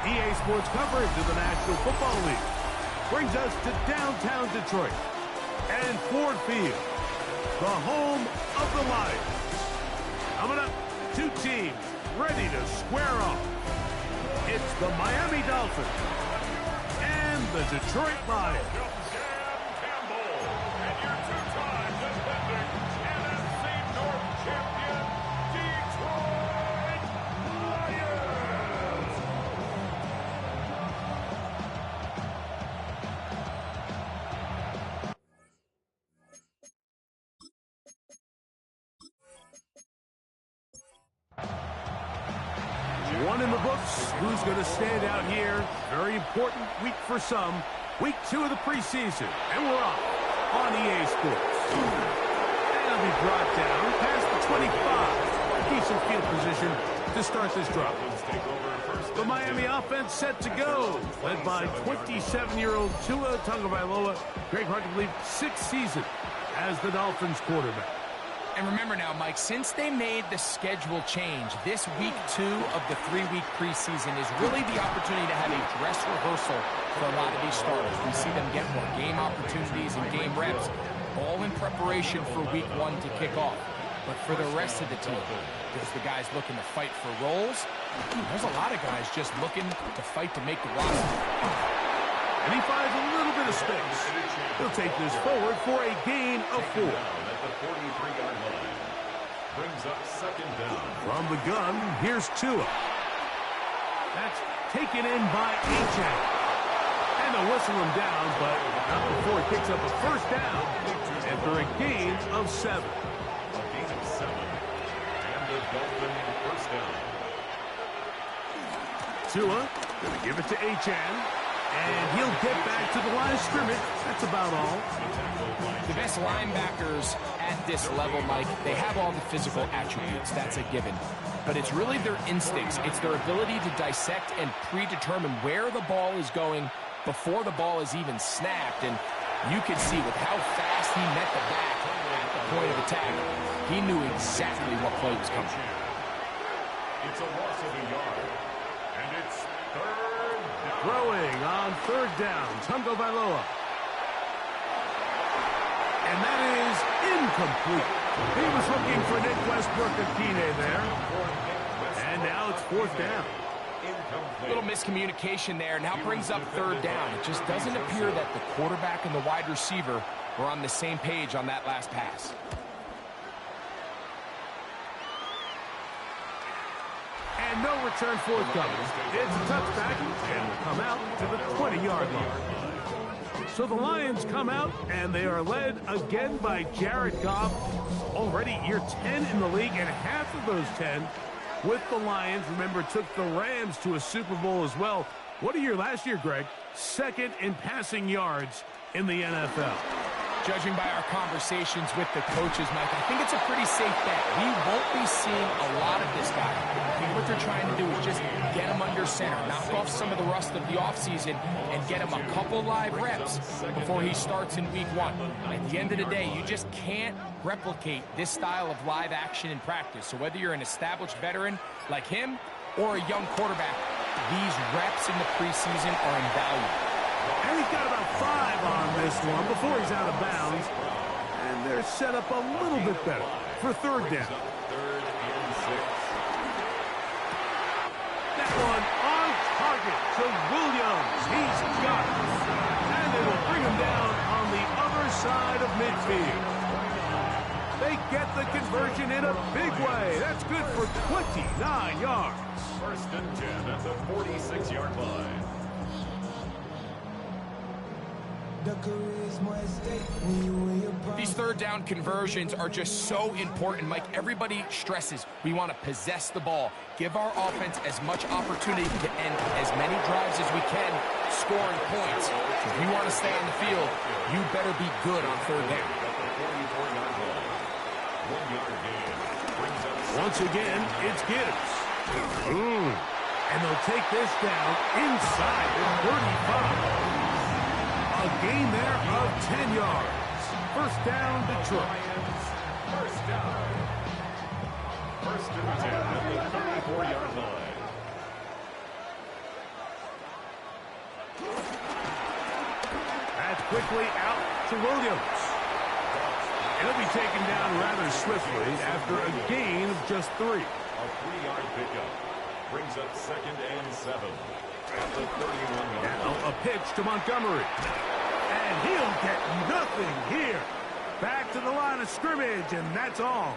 EA Sports coverage of the National Football League brings us to downtown Detroit and Ford Field, the home of the Lions. Coming up, two teams ready to square off. It's the Miami Dolphins and the Detroit Lions. One in the books. Who's going to stand out here? Very important week for some. Week 2 of the preseason. And we're off on EA Sports. And it'll be brought down past the 25. Decent field position to start this drive. The Miami offense set to go. Led by 27-year-old Tua Tagovailoa. Greg, hard to believe, 6th season as the Dolphins quarterback. And remember now, Mike, since they made the schedule change, this week 2 of the 3-week preseason is really the opportunity to have a dress rehearsal for a lot of these starters. We see them get more game opportunities and game reps, all in preparation for week 1 to kick off. But for the rest of the team, there's the guys looking to fight for roles. There's a lot of guys just looking to fight to make the roster. And he finds a little bit of space. He'll take this forward for a gain of 4. The 43-yard line brings up 2nd down. From the gun, here's Tua. That's taken in by Achane. And they'll whistle him down, but not before he picks up a 1st down and for a gain of 7. A gain of 7. And the Dolphin 1st down. Tua going to give it to Achane. And he'll get back to the line of scrimmage. That's about all. The best linebackers at this level, Mike, they have all the physical attributes. That's a given. But it's really their instincts. It's their ability to dissect and predetermine where the ball is going before the ball is even snapped. And you can see with how fast he met the back at the point of attack, he knew exactly what play was coming. It's a loss of a yard. And it's 3rd down. Throwing on 3rd down, Tagovailoa. And that is incomplete. He was looking for Nick Westbrook-Ikhine there. And now it's 4th down. A little miscommunication there. Now brings up 3rd down. It just doesn't appear that the quarterback and the wide receiver were on the same page on that last pass. And no return forthcoming. It's a touchback, and will come out to the 20-yard line. So the Lions come out, and they are led again by Jared Goff. Already year 10 in the league, and half of those 10 with the Lions. Remember, took the Rams to a Super Bowl as well. What a year last year, Greg. 2nd in passing yards in the NFL. Judging by our conversations with the coaches, Mike, I think it's a pretty safe bet. We won't be seeing a lot of this guy. I think what they're trying to do is just get him under center, knock off some of the rust of the offseason, and get him a couple live reps before he starts in week 1. At the end of the day, you just can't replicate this style of live action in practice. So whether you're an established veteran like him or a young quarterback, these reps in the preseason are invaluable. And he's got about 5 on this one before he's out of bounds. And they're set up a little bit better for 3rd down. 3rd and 6. That one on target to Williams. He's got it. And it'll bring him down on the other side of midfield. They get the conversion in a big way. That's good for 29 yards. 1st and 10 at the 46-yard line. These third down conversions are just so important, Mike. Everybody stresses we want to possess the ball, give our offense as much opportunity to end as many drives as we can, scoring points. So if you want to stay on the field, you better be good on third down. Once again, it's Gibbs. And they'll take this down inside the 35. A gain there of 10 yards. First down, Detroit. First down. First and 10 at the 34-yard line. That's quickly out to Williams. He'll be taken down rather swiftly after a gain of just 3. A 3-yard pickup brings up 2nd and 7 at the 31-yard line. Now a pitch to Montgomery. And he'll get nothing here. Back to the line of scrimmage, and that's all.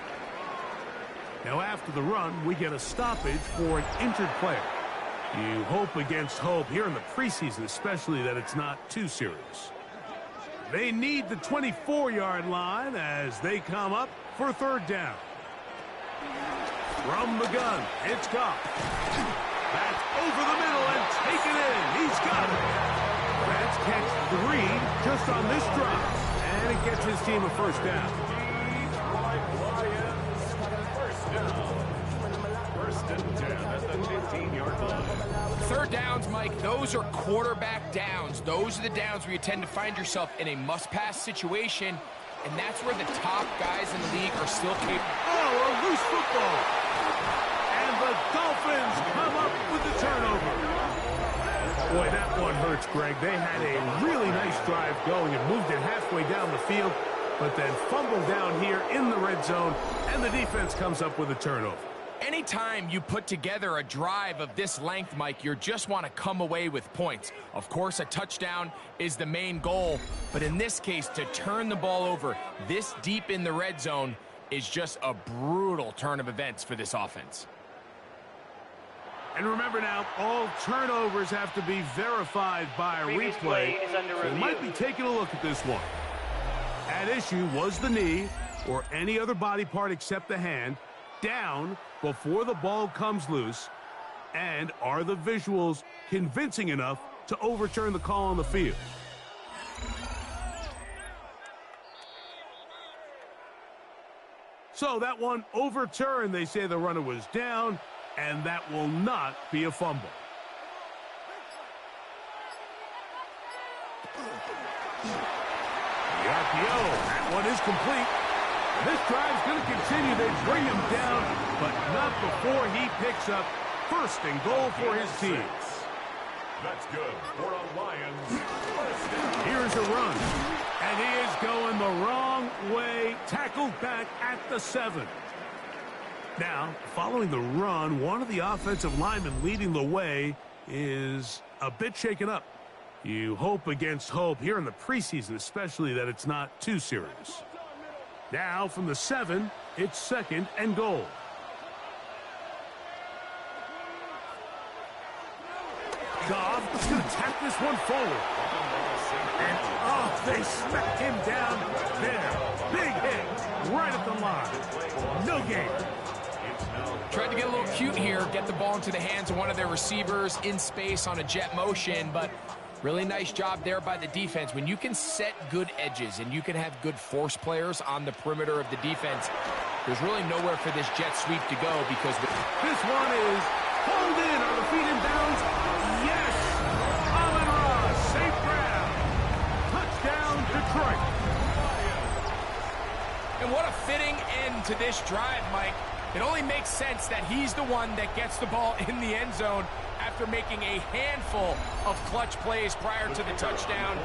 Now after the run, we get a stoppage for an injured player. You hope against hope here in the preseason, especially that it's not too serious. They need the 24-yard line as they come up for third down. From the gun, it's Goff. That's over the middle and taken in. He's got it. That's catch 3 just on this drive. And it gets his team a first down. First and 10 at the 15-yard line. Third downs, Mike, those are quarterback downs. Those are the downs where you tend to find yourself in a must-pass situation, and that's where the top guys in the league are still capable. Oh, a loose football. And the Dolphins come up with the turnover. Boy, that one hurts, Greg. They had a really nice drive going and moved it halfway down the field, but then fumbled down here in the red zone, and the defense comes up with a turnover. Anytime you put together a drive of this length, Mike, you just want to come away with points. Of course, a touchdown is the main goal, but in this case, to turn the ball over this deep in the red zone is just a brutal turn of events for this offense. And remember now, all turnovers have to be verified by a replay. So we might be taking a look at this one. At issue was the knee or any other body part except the hand down before the ball comes loose. And are the visuals convincing enough to overturn the call on the field? So that one overturned. They say the runner was down, and that will not be a fumble. The RPO, that one is complete. This drive's going to continue. They bring him down, but not before he picks up first and goal for his team. That's good for a Lions first down. Here's a run, and he is going the wrong way, tackled back at the 7. Now, following the run, one of the offensive linemen leading the way is a bit shaken up. You hope against hope here in the preseason, especially that it's not too serious. Now, from the 7, it's 2nd and goal. Goff is going to tap this one forward. And, oh, they smacked him down there. Big hit right at the line. No gain. Tried to get a little cute here, get the ball into the hands of one of their receivers in space on a jet motion, but really nice job there by the defense. When you can set good edges and you can have good force players on the perimeter of the defense, there's really nowhere for this jet sweep to go because this one is pulled in on the feet and bounds. Yes! Amon-Ra, St. Brown. Touchdown, Detroit. And what a fitting end to this drive, Mike. It only makes sense that he's the one that gets the ball in the end zone after making a handful of clutch plays prior to the touchdown.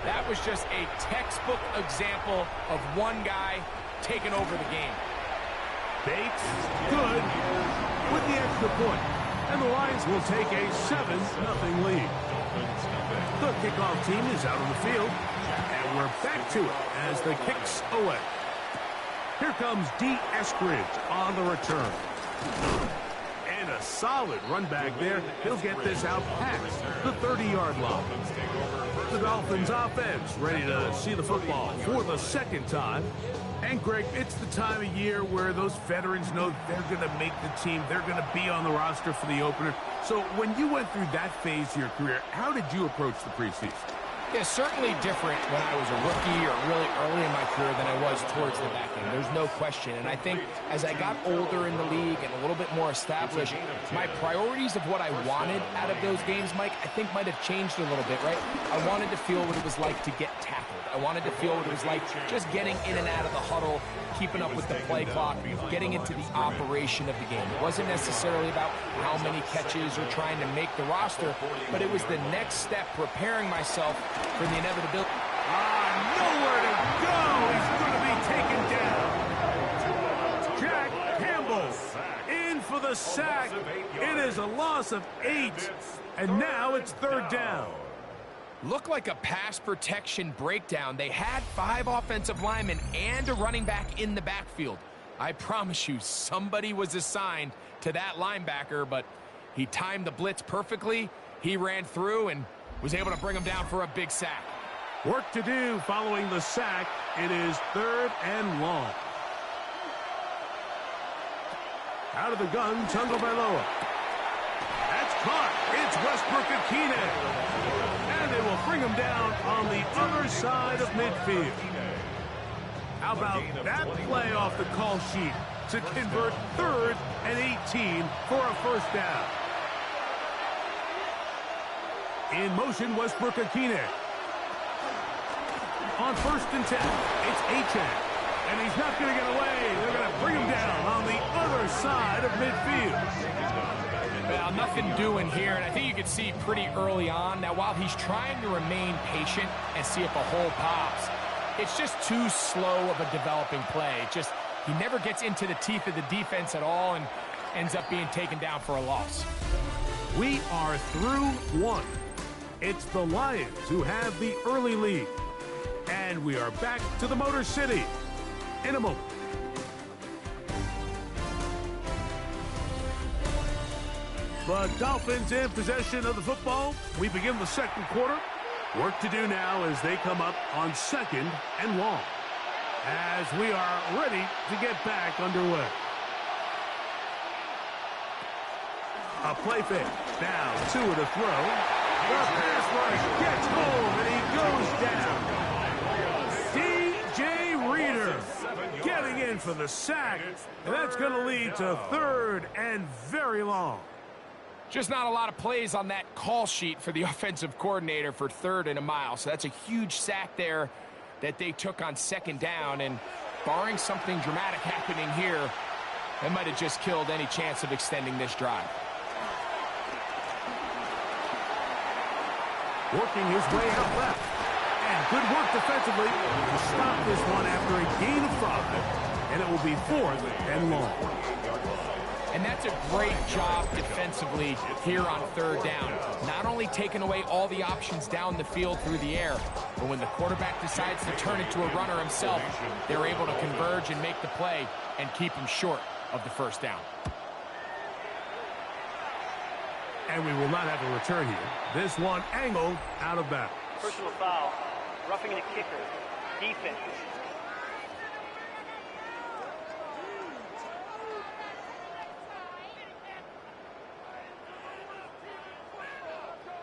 That was just a textbook example of one guy taking over the game. Bates, good, with the extra point. And the Lions will take a 7-0 lead. The kickoff team is out on the field. And we're back to it as the kick's away. Here comes D. Eskridge on the return. And a solid run back there. He'll get this out past the 30-yard line. The Dolphins offense ready to see the football for the second time. And, Greg, it's the time of year where those veterans know they're going to make the team. They're going to be on the roster for the opener. So when you went through that phase of your career, how did you approach the preseason? Yeah, certainly different when I was a rookie or really early in my career than I was towards the back end. There's no question. And I think as I got older in the league and a little bit more established, my priorities of what I wanted out of those games, Mike, I think might have changed a little bit, right? I wanted to feel what it was like to get tackled. I wanted to feel what it was like just getting in and out of the huddle, keeping up with the play clock, getting into the operation of the game. It wasn't necessarily about how many catches or trying to make the roster, but it was the next step, preparing myself for the inevitability. Nowhere to go. He's going to be taken down. Jack Campbell in for the sack. It is a loss of 8, and now it's 3rd down. Looked like a pass protection breakdown. They had 5 offensive linemen and a running back in the backfield. I promise you, somebody was assigned to that linebacker, but he timed the blitz perfectly. He ran through and was able to bring him down for a big sack. Work to do following the sack. It is 3rd and long. Out of the gun, Tagovailoa. That's caught. It's Westbrook-Ikhine. And they will bring him down on the other side of midfield. How about that play off the call sheet to convert 3rd and 18 for a 1st down? In motion, Westbrook-Ikhine. On 1st and 10, it's Achane. And he's not going to get away. They're going to bring him down on the other side of midfield. Well, nothing doing here, and I think you can see pretty early on. Now, while he's trying to remain patient and see if a hole pops, it's just too slow of a developing play. He never gets into the teeth of the defense at all and ends up being taken down for a loss. We are through 1. It's the Lions who have the early lead. And we are back to the Motor City in a moment. The Dolphins in possession of the football. We begin the second quarter. Work to do now as they come up on 2nd and long. As we are ready to get back underway. A play fake. Now 2 to throw. The pass rush gets home and he goes down. DJ Reader getting in for the sack. And that's going to lead to 3rd and very long. Just not a lot of plays on that call sheet for the offensive coordinator for 3rd and a mile. So that's a huge sack there that they took on 2nd down. And barring something dramatic happening here, that might have just killed any chance of extending this drive. Working his way out left. And good work defensively to stop this one after a gain of 5. And it will be 4th and long. And that's a great job defensively here on 3rd down. Not only taking away all the options down the field through the air, but when the quarterback decides to turn it to a runner himself, they're able to converge and make the play and keep him short of the 1st down. And we will not have a return here. This one angled out of bounds. Personal foul. Roughing the kicker. Defense.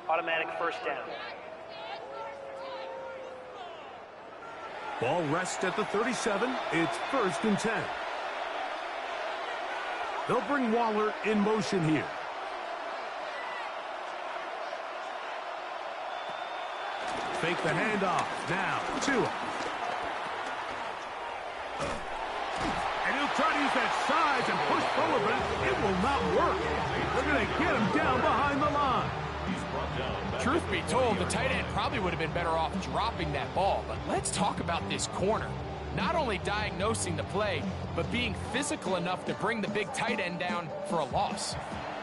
Automatic 1st down. Ball rests at the 37. It's 1st and 10. They'll bring Waller in motion here. Fake the handoff. Now, Tua. And he'll try to use that size and push forward, but it will not work. They're going to get him down behind the line. Truth be told, the tight end probably would have been better off dropping that ball. But let's talk about this corner. Not only diagnosing the play, but being physical enough to bring the big tight end down for a loss.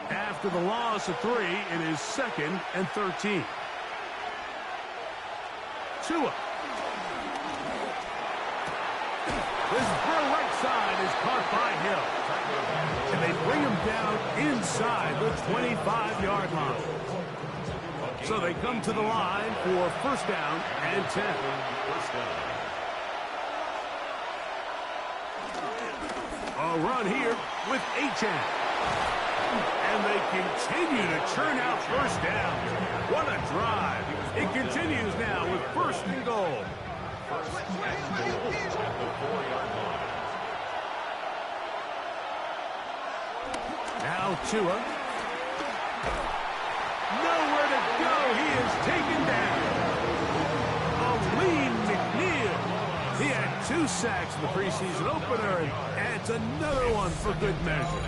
After the loss of 3, it is 2nd and 13. Tua. This right side is caught by Hill. And they bring him down inside the 25-yard line. So they come to the line for first down and 10. A run here with Achane. And they continue to churn out first down. What a drive. It continues now with first and goal. Now Tua. Nowhere to go. He is taken down. Aleem McNeil. He had 2 sacks in the preseason opener and adds another one for good measure.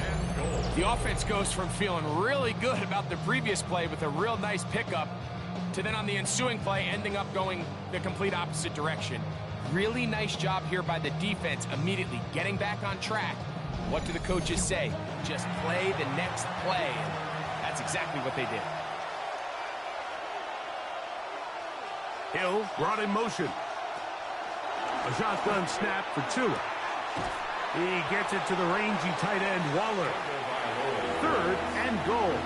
The offense goes from feeling really good about the previous play with a real nice pickup to then on the ensuing play ending up going the complete opposite direction. Really nice job here by the defense immediately getting back on track. What do the coaches say? Just play the next play. That's exactly what they did. Hill brought in motion. A shotgun snap for Tua. He gets it to the rangy tight end Waller. Third and goal.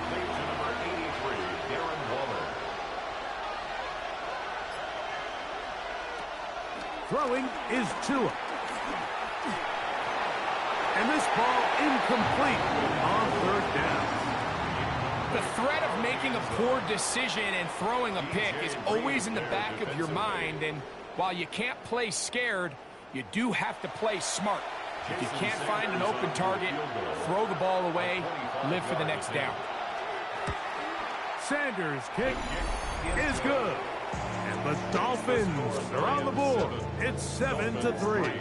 Throwing is Tua. And this ball incomplete on third down. The threat of making a poor decision and throwing a pick is always in the back of your mind, and while you can't play scared, you do have to play smart. If you can't find an open target, throw the ball away, live for the next down. Sanders' kick is good. And the Dolphins are on the board. It's 7-3.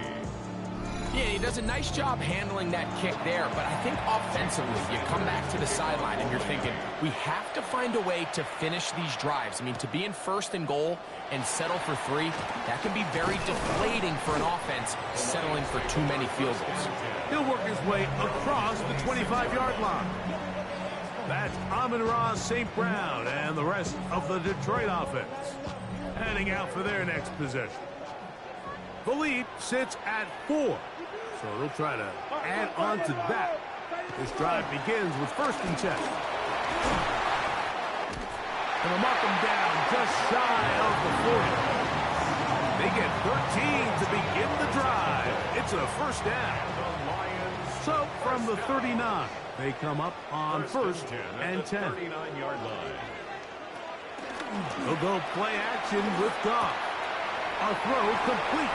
Yeah, he does a nice job handling that kick there, but I think offensively, you come back to the sideline and you're thinking, we have to find a way to finish these drives. I mean, to be in first and goal and settle for 3, that can be very deflating for an offense settling for too many field goals. He'll work his way across the 25-yard line. That's Amon-Ra St. Brown and the rest of the Detroit offense heading out for their next possession. The lead sits at 4. So they'll try to add on to that. This drive begins with first and 10. And they'll mark them down just shy of the 40. They get 13 to begin the drive. It's a first down. So from the 39, they come up on first and 10. They'll go play action with Goff. A throw complete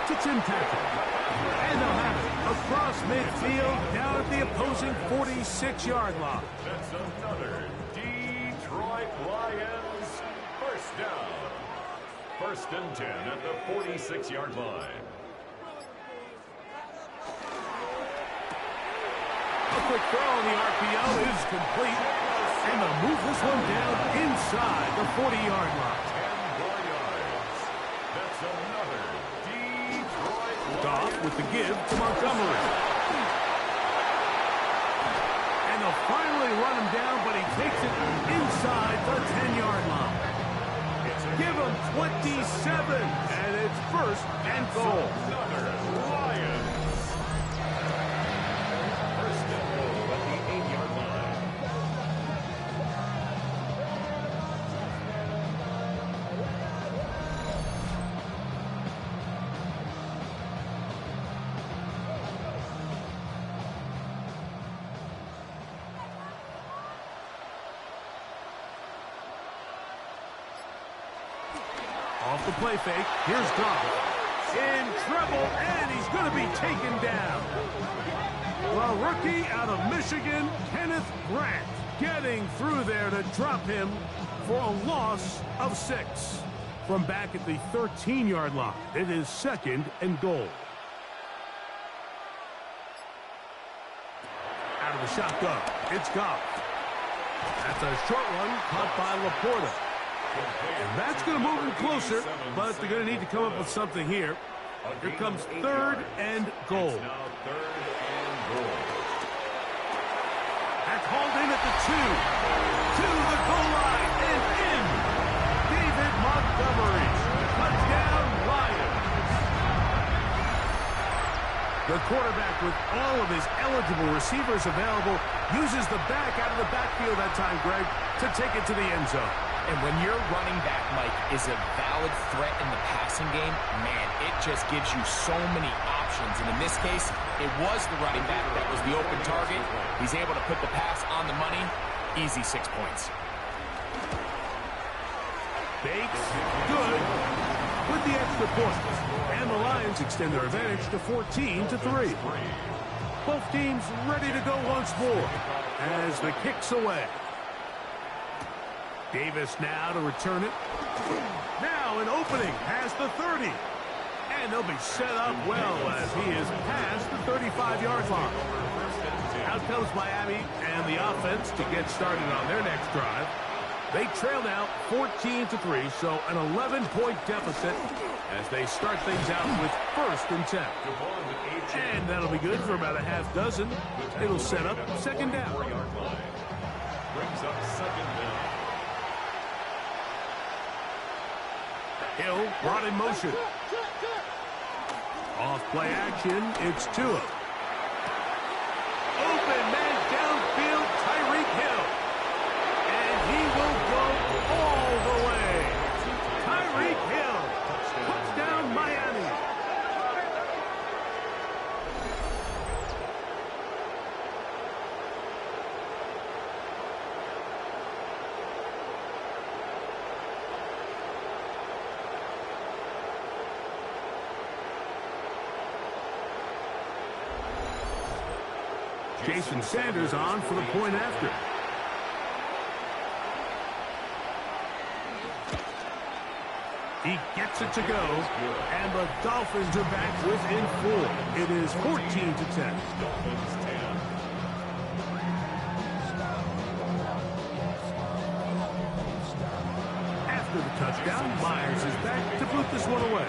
to Tim Patrick. And they'll have it across midfield down at the opposing 46-yard line. That's another Detroit Lions first down. First and 10 at the 46-yard line. A quick throw on the RPO is complete. And they'll move this one down inside the 40-yard line. 10 more yards. That's another Detroit Lions. Goff with the give to Montgomery. And they'll finally run him down, but he takes it inside the 10-yard line. Give him 27, and it's first and goal. Another Lions. First and goal at the 8-yard line. Off the play fake, here's Goff. In trouble, and he's going to be taken down. The rookie out of Michigan, Kenneth Grant, getting through there to drop him for a loss of 6. From back at the 13-yard line, it is second and goal. Out of the shotgun, it's Goff. That's a short one caught by Laporta. And that's going to move them closer, but they're going to need to come up with something here. Here comes third and goal. That's hauled in at the 2. To the goal line and in. David Montgomery. Touchdown, Lions. The quarterback, with all of his eligible receivers available, uses the back out of the backfield that time, Greg, to take it to the end zone. And when your running back, Mike, is a valid threat in the passing game, man, it just gives you so many options. And in this case, it was the running back that was the open target. He's able to put the pass on the money. Easy 6 points. Bates, good, with the extra point. And the Lions extend their advantage to 14-3. Both teams ready to go once more as the kick's away. Davis now to return it. Now an opening past the 30. And they'll be set up well as he is past the 35-yard line. Out comes Miami and the offense to get started on their next drive. They trail now 14-3, so an 11-point deficit as they start things out with 1st and 10. And that'll be good for about a half dozen. It'll set up 2nd down. Brings up 2nd down. Hill brought in motion. Off play action, it's Tua. Open man downfield, Tyreek Hill. And he will go all the way. Tyreek Hill. Touchdown, Miami. Jason Sanders on for the point after. He gets it to go, and the Dolphins are back within 4. It is 14-10. After the touchdown, Myers is back to boot this one away.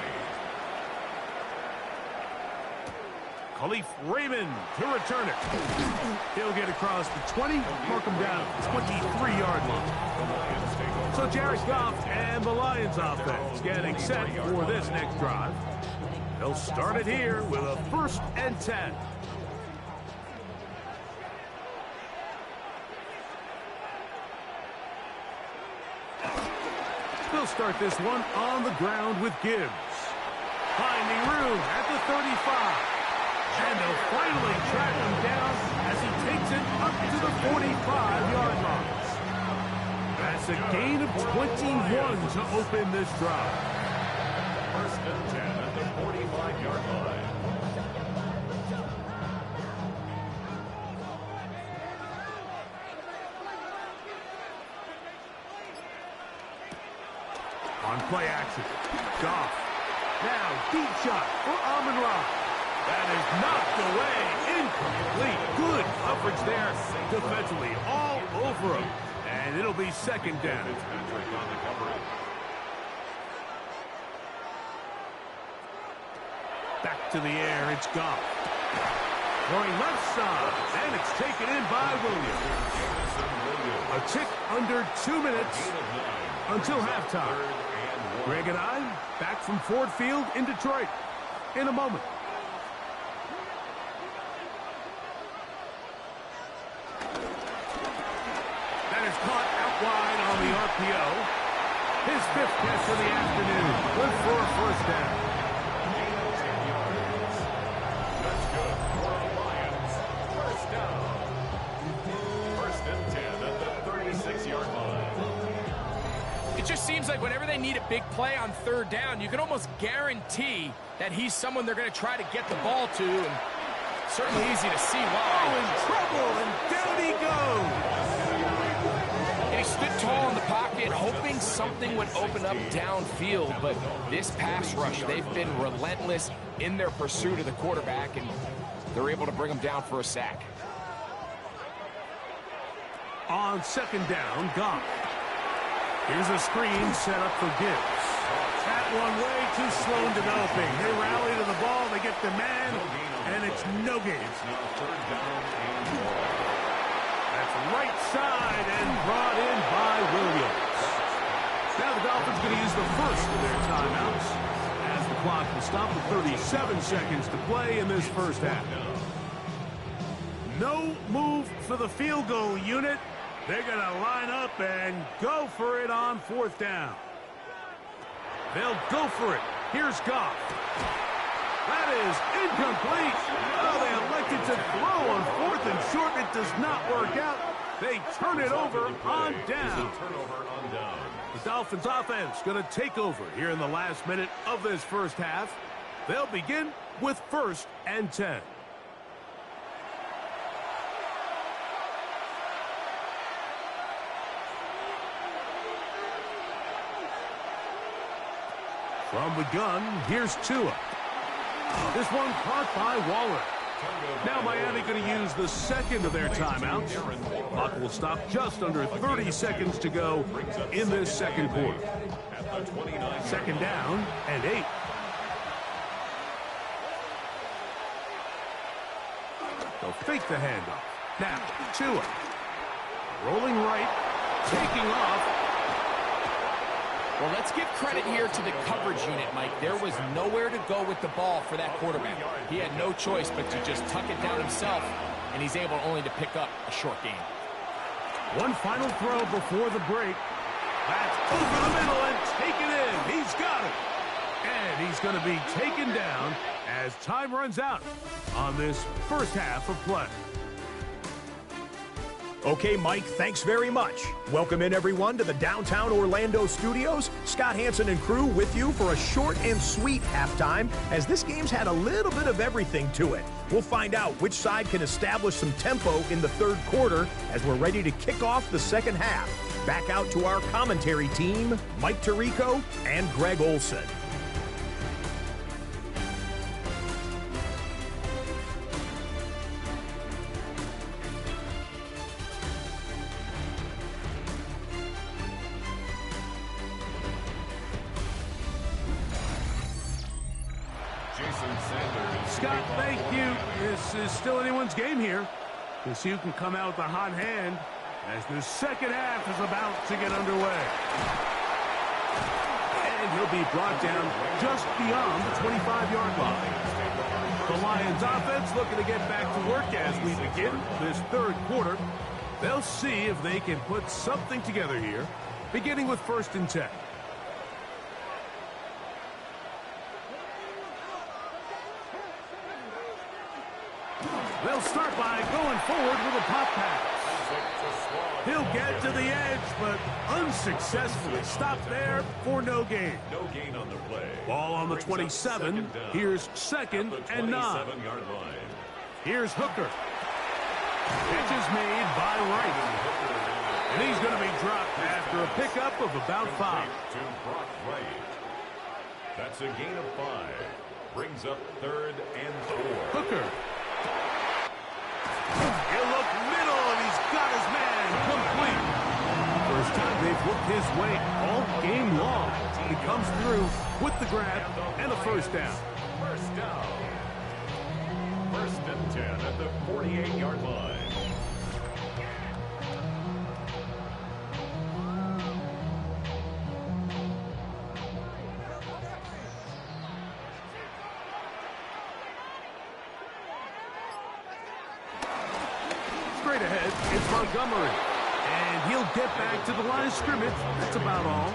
Khalif Raymond to return it. He'll get across the 20, mark him down at the 23-yard line. So Jared Goff and the Lions offense getting set for this next drive. They'll start it here with a 1st and 10. They'll start this one on the ground with Gibbs. Finding room at the 35. And they'll finally track him down as he takes it up to the 45-yard line. That's a gain of 21 to open this drive. 1st and 10 at the 45-yard line. On play action, Goff. Now deep shot for Amon-Ra. That is knocked away. Incomplete. Good coverage there defensively. All over him. And it'll be 2nd down. Back to the air. It's Goff. Going left side. And it's taken in by Williams. A tick under 2 minutes until halftime. Greg and I back from Ford Field in Detroit in a moment. Caught out wide on the RPO. His 5th catch of the afternoon. Good for a 1st down. That's good for the Lions. 1st down. 1st and 10 at the 36-yard line. It just seems like whenever they need a big play on 3rd down, you can almost guarantee that he's someone they're going to try to get the ball to, and certainly easy to see why. Oh, in trouble, and down he goes. And he stood tall in the pocket, hoping something would open up downfield, but this pass rush, they've been relentless in their pursuit of the quarterback, and they're able to bring him down for a sack. On 2nd down, Goff. Here's a screen set up for Gibbs. That one way too slow in developing. They rally to the ball, they get the man, and it's no gain. That's right side and brought in by Williams. Now the Dolphins going to use the first of their timeouts as the clock will stop with 37 seconds to play in this first half. No move for the field goal unit. They're going to line up and go for it on fourth down. They'll go for it. Here's Goff. That is incomplete. Oh, they elected to throw on fourth and short. It does not work out. They turn it over on down. The Dolphins offense going to take over here in the last minute of this first half. They'll begin with 1st and 10. From the gun, here's Tua. This one caught by Waller. Now Miami going to use the second of their timeouts. Clock will stop just under 30 seconds to go in this second quarter. 2nd down and 8. They'll fake the handoff. Now, Tua. Rolling right, taking off. Well, let's give credit here to the coverage unit, Mike. There was nowhere to go with the ball for that quarterback. He had no choice but to just tuck it down himself, and he's able only to pick up a short gain. One final throw before the break. That's over the middle and taken in. He's got it. And he's going to be taken down as time runs out on this first half of play. Okay, Mike, thanks very much. Welcome in, everyone, to the downtown Orlando studios. Scott Hansen and crew with you for a short and sweet halftime, as this game's had a little bit of everything to it. We'll find out which side can establish some tempo in the third quarter as we're ready to kick off the second half. Back out to our commentary team, Mike Tirico and Greg Olson. Scott, thank you. This is still anyone's game here. We'll see who can come out with a hot hand as the second half is about to get underway. And he'll be brought down just beyond the 25-yard line. The Lions offense looking to get back to work as we begin this third quarter. They'll see if they can put something together here, beginning with 1st and 10. They'll start by going forward with a pop pass. He'll get to the edge, but unsuccessfully stopped there for no gain. No gain on the play. Ball on the 27. Here's 2nd and 9. Here's Hooker. Catch is made by Wright. And he's going to be dropped after a pickup of about 5. To Brock Wright. That's a gain of 5. Brings up 3rd and 4. Hooker. He'll look middle, and he's got his man complete. First time they've looked his way all game long. He comes through with the grab and a 1st down. 1st down. 1st and 10 at the 48-yard line. Straight ahead, it's Montgomery. And he'll get back to the line of scrimmage. That's about all.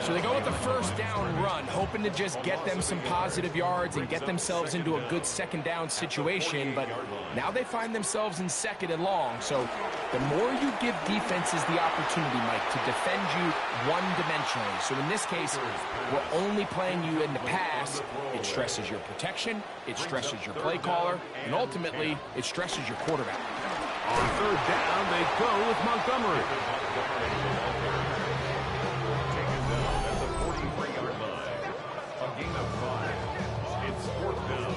So they go with the 1st down run, hoping to just get them some positive yards and get themselves into a good 2nd down situation. But now they find themselves in 2nd and long. So the more you give defenses the opportunity, Mike, to defend you one-dimensionally. So in this case, we're only playing you in the pass. It stresses your protection, it stresses your play caller, and ultimately, it stresses your quarterback. On 3rd down, they go with Montgomery. Taken down at the 43-yard line. A gain of 5. It's 4th down.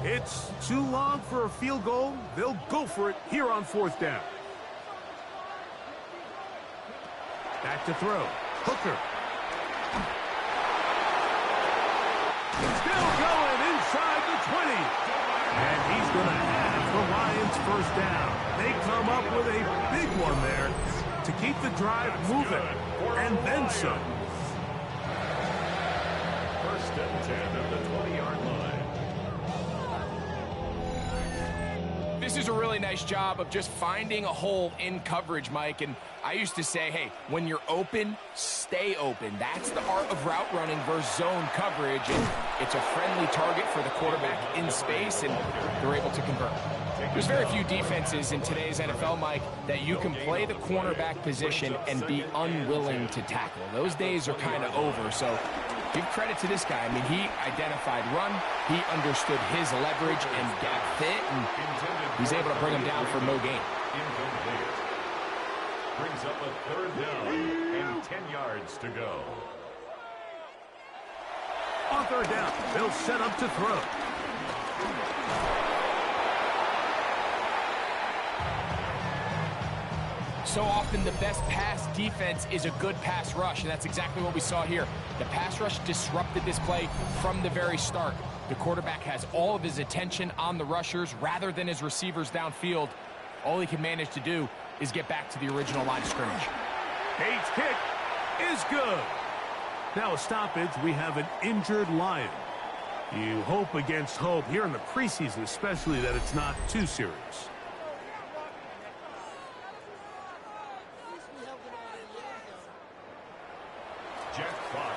It's too long for a field goal. They'll go for it here on 4th down. Back to throw. Hooker. Still going inside the 20. And he's going to have the Lions 1st down. They come up with a big one there. to keep the drive moving, and then some. First and 10 at the 20-yard line. This is a really nice job of just finding a hole in coverage, Mike. And I used to say, hey, when you're open, stay open. That's the art of route running versus zone coverage. And it's a friendly target for the quarterback in space, and they're able to convert. There's very few defenses in today's NFL, Mike, that you can play the cornerback position and be unwilling to tackle. Those days are kind of over, so give credit to this guy. I mean, he identified run, he understood his leverage and gap fit, and he's able to bring him down for no gain. Incomplete. Brings up a third down and 10 yards to go. On third down, they'll set up to throw. So often the best pass defense is a good pass rush, and that's exactly what we saw here. The pass rush disrupted this play from the very start. The quarterback has all of his attention on the rushers rather than his receivers downfield. All he can manage to do is get back to the original line of scrimmage. Bates' kick is good. Now a stoppage, we have an injured Lion. You hope against hope here in the preseason, especially that it's not too serious.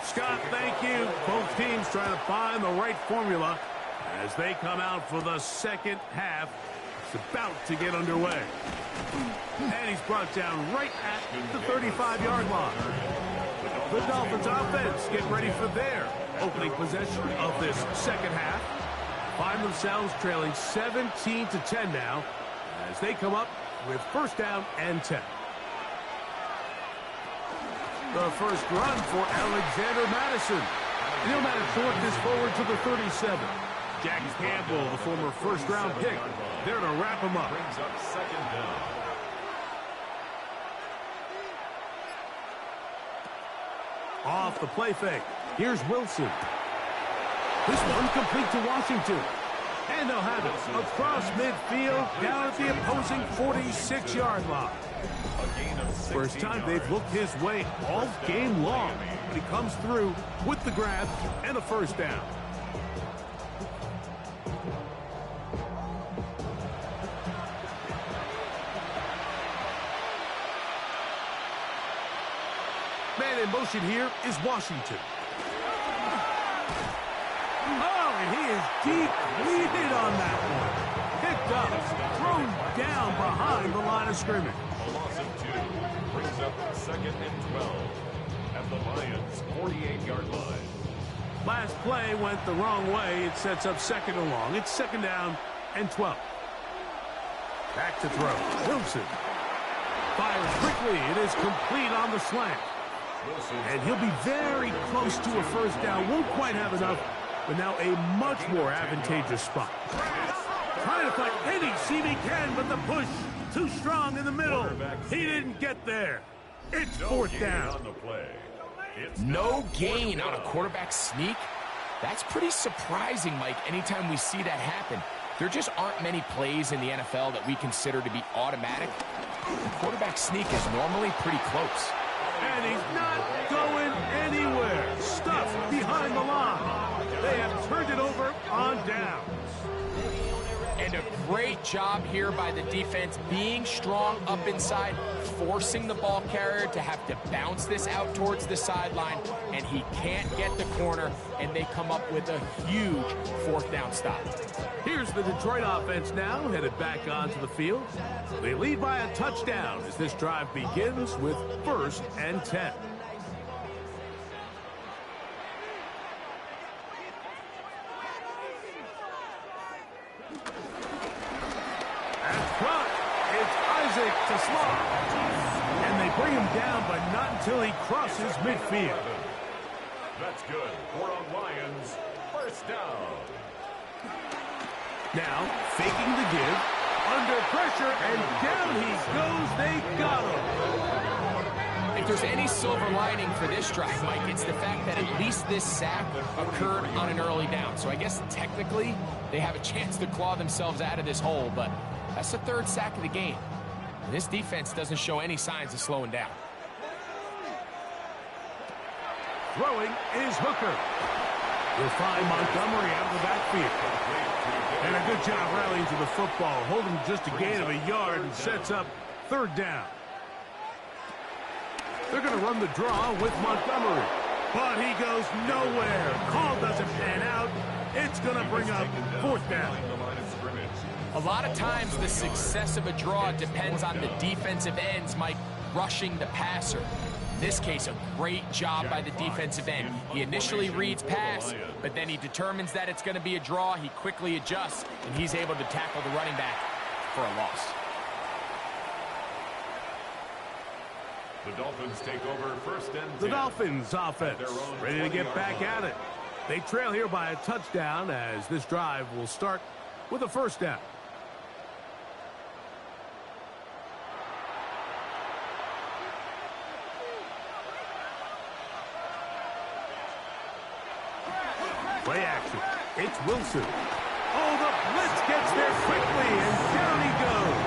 Scott, thank you. Both teams trying to find the right formula as they come out for the second half. It's about to get underway. And he's brought down right at the 35-yard line. The Dolphins offense get ready for their opening possession of this second half. Find themselves trailing 17-10 now as they come up with first down and 10. The first run for Alexander Madison. He'll manage to work this forward to the 37. Jack Campbell, the former first-round pick, there to wrap him up. Brings up second down. Off the play fake. Here's Wilson. This one complete to Washington. And they'll have it across midfield down at the opposing 46-yard line. First time they've looked his way all game long, but he comes through with the grab and a first down. Man in motion here is Washington. Oh, and he is deep-leaded on that one. Picked up, thrown down behind the line of scrimmage. A loss of 2 brings up second and 12 at the Lions' 48-yard line. Last play went the wrong way. It sets up second and long. It's second down and 12. Back to throw. Wilson fires quickly. It is complete on the slant. And he'll be very close to a first down. Won't quite have enough, but now a much more advantageous spot. Trying to find any seam he can, but the push too strong in the middle. He didn't get there. It's fourth down. On the play. No gain on a quarterback sneak? That's pretty surprising, Mike, anytime we see that happen. There just aren't many plays in the NFL that we consider to be automatic. The quarterback sneak is normally pretty close. And he's not going anywhere. Stuffed behind the line. They have turned it over on downs. And a great job here by the defense, being strong up inside, forcing the ball carrier to have to bounce this out towards the sideline, and he can't get the corner, and they come up with a huge fourth down stop. Here's the Detroit offense now, headed back onto the field. They lead by a touchdown as this drive begins with first and 10. To Slot. And they bring him down, but not until he crosses midfield. That's good. 4 on Lions. First down. Now, faking the give. Under pressure, and down he goes. They got him. If there's any silver lining for this drive, Mike, it's the fact that at least this sack occurred on an early down. So I guess technically they have a chance to claw themselves out of this hole, but that's the third sack of the game. And this defense doesn't show any signs of slowing down. Throwing is Hooker. He'll find Montgomery out of the backfield. And a good job rallying to the football, holding just a gain of a yard and sets up third down. They're going to run the draw with Montgomery. But he goes nowhere. Call doesn't pan out. It's going to bring up fourth down. A lot of times the success of a draw depends on the defensive ends, Mike, rushing the passer. In this case, a great job by the defensive end. He initially reads pass, but then he determines that it's going to be a draw. He quickly adjusts, and he's able to tackle the running back for a loss. The Dolphins take over first and 10. The Dolphins offense ready to get back at it. They trail here by a touchdown as this drive will start with a first down. Play action. It's Wilson. Oh, the blitz gets there quickly, and down he goes.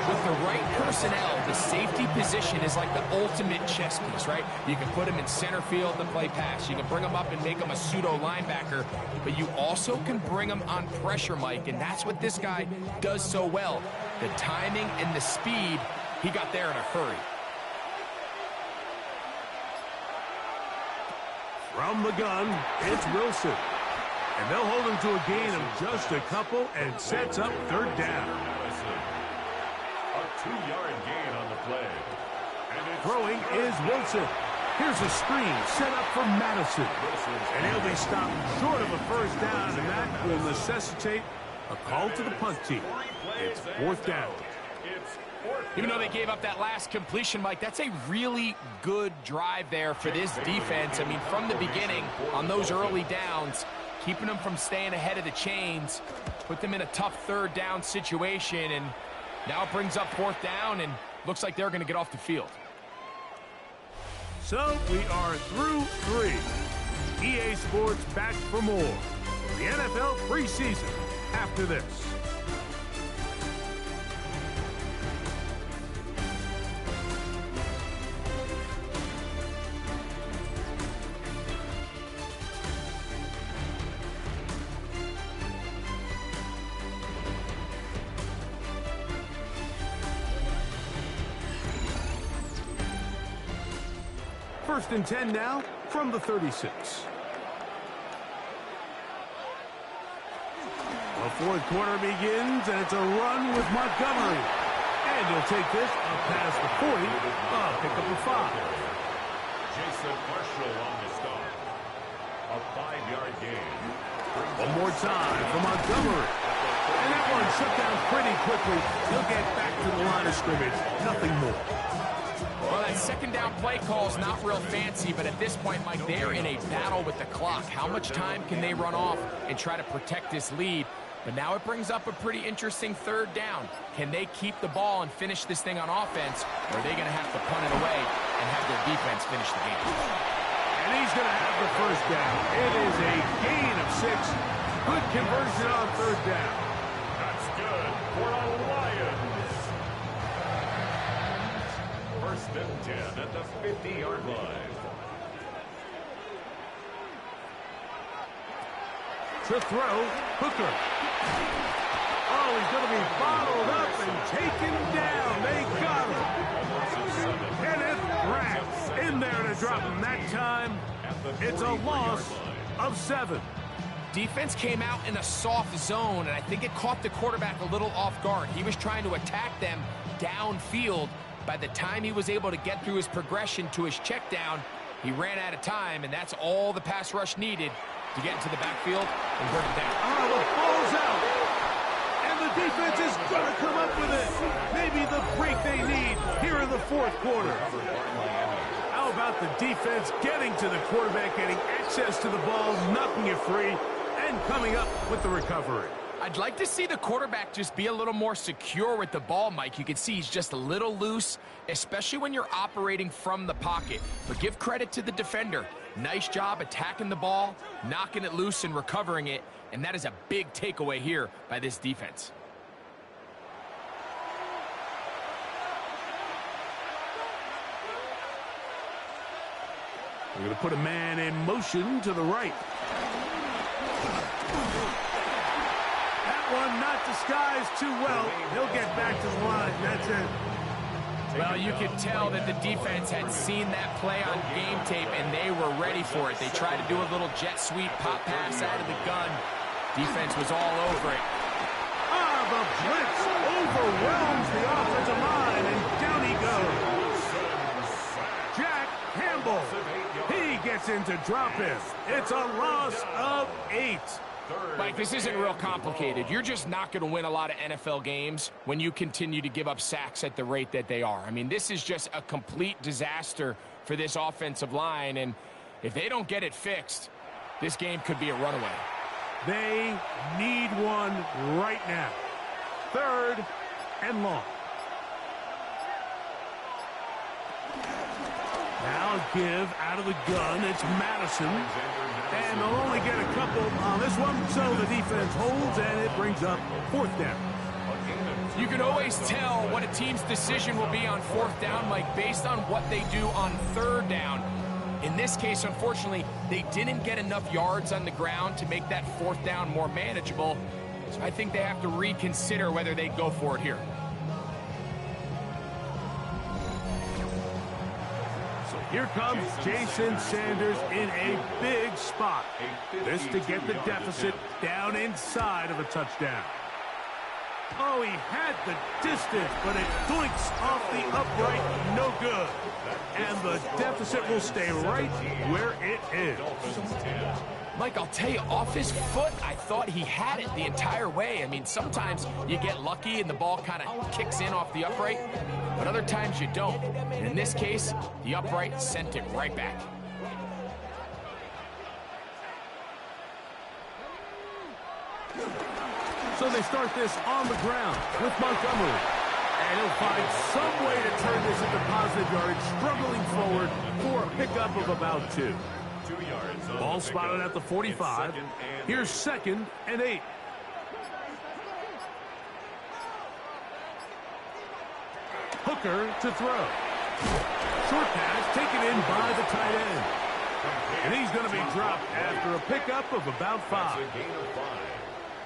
With the right personnel, the safety position is like the ultimate chess piece, right? You can put him in center field to play pass. You can bring him up and make him a pseudo linebacker, but you also can bring him on pressure, Mike, and that's what this guy does so well. The timing and the speed, he got there in a hurry. From the gun, it's Wilson. And they'll hold him to a gain of just a couple and sets up third down. A 2-yard gain on the play. And throwing is Wilson. Here's a screen set up for Madison. And he'll be stopped short of a first down, and that will necessitate a call to the punt team. It's fourth down. Even though they gave up that last completion, Mike, that's a really good drive there for this defense. I mean, from the beginning, on those early downs, keeping them from staying ahead of the chains, put them in a tough third down situation, and now it brings up fourth down, and looks like they're going to get off the field. So we are through 3. EA Sports back for more. The NFL preseason after this. First and 10 now from the 36. The fourth quarter begins, and it's a run with Montgomery. And he'll take this up past the 40, pick up a 5. Jason Marshall on the stop. A 5-yard gain. One more time for Montgomery. And that one shut down pretty quickly. He'll get back to the line of scrimmage. Nothing more. Well, that second down play call is not real fancy, but at this point, Mike, they're in a battle with the clock. How much time can they run off and try to protect this lead? But now it brings up a pretty interesting third down. Can they keep the ball and finish this thing on offense, or are they going to have to punt it away and have their defense finish the game? And he's going to have the first down. It is a gain of 6. Good conversion on third down. That's good for the Lions. First and 10 at the 50-yard line. To throw, Hooker. Oh, he's going to be bottled up and taken down. They got him. Kenneth Pratt in there to drop him that time. It's a loss of 7. Defense came out in a soft zone, and I think it caught the quarterback a little off guard. He was trying to attack them downfield. By the time he was able to get through his progression to his check down, he ran out of time, and that's all the pass rush needed to get into the backfield and bring it down. Oh, the ball's out. And the defense is going to come up with it. Maybe the break they need here in the fourth quarter. How about the defense getting to the quarterback, getting access to the ball, knocking it free, and coming up with the recovery? I'd like to see the quarterback just be a little more secure with the ball, Mike. You can see he's just a little loose, especially when you're operating from the pocket. But give credit to the defender. Nice job attacking the ball, knocking it loose and recovering it, and that is a big takeaway here by this defense. We're going to put a man in motion to the right. That one not disguised too well. He'll get back to the line. That's it. Well, you could tell that the defense had seen that play on game tape, and they were ready for it. They tried to do a little jet sweep pop pass out of the gun. Defense was all over it. The blitz overwhelms the offensive line, and down he goes. Jack Campbell. He gets into drop-in. It's a loss of 8. Mike, this isn't real complicated. You're just not going to win a lot of NFL games when you continue to give up sacks at the rate that they are. I mean, this is just a complete disaster for this offensive line, and if they don't get it fixed, this game could be a runaway. They need one right now. 3rd and long. Now give out of the gun. It's Madison. And they'll only get a couple on this one, so the defense holds, and it brings up 4th down. You can always tell what a team's decision will be on 4th down, Mike, based on what they do on 3rd down. In this case, unfortunately, they didn't get enough yards on the ground to make that 4th down more manageable. So I think they have to reconsider whether they go for it here. So here comes Jason Sanders in a big spot. This to get the deficit down inside of a touchdown. Oh, he had the distance, but it doinks off the upright. No good. And the deficit will stay right where it is. Mike, I'll tell you, off his foot, I thought he had it the entire way. I mean, sometimes you get lucky and the ball kind of kicks in off the upright, but other times you don't. And in this case, the upright sent it right back. So they start this on the ground with Montgomery. And he'll find some way to turn this into positive yardage, struggling forward for a pickup of about 2. 2 yards. Ball spotted at the 45. Here's 2nd and 8. Hooker to throw. Short pass taken in by the tight end. And he's going to be dropped after a pickup of about 5. That's a gain of 5.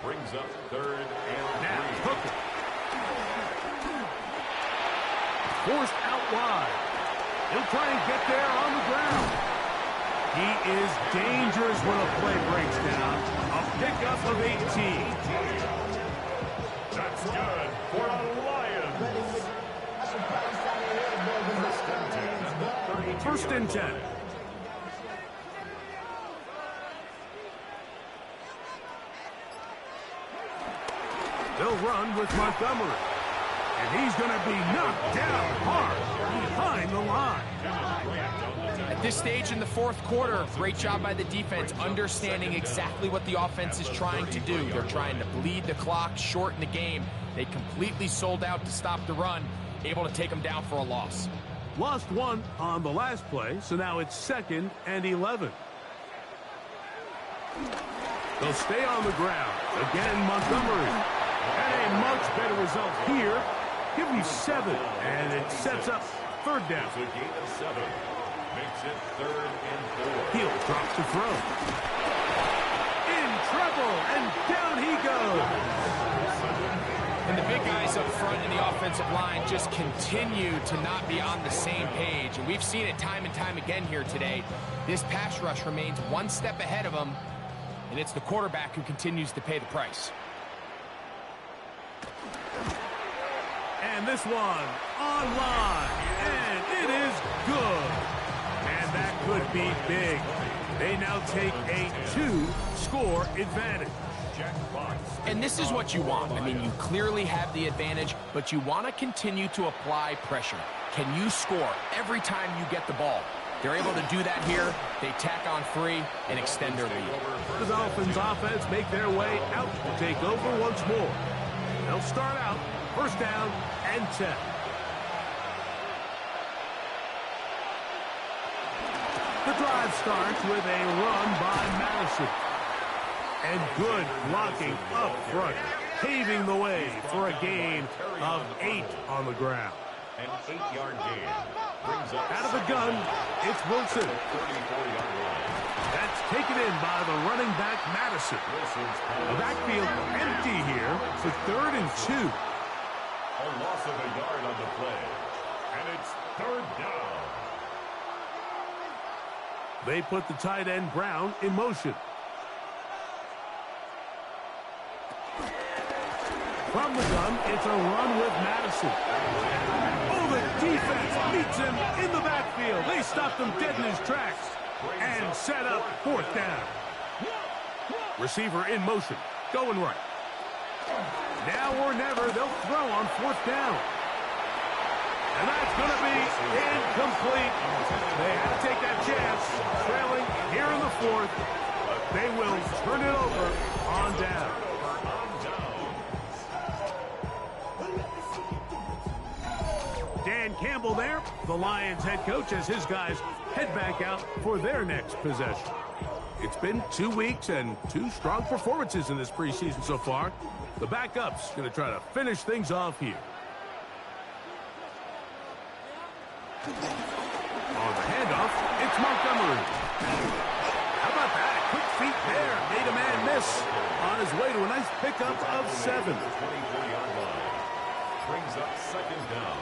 Brings up 3rd and 3. Now Hooker. Forced out wide. He'll try and get there on the ground. He is dangerous when a play breaks down. A pickup of 18. That's good for a Lions. First and 10. They'll run with Montgomery. And he's going to be knocked down hard behind the line. At this stage in the 4th quarter, great job by the defense understanding exactly what the offense is trying to do. They're trying to bleed the clock, shorten the game. They completely sold out to stop the run, able to take them down for a loss. Lost 1 on the last play, so now it's 2nd and 11. They'll stay on the ground. Again, Montgomery. And a much better result here. Give him 7, and it sets up 3rd down. It's a gain of 7. Makes it 3rd and 4. Hill drops to throw. In trouble, and down he goes. And the big guys up front in the offensive line just continue to not be on the same page. And we've seen it time and time again here today. This pass rush remains one step ahead of them, and it's the quarterback who continues to pay the price. And this one online, and it is good. And that could be big. They now take a 2-score advantage. And this is what you want. I mean, you clearly have the advantage, but you want to continue to apply pressure. Can you score every time you get the ball? They're able to do that here. They tack on 3 and extend their lead. The Dolphins offense make their way out to take over once more. They'll start out first down and 10. The drive starts with a run by Madison. And good blocking up front, paving the way for a gain of 8 on the ground. An 8-yard gain. Out of the gun, it's Wilson. That's taken in by the running back, Madison. The backfield empty here for 3rd and 2. A loss of a yard on the play. And it's 3rd down. They put the tight end, Brown, in motion. From the gun, it's a run with Madison. Oh, the defense meets him in the backfield. They stopped him dead in his tracks and set up 4th down. Receiver in motion, going right. Now or never, they'll throw on 4th down. And that's going to be incomplete. They had to take that chance, trailing here in the 4th. They will turn it over on down. Dan Campbell there, the Lions head coach, as his guys head back out for their next possession. It's been 2 weeks and 2 strong performances in this preseason so far. The backup's going to try to finish things off here. On the handoff, it's Montgomery. How about that? Quick feet there. Made a man miss on his way to a nice pickup of 7. Brings up 2nd down.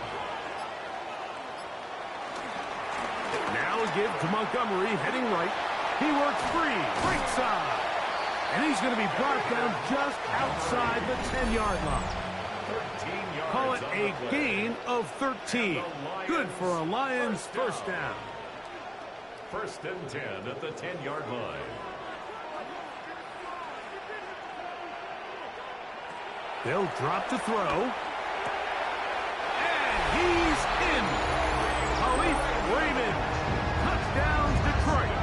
Now a give to Montgomery, heading right. He works free, right side. And he's going to be brought down just outside the 10-yard line. Call it a gain of 13. Good for a Lions first down. 1st and 10 at the 10-yard line. They'll drop to throw. And he's in. Khalif Raymond. Touchdowns, Detroit.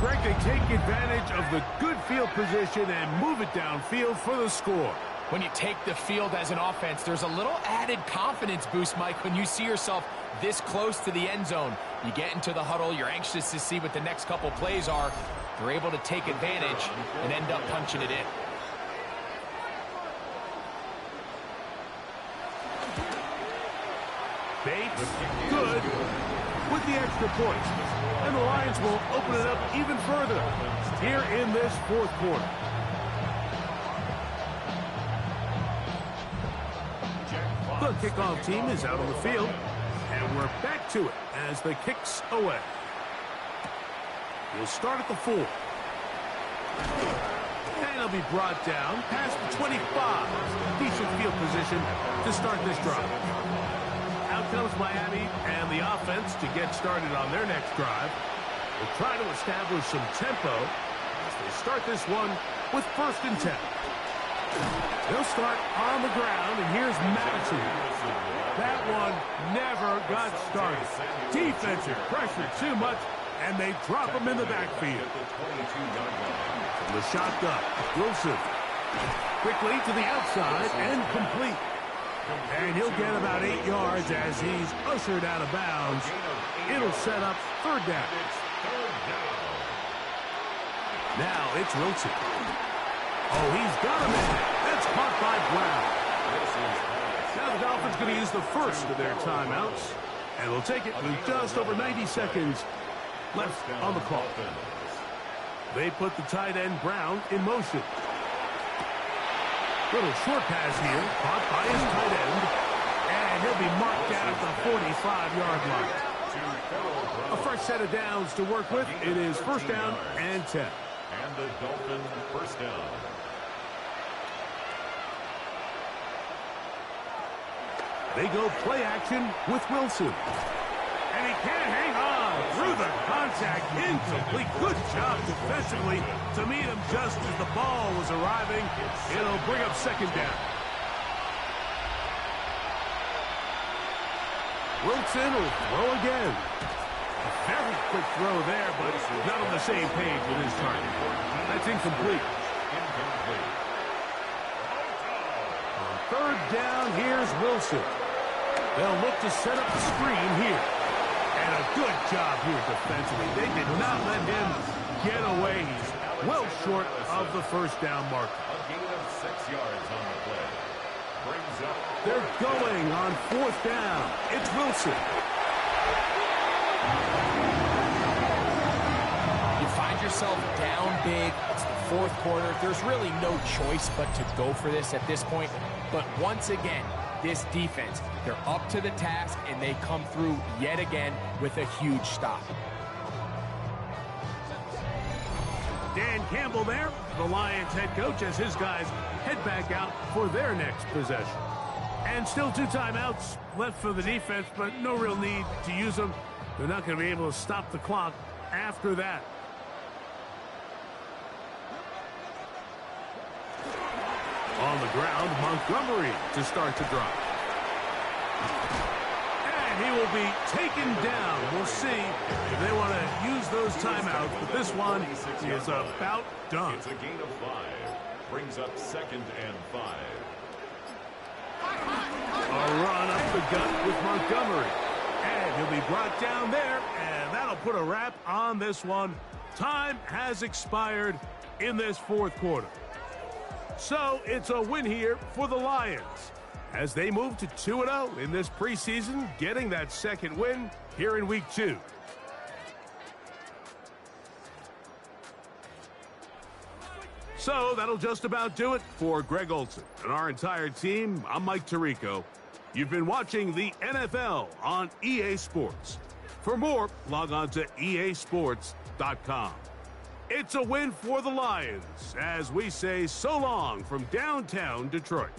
Greg, they take advantage of the good field position and move it downfield for the score. When you take the field as an offense, there's a little added confidence boost, Mike, when you see yourself this close to the end zone. You get into the huddle, you're anxious to see what the next couple plays are. You're able to take advantage and end up punching it in. Bates, good, with the extra point. And the Lions will open it up even further here in this 4th quarter. The kickoff team is out on the field, and we're back to it as the kick's away. He'll start at the 4. And he'll be brought down past the 25. Decent field position to start this drive. Out comes Miami and the offense to get started on their next drive. They'll try to establish some tempo as they start this one with 1st and 10. They'll start on the ground, and here's Madison. That one never got started. Defensive pressure too much, and they drop him in the backfield. From the shotgun, Wilson. Quickly to the outside and complete. And he'll get about 8 yards as he's ushered out of bounds. It'll set up 3rd down. Now it's Wilson. Oh, he's got him in. That's caught by Brown. Now the Dolphins going to use the first of their timeouts. And they'll take it with just over 90 seconds left on the clock. They put the tight end, Brown, in motion. Little short pass here, caught by his tight end. And he'll be marked down at the 45-yard line. A fresh set of downs to work with. It is 1st down and 10. And the Dolphins 1st down. They go play action with Wilson. And he can't hang on through the contact. Incomplete. Good job defensively to meet him just as the ball was arriving. It'll bring up 2nd down. Wilson will throw again. A very quick throw there, but not on the same page with his target. That's incomplete. On 3rd down, here's Wilson. They'll look to set up the screen here. And a good job here defensively. They did not let him get away. He's well short of the 1st down mark. A gain of 6 yards on the play. brings up... They're going on 4th down. It's Wilson. You find yourself down big. It's the 4th quarter. There's really no choice but to go for this at this point. But once again, this defense, they're up to the task, and they come through yet again with a huge stop. Dan Campbell there, the Lions head coach, as his guys head back out for their next possession. And still 2 timeouts left for the defense, but no real need to use them. They're not going to be able to stop the clock after that. On the ground, Montgomery to start the drive. And he will be taken down. We'll see if they want to use those timeouts, but this one is about done. It's a gain of 5. Brings up 2nd and 5. A run up the gut with Montgomery. And he'll be brought down there, and that'll put a wrap on this one. Time has expired in this 4th quarter. So it's a win here for the Lions as they move to 2-0 in this preseason, getting that 2nd win here in Week 2. So that'll just about do it for Greg Olsen and our entire team. I'm Mike Tirico. You've been watching the NFL on EA Sports. For more, log on to easports.com. It's a win for the Lions as we say so long from downtown Detroit.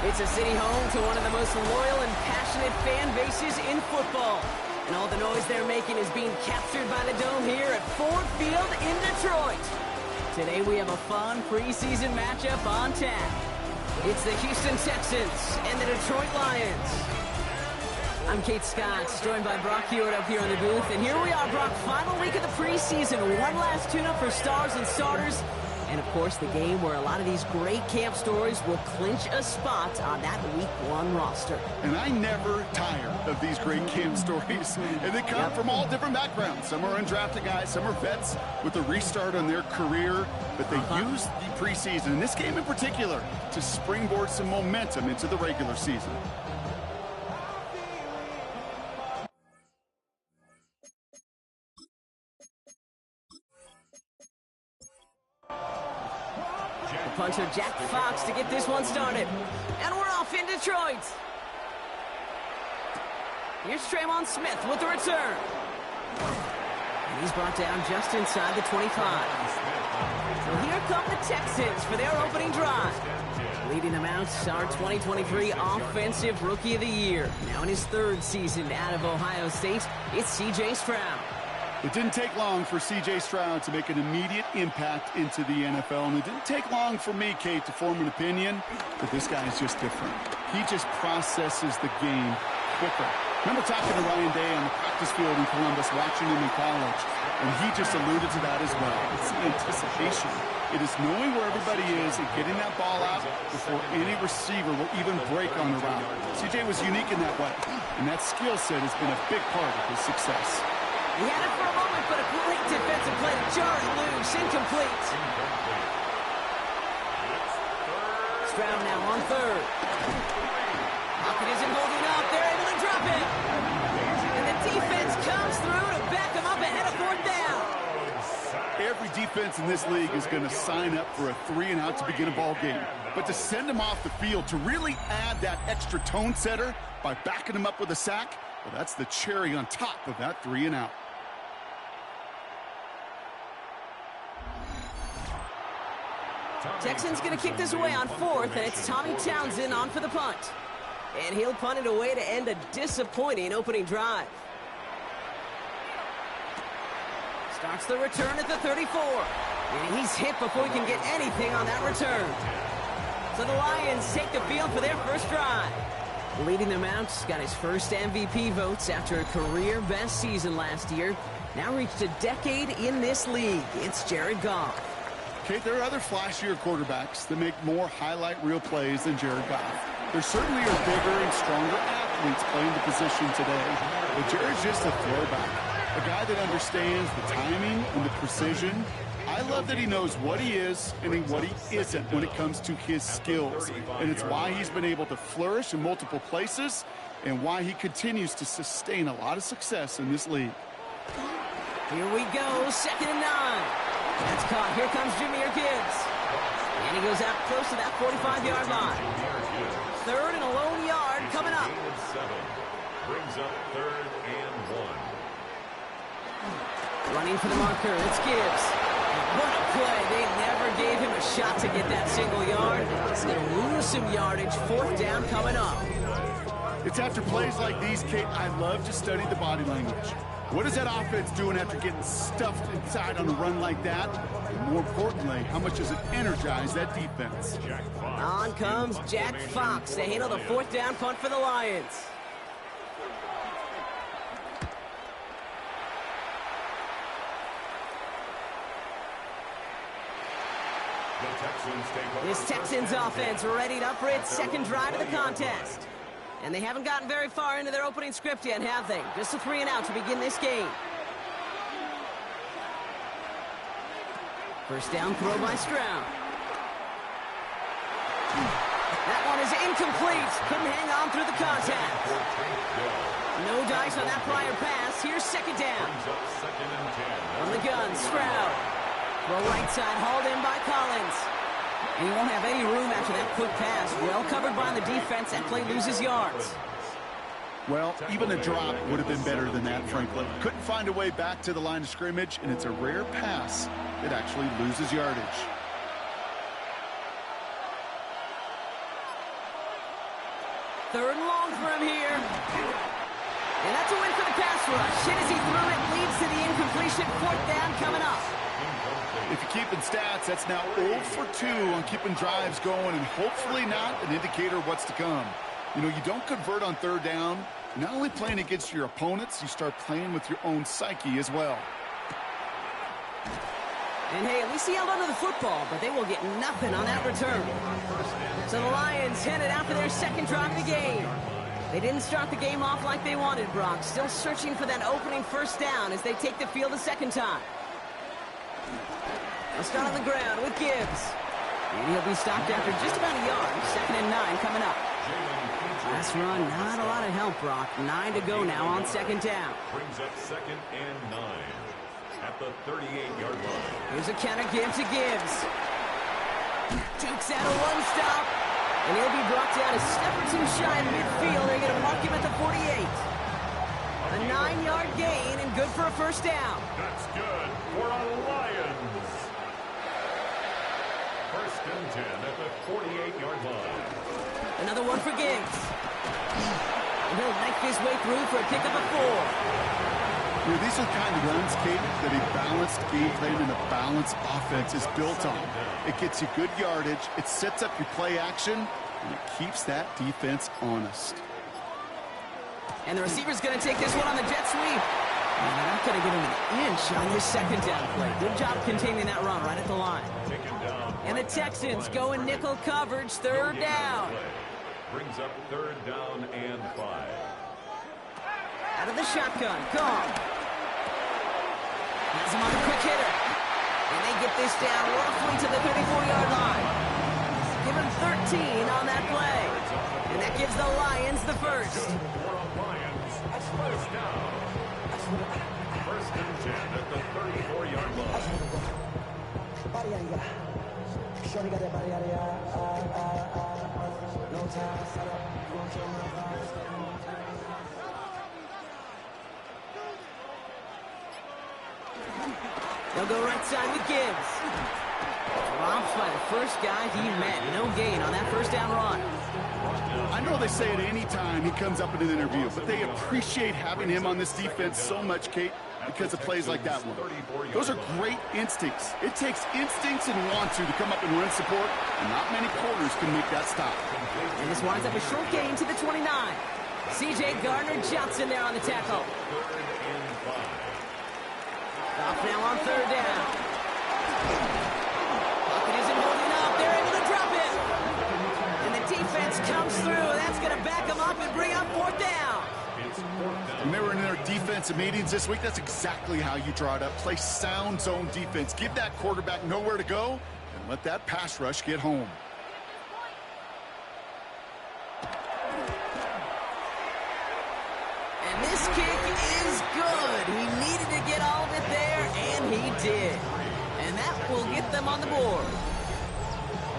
It's a city home to one of the most loyal and passionate fan bases in football. And all the noise they're making is being captured by the Dome here at Ford Field in Detroit. Today we have a fun preseason matchup on tap. It's the Houston Texans and the Detroit Lions. I'm Kate Scott, joined by Brock Hewitt up here on the booth. And here we are, Brock, final week of the preseason. One last tune-up for stars and starters. And, of course, the game where a lot of these great camp stories will clinch a spot on that Week 1 roster. And I never tire of these great camp stories. And they come from all different backgrounds. Some are undrafted guys, some are vets with a restart on their career. But they use the preseason, in this game in particular, to springboard some momentum into the regular season. Punter Jack Fox to get this one started. And we're off in Detroit. Here's Tremon Smith with the return. And he's brought down just inside the 25. So here come the Texans for their opening drive. Leading them out, our 2023 Offensive Rookie of the Year. Now in his third season out of Ohio State, it's C.J. Stroud. It didn't take long for C.J. Stroud to make an immediate impact into the NFL, and it didn't take long for me, Kate, to form an opinion that this guy is just different. He just processes the game quicker. Remember talking to Ryan Day on the practice field in Columbus, watching him in college, and he just alluded to that as well. It's the anticipation. It is knowing where everybody is and getting that ball out before any receiver will even break on the route. C.J. was unique in that way, and that skill set has been a big part of his success. He had it for a moment, but a great defensive play to jar it loose. Incomplete. Stroud now on third. Pocket isn't holding up. They're able to drop it. And the defense comes through to back him up ahead of fourth down. Every defense in this league is going to sign up for a 3-and-out to begin a ball game. But to send him off the field, to really add that extra tone setter by backing him up with a sack, well, that's the cherry on top of that 3-and-out. Texans going to kick this away on fourth, and it's Tommy Townsend on for the punt. And he'll punt it away to end a disappointing opening drive. Starts the return at the 34. And he's hit before he can get anything on that return. So the Lions take the field for their first drive. Leading them out, got his first MVP votes after a career-best season last year. Now reached a decade in this league. It's Jared Goff. Okay, there are other flashier quarterbacks that make more highlight reel plays than Jared Goff. There certainly are bigger and stronger athletes playing the position today, but Jared's just a throwback, a guy that understands the timing and the precision. I love that he knows what he is and what he isn't when it comes to his skills, and it's why he's been able to flourish in multiple places and why he continues to sustain a lot of success in this league. Here we go, 2nd and 9. That's caught. Here comes Jahmyr Gibbs. And he goes out close to that 45-yard line. 3rd and a lone yard coming up. Brings up 3rd and 1. Running for the marker, it's Gibbs. What a play. They never gave him a shot to get that single yard. He's going to lose some yardage. 4th down coming up. It's after plays like these, Kate, I love to study the body language. What is that offense doing after getting stuffed inside on a run like that? And more importantly, how much does it energize that defense? On comes Jack Fox to handle the 4th down punt for the Lions. This Texans offense ready up for its second drive of the contest. And they haven't gotten very far into their opening script yet, have they? Just a 3-and-out to begin this game. First down throw by Stroud. That one is incomplete. Couldn't hang on through the contact. No dice on that prior pass. Here's 2nd down. From the gun, Stroud. Throw right side, hauled in by Collins. And he won't have any room after that quick pass. Well covered by the defense. That play loses yards. Well, even a drop would have been better than that, frankly. Couldn't find a way back to the line of scrimmage, and it's a rare pass that actually loses yardage. Third and long for him here. And that's a win for the pass rush. Hit as he threw it, leads to the incompletion. Fourth down coming up. If you're keeping stats, that's now 0 for 2 on keeping drives going, and hopefully not an indicator of what's to come. You know, you don't convert on third down. Not only playing against your opponents, you start playing with your own psyche as well. And hey, at least he held onto the football, but they will get nothing on that return. So the Lions headed out for their second drive of the game. They didn't start the game off like they wanted, Brock. Still searching for that opening first down as they take the field a second time. They'll start on the ground with Gibbs. And he'll be stopped after just about a yard. 2nd and 9 coming up. Last run, not a lot of help, Brock. 9 to go now on 2nd down. Brings up 2nd and 9 at the 38-yard line. Here's a counter give to Gibbs. Takes out a one-stop. And he'll be brought down a step or two shy of midfield. They're going to mark him at the 48. A 9-yard gain and good for a first down. That's good for a Lions. 1st and 10 at the 48-yard line. Another one for Gibbs. And he'll knife his way through for a pickup of 4. You know, these are the kind of runs, Kate, that a balanced game plan and a balanced offense is built on. It gets you good yardage, it sets up your play action, and it keeps that defense honest. And the receiver's going to take this one on the jet sweep. And they're not going to get him an inch on this second down play. Good job containing that run right at the line. And the Texans go in nickel coverage, 3rd down. Brings up 3rd down and 5. Out of the shotgun, gone. Has him on a quick hitter. And they get this down roughly to the 34-yard line. Give him 13 on that play. And that gives the Lions the first. Lions, first down. 1st and 10 at the 34-yard line. They'll go right side with Gibbs. Drops by the first guy he met. No gain on that first down run. I know they say it any time he comes up in an interview, but they appreciate having him on this defense so much, Kate, because of plays like that one. Those are great instincts. It takes instincts and want to come up and run support, and not many corners can make that stop. And this winds up a short gain to the 29. C.J. Gardner-Johnson there on the tackle. Off now on 3rd down. Pocket isn't holding up. They're able to drop it. And the defense comes through. That's going to back them up and bring up 4th down. When they were in their defensive meetings this week, that's exactly how you draw it up. Play sound zone defense. Give that quarterback nowhere to go and let that pass rush get home. And this kick is good. He needed to get all of it there, and he did. And that will get them on the board.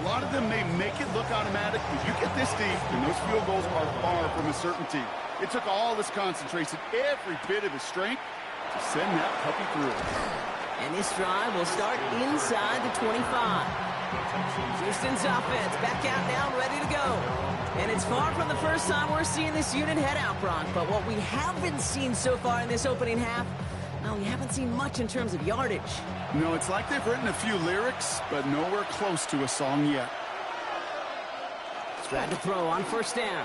A lot of them may make it look automatic, but you get this deep, and those field goals are far from a certainty. It took all his concentration, every bit of his strength, to send that puppy through. And this drive will start inside the 25. Houston's offense back out now, ready to go. And it's far from the first time we're seeing this unit head out, Brock. But what we haven't seen so far in this opening half, well, we haven't seen much in terms of yardage. No, it's like they've written a few lyrics, but nowhere close to a song yet. Tried to throw on 1st down.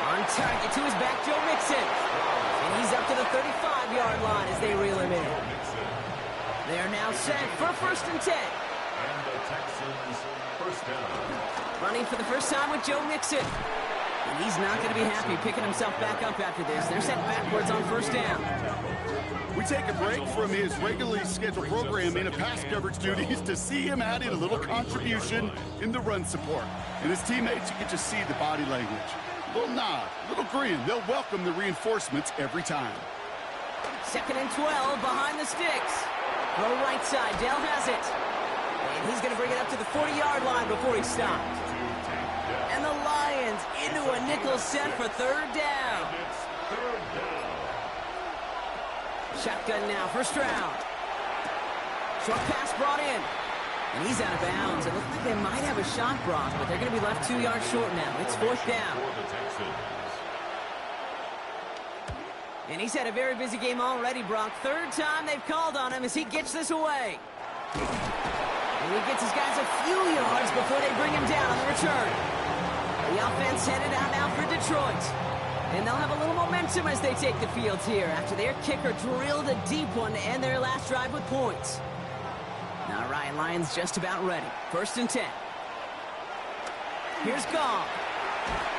On target to his back, Joe Mixon. And he's up to the 35-yard line as they reel him in. They're now set for 1st and 10. And the Texans, 1st down. Running for the first time with Joe Mixon. And he's not going to be happy picking himself back up after this. They're set backwards on 1st down. We take a break from his regularly scheduled programming of pass coverage duties to see him adding a little contribution in the run support. And his teammates, you can just see the body language. A little nod, a little grin. They'll welcome the reinforcements every time. 2nd and 12 behind the sticks. Throw right side. Dell has it. And He's going to bring it up to the 40-yard line before he stops. And the Lions into a nickel set for third down. Shotgun now, first round. Short pass brought in. And he's out of bounds. It looks like they might have a shot, Brock, but they're going to be left 2 yards short now. It's fourth down. And he's had a very busy game already, Brock. Third time they've called on him as he gets this away. And he gets his guys a few yards before they bring him down on the return. The offense headed out now for Detroit. And they'll have a little momentum as they take the field here after their kicker drilled a deep one to end their last drive with points. All right, Lions just about ready. First and 10. Here's Gall.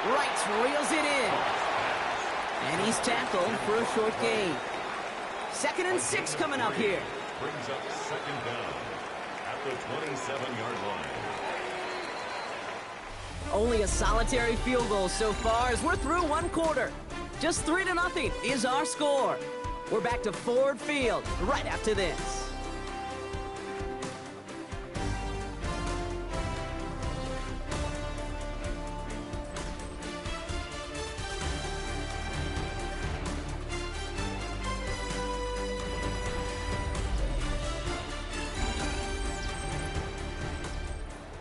Wright reels it in. And he's tackled for a short gain. 2nd and 6 coming up here. Brings up second down at the 27-yard line. Only a solitary field goal so far as we're through one quarter. Just 3-0 is our score. We're back to Ford Field right after this.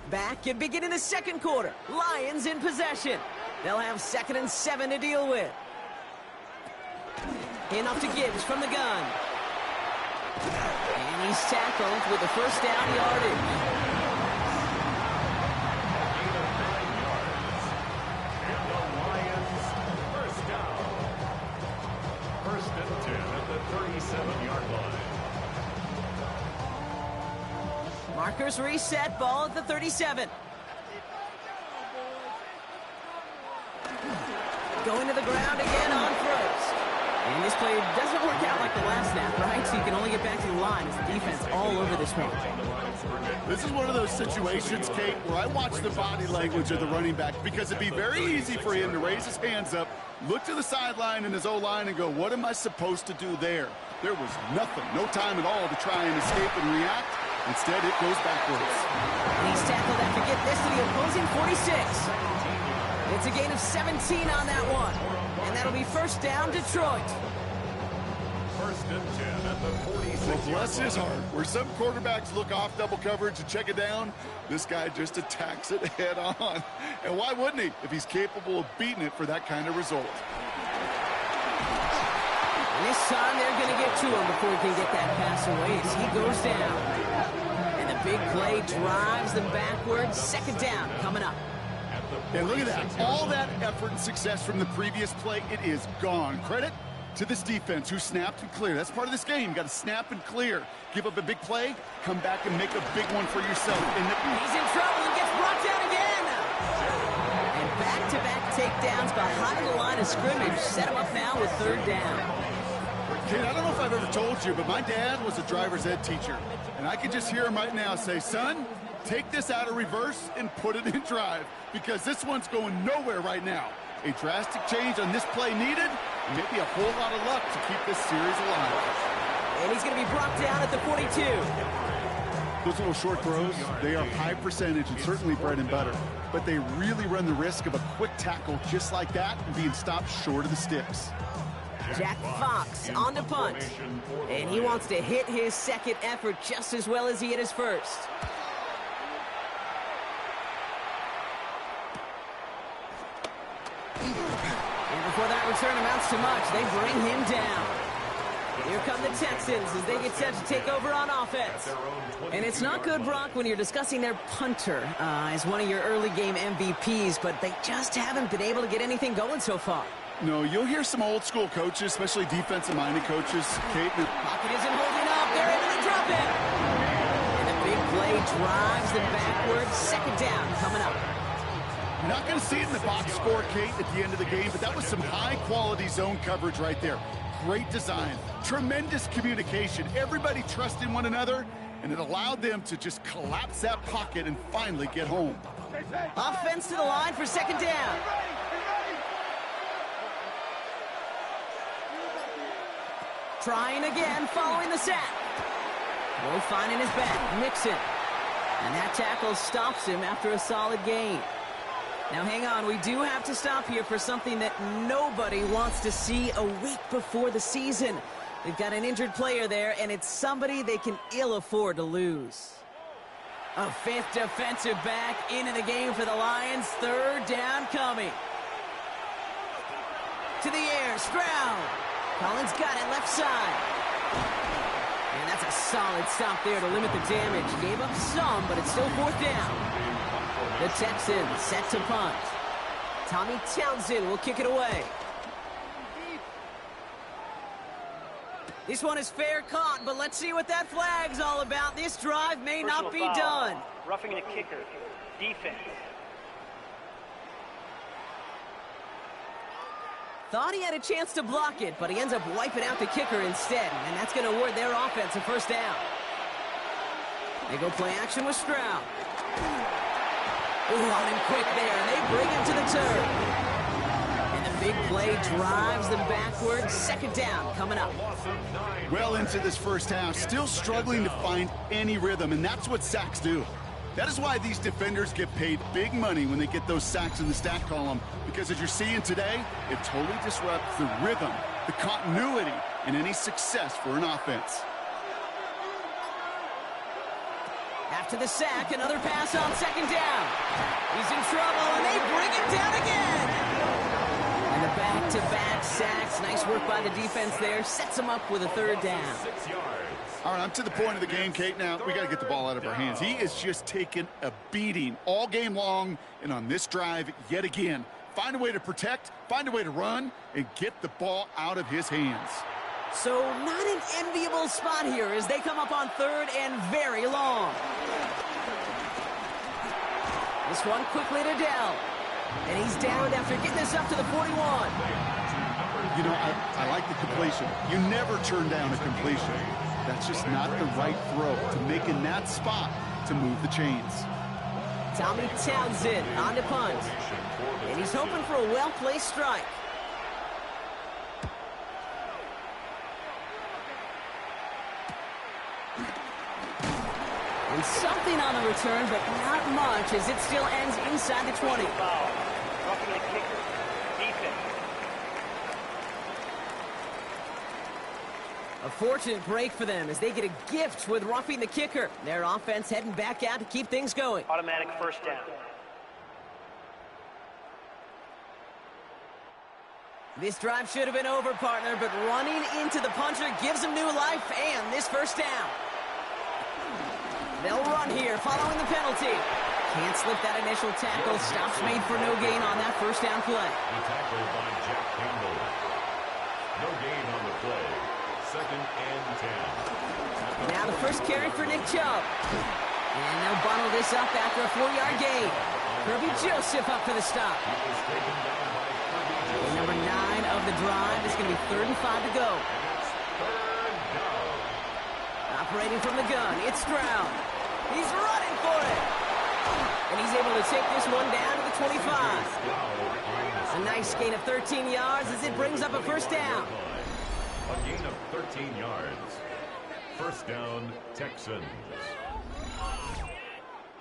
Back and beginning the second quarter. Lions in possession. They'll have 2nd and 7 to deal with. And off to Gibbs from the gun. And he's tackled with the first down yardage. And the Lions first down. 1st and 10 at the 37-yard line. Markers reset, ball at the 37. Going to the ground again on first. And this play doesn't work out like the last snap, right? So you can only get back to the line as the defense all over this one. This is one of those situations, Kate, where I watch the body language of the running back because it'd be very easy for him to raise his hands up, look to the sideline in his O-line and go, what am I supposed to do there? There was nothing, no time at all to try and escape and react. Instead, it goes backwards. And he's tackled after get this to the opposing 46. It's a gain of 17 on that one. And that'll be first down, Detroit. 1st and 10 at the 46. Well, bless his heart. Where some quarterbacks look off double coverage and check it down, this guy just attacks it head on. And why wouldn't he if he's capable of beating it for that kind of result? This time they're going to get to him before he can get that pass away as he goes down. And the big play drives them backwards. 2nd down coming up. And look at that. All that effort and success from the previous play, it is gone. Credit to this defense who snapped and cleared. That's part of this game. You got to snap and clear. Give up a big play, come back and make a big one for yourself. He's in trouble and gets brought down again. And back-to-back takedowns behind the line of scrimmage. Set him up now with 3rd down. Kid, I don't know if I've ever told you, but my dad was a driver's ed teacher. And I can just hear him right now say, son, take this out of reverse and put it in drive because this one's going nowhere right now. A drastic change on this play needed, and maybe a whole lot of luck to keep this series alive. And he's going to be brought down at the 42. Those little short throws, they are high percentage and certainly bread and butter. But they really run the risk of a quick tackle just like that and being stopped short of the sticks. Jack Fox on the punt. And he wants to hit his second effort just as well as he hit his first. And before that return amounts to much, they bring him down. Here come the Texans as they get set to take over on offense. And it's not good, Brock, when you're discussing their punter as one of your early game MVPs, but they just haven't been able to get anything going so far. No, you'll hear some old school coaches, especially defensive-minded coaches. Kate, Pocket isn't holding up. They're able to drop it. And a big play drives them backwards. 2nd down coming up. you're not going to see it in the box score, Kate, at the end of the game, but that was some high-quality zone coverage right there. Great design, tremendous communication, everybody trusting one another, and it allowed them to just collapse that pocket and finally get home. Offense to the line for 2nd down. Trying again, following the sack. Will finding his back. Mixon. And that tackle stops him after a solid gain. Now hang on, we do have to stop here for something that nobody wants to see a week before the season. They've got an injured player there, and it's somebody they can ill afford to lose. A fifth defensive back into the game for the Lions. Third down coming. To the air, Stroud. Collins got it left side. And that's a solid stop there to limit the damage. Gave up some, but it's still fourth down. The Texans set to punt. Tommy Townsend will kick it away. This one is fair caught, but let's see what that flag's all about. This drive may not be done. Roughing the kicker. Defense. Thought he had a chance to block it, but he ends up wiping out the kicker instead, and that's going to award their offense a first down. They go play action with Stroud. Ooh, on him quick there, and they bring him to the turn. And the big play drives them backwards. Second down coming up. Well into this first half, still struggling to find any rhythm, and that's what sacks do. That is why these defenders get paid big money when they get those sacks in the stat column, because as you're seeing today, it totally disrupts the rhythm, the continuity, and any success for an offense. After the sack, another pass on second down. He's in trouble, and they bring him down again. And the back-to-back sacks. Nice work by the defense there. Sets him up with a third down. All right, I'm to the point of the game, Kate. Now, we got to get the ball out of our hands. He is just taking a beating all game long, and on this drive, yet again. Find a way to protect, find a way to run, and get the ball out of his hands. So not an enviable spot here as they come up on third and very long. This one quickly to Dell. And he's down after getting this up to the 41. You know, I like the completion. You never turn down a completion. That's just not the right throw to make in that spot to move the chains. Tommy Townsend on the punt. And he's hoping for a well-placed strike. And something on the return, but not much as it still ends inside the 20. Foul. Roughing the kicker. Defense. A fortunate break for them as they get a gift with roughing the kicker. Their offense heading back out to keep things going. Automatic first down. This drive should have been over, partner, but running into the puncher gives them new life and this first down. They'll run here following the penalty. Can't slip that initial tackle. Stops made for no gain on that first down play. Tackled by Jack Campbell. No gain on the play. Second and 10. Now the first carry for Nick Chubb. And they'll bundle this up after a 4-yard gain. Kirby Joseph up for the stop. And number 9 of the drive is going to be 3rd and 5 to go. Operating from the gun, it's Stroud. He's running for it. And he's able to take this one down to the 25. A nice gain of 13 yards as it brings up a first down. A gain of 13 yards. First down, Texans.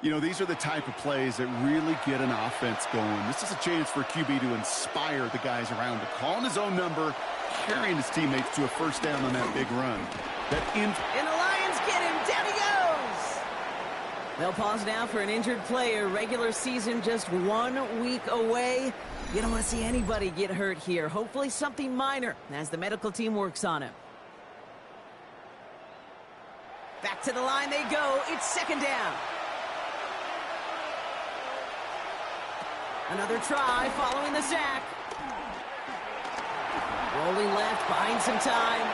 You know, these are the type of plays that really get an offense going. This is a chance for QB to inspire the guys around him. Calling his own number, carrying his teammates to a first down on that big run. And the Lions get him. Down he goes. They'll pause now for an injured player. Regular season just 1 week away. You don't want to see anybody get hurt here. Hopefully something minor as the medical team works on him. Back to the line they go. It's second down. Another try following the sack. Rolling left, buying some time.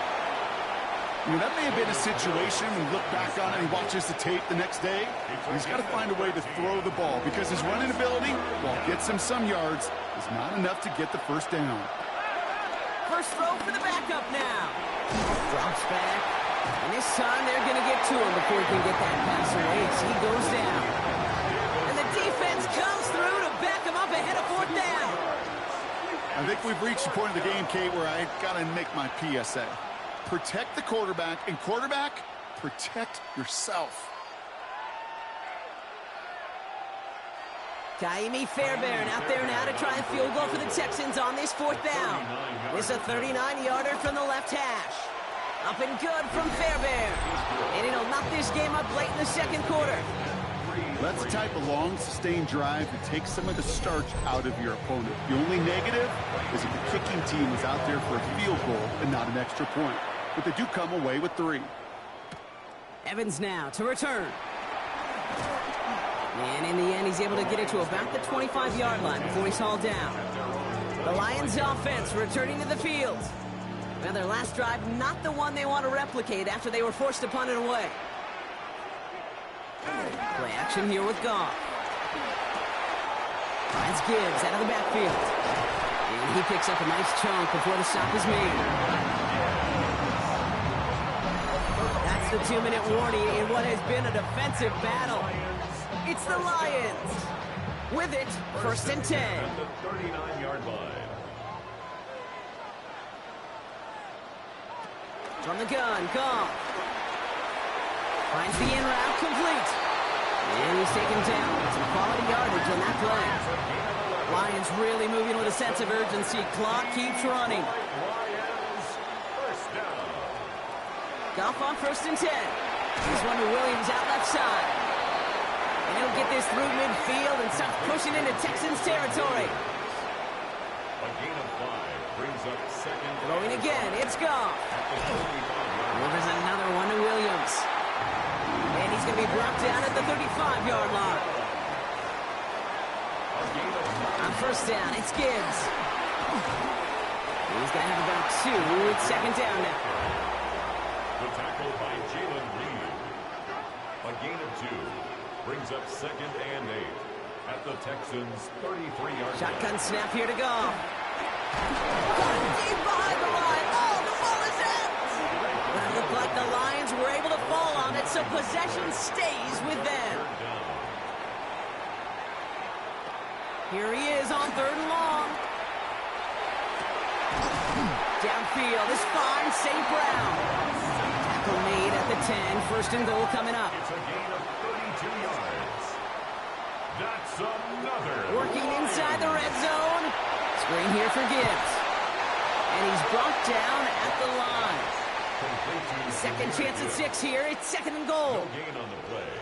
You know, that may have been a situation when you look back on it and he watches the tape the next day. He's got to find a way to throw the ball because his running ability, while it gets him some yards, is not enough to get the first down. First throw for the backup now. Drops back. And this time they're going to get to him before he can get that pass away as he goes down. And the defense comes through to back him up ahead of fourth down. I think we've reached the point of the game, Kate, where I got to make my PSA. Protect the quarterback, and quarterback, protect yourself. Kaimi Fairbairn out there now to try a field goal for the Texans on this 4th down. This is a 39-yarder from the left hash. Up and good from Fairbairn. And it'll knock this game up late in the 2nd quarter. That's the type of long, sustained drive that takes some of the starch out of your opponent. The only negative is that the kicking team is out there for a field goal and not an extra point. But they do come away with 3. Evans now to return. And in the end, he's able to get it to about the 25-yard line before he's hauled down. The Lions offense returning to the field. Now, their last drive, not the one they want to replicate after they were forced to punt it away. Play action here with Goff. Finds Gibbs out of the backfield. And he picks up a nice chunk before the stop is made. That's the 2-minute warning in what has been a defensive battle. It's the Lions. With it, 1st and 10. At the 39-yard line. From the gun, Goff. Finds the in route complete. And he's taken down. Some quality yardage on that play. Lions really moving with a sense of urgency. Clock keeps running. Lions, first down. Goff on 1st and 10. He's one to Williams out left side. And he'll get this through midfield and start pushing into Texans territory. A gain of 5 brings up 2nd. Throwing again, it's Goff. Delivers another one to Williams. And he's going to be brought down at the 35-yard line. On 1st down, it's Gibbs. He's going to have about 2. It's 2nd down now. The tackle by Jalen Reed. A gain of 2 brings up 2nd and 8 at the Texans' 33-yard line. Shotgun snap here to Goff. Deep behind the line. Oh, the ball is out. But it looked like the Lions were able to fall on it, so possession stays with them. Here he is on 3rd and long. Downfield is fine, St. Brown. Tackle made at the 10, 1st and goal coming up. It's a gain of 32 yards. That's another. Working inside the red zone. Screen here for Gibbs. And he's brought down at the line. Second chance at 6 here. It's 2nd and goal. No gain on the play.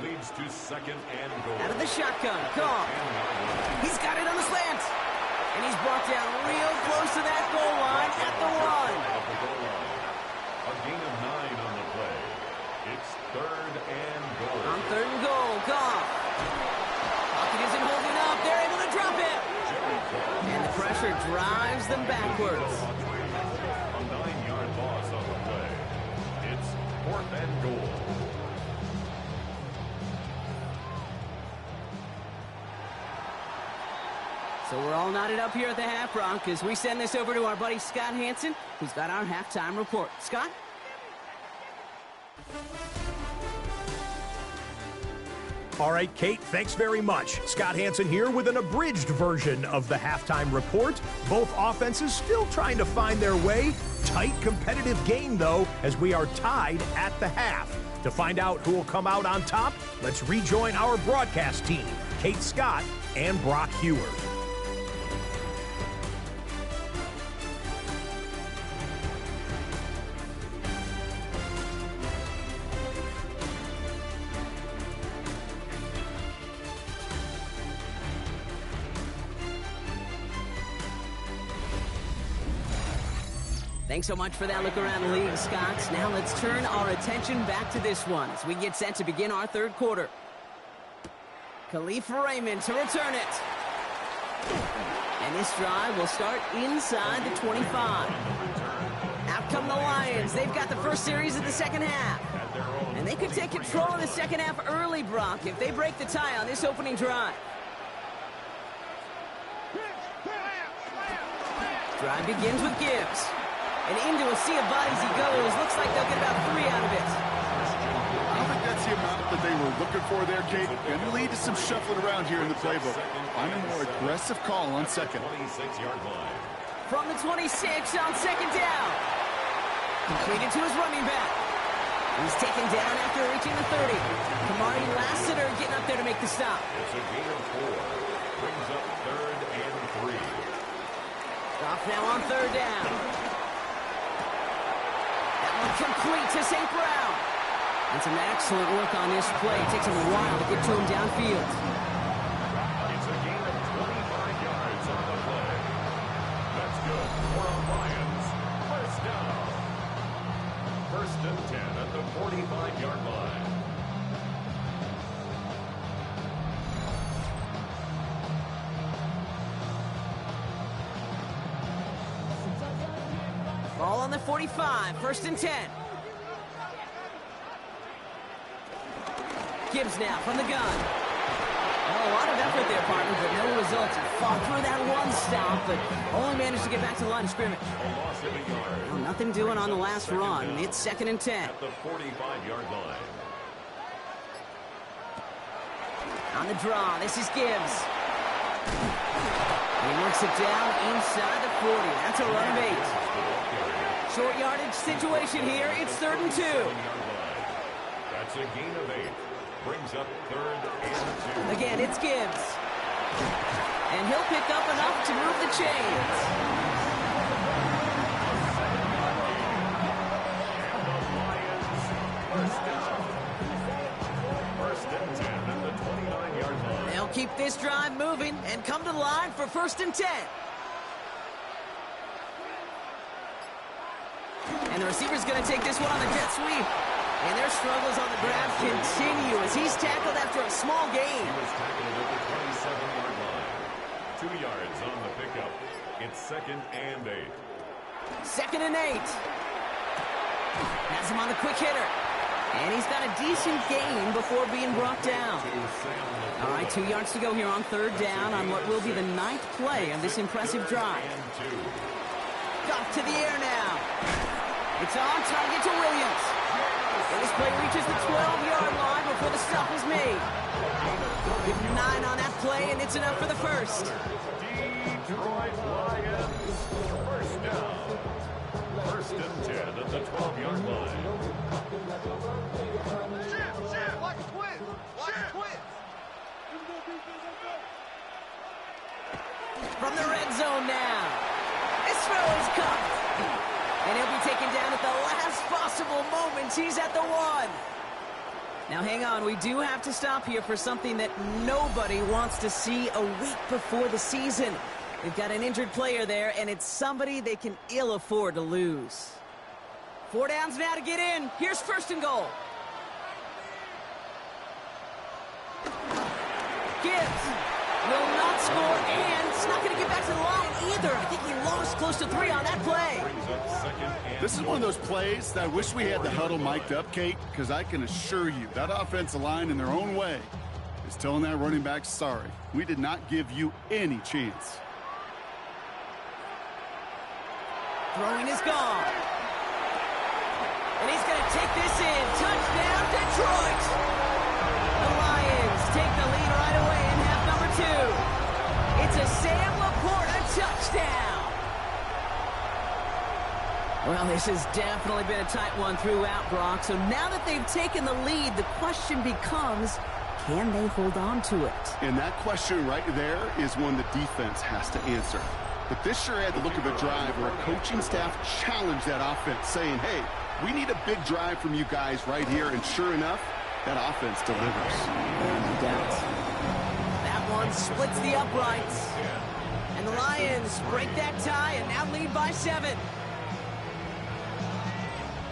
Leads to 2nd and goal. Out of the shotgun. Goff. He's got it on the slant. And he's brought down real close to that goal line at the 1. At the goal line. A gain of 9 on the play. It's 3rd and goal. On 3rd and goal. Goff. Pocket isn't holding up. They're able to drop it. And the pressure drives them backwards. A 9-yard loss on the play. It's 4th and goal. So we're all knotted up here at the half, Bronc, as we send this over to our buddy Scott Hanson, who's got our halftime report. Scott? All right, Kate, thanks very much. Scott Hanson here with an abridged version of the halftime report. Both offenses still trying to find their way. Tight, competitive game, though, as we are tied at the half. To find out who will come out on top, let's rejoin our broadcast team, Kate Scott and Brock Huard. Thanks so much for that look around the league, Scott. Now let's turn our attention back to this one as we get set to begin our 3rd quarter. Khalif Raymond to return it. And this drive will start inside the 25. Out come the Lions. They've got the first series of the 2nd half. And they could take control of the 2nd half early, Brock, if they break the tie on this opening drive. Drive begins with Gibbs. And into a sea of bodies he goes. Looks like they'll get about 3 out of it. I don't think that's the amount that they were looking for there, Kate. And lead to some shuffling around here in the playbook. Find a more aggressive call on 2nd. 26-yard line. From the 26 on 2nd down. Completed to his running back. He's taken down after reaching the 30. Kamari Lassiter getting up there to make the stop. It's a gain of 4. Brings up 3rd and 3. Off now on 3rd down. That one complete to St. Brown. And some excellent work on this play. It takes him a while to get to him downfield. It's a gain of 25 yards on the play. That's good for the Lions. First down. 1st and 10 at the 45-yard line. Ball on the 45, 1st and 10. Gibbs now from the gun. Well, a lot of effort there, partner, but no results. He fought through that one stop, but only managed to get back to the line of scrimmage. A loss of a yard. Well, nothing doing on the last run. It's 2nd and 10. At the 45-yard line. On the draw, this is Gibbs. He works it down inside the 40. That's a run of 8. Short yardage situation here. It's 3rd and 2. That's a gain of 8. Brings up 3rd and 2. Again, it's Gibbs. And he'll pick up enough to move the chains. And the Lions first down. 1st and 10 at the 29-yard line. They'll keep this drive moving and come to the line for 1st and 10. And the receiver's going to take this one on the jet sweep. And their struggles on the ground continue as he's tackled after a small gain. He was tackled at the 27-yard line. 2 yards on the pickup. It's 2nd and 8. 2nd and 8. Has him on the quick hitter. And he's got a decent gain before being brought down. All right, 2 yards to go here on 3rd down on what will be the 9th play of this impressive drive. Off to the air now. It's on target to Williams. And this play reaches the 12-yard line before the stop is made. Give him 9 on that play, and it's enough for the 1st. Detroit Lions first down. 1st and 10 at the 12-yard line. Like a twin. Like a twin. From the red zone now. This throw is caught. And he'll be taken down at the last possible moment. He's at the 1. Now, hang on. We do have to stop here for something that nobody wants to see a week before the season. They've got an injured player there, and it's somebody they can ill afford to lose. 4 downs now to get in. Here's 1st and goal. Gibbs will not score, and it's not going to get back to the line either. I think he lost close to 3 on that play. This is one of those plays that I wish we had the huddle mic'd up, Kate, because I can assure you that offensive line in their own way is telling that running back, sorry, we did not give you any chance. Throwing is gone. And he's going to take this in. Touchdown, Detroit. The Lions take the lead right away in half number 2. It's a Sam Laporta touchdown. Well, this has definitely been a tight one throughout, Brock. So now that they've taken the lead, the question becomes, can they hold on to it? And that question right there is one the defense has to answer. But this sure had the look of a drive where a coaching staff challenged that offense, saying, hey, we need a big drive from you guys right here. And sure enough, that offense delivers. No doubt. That one splits the uprights. And the Lions break that tie and now lead by 7.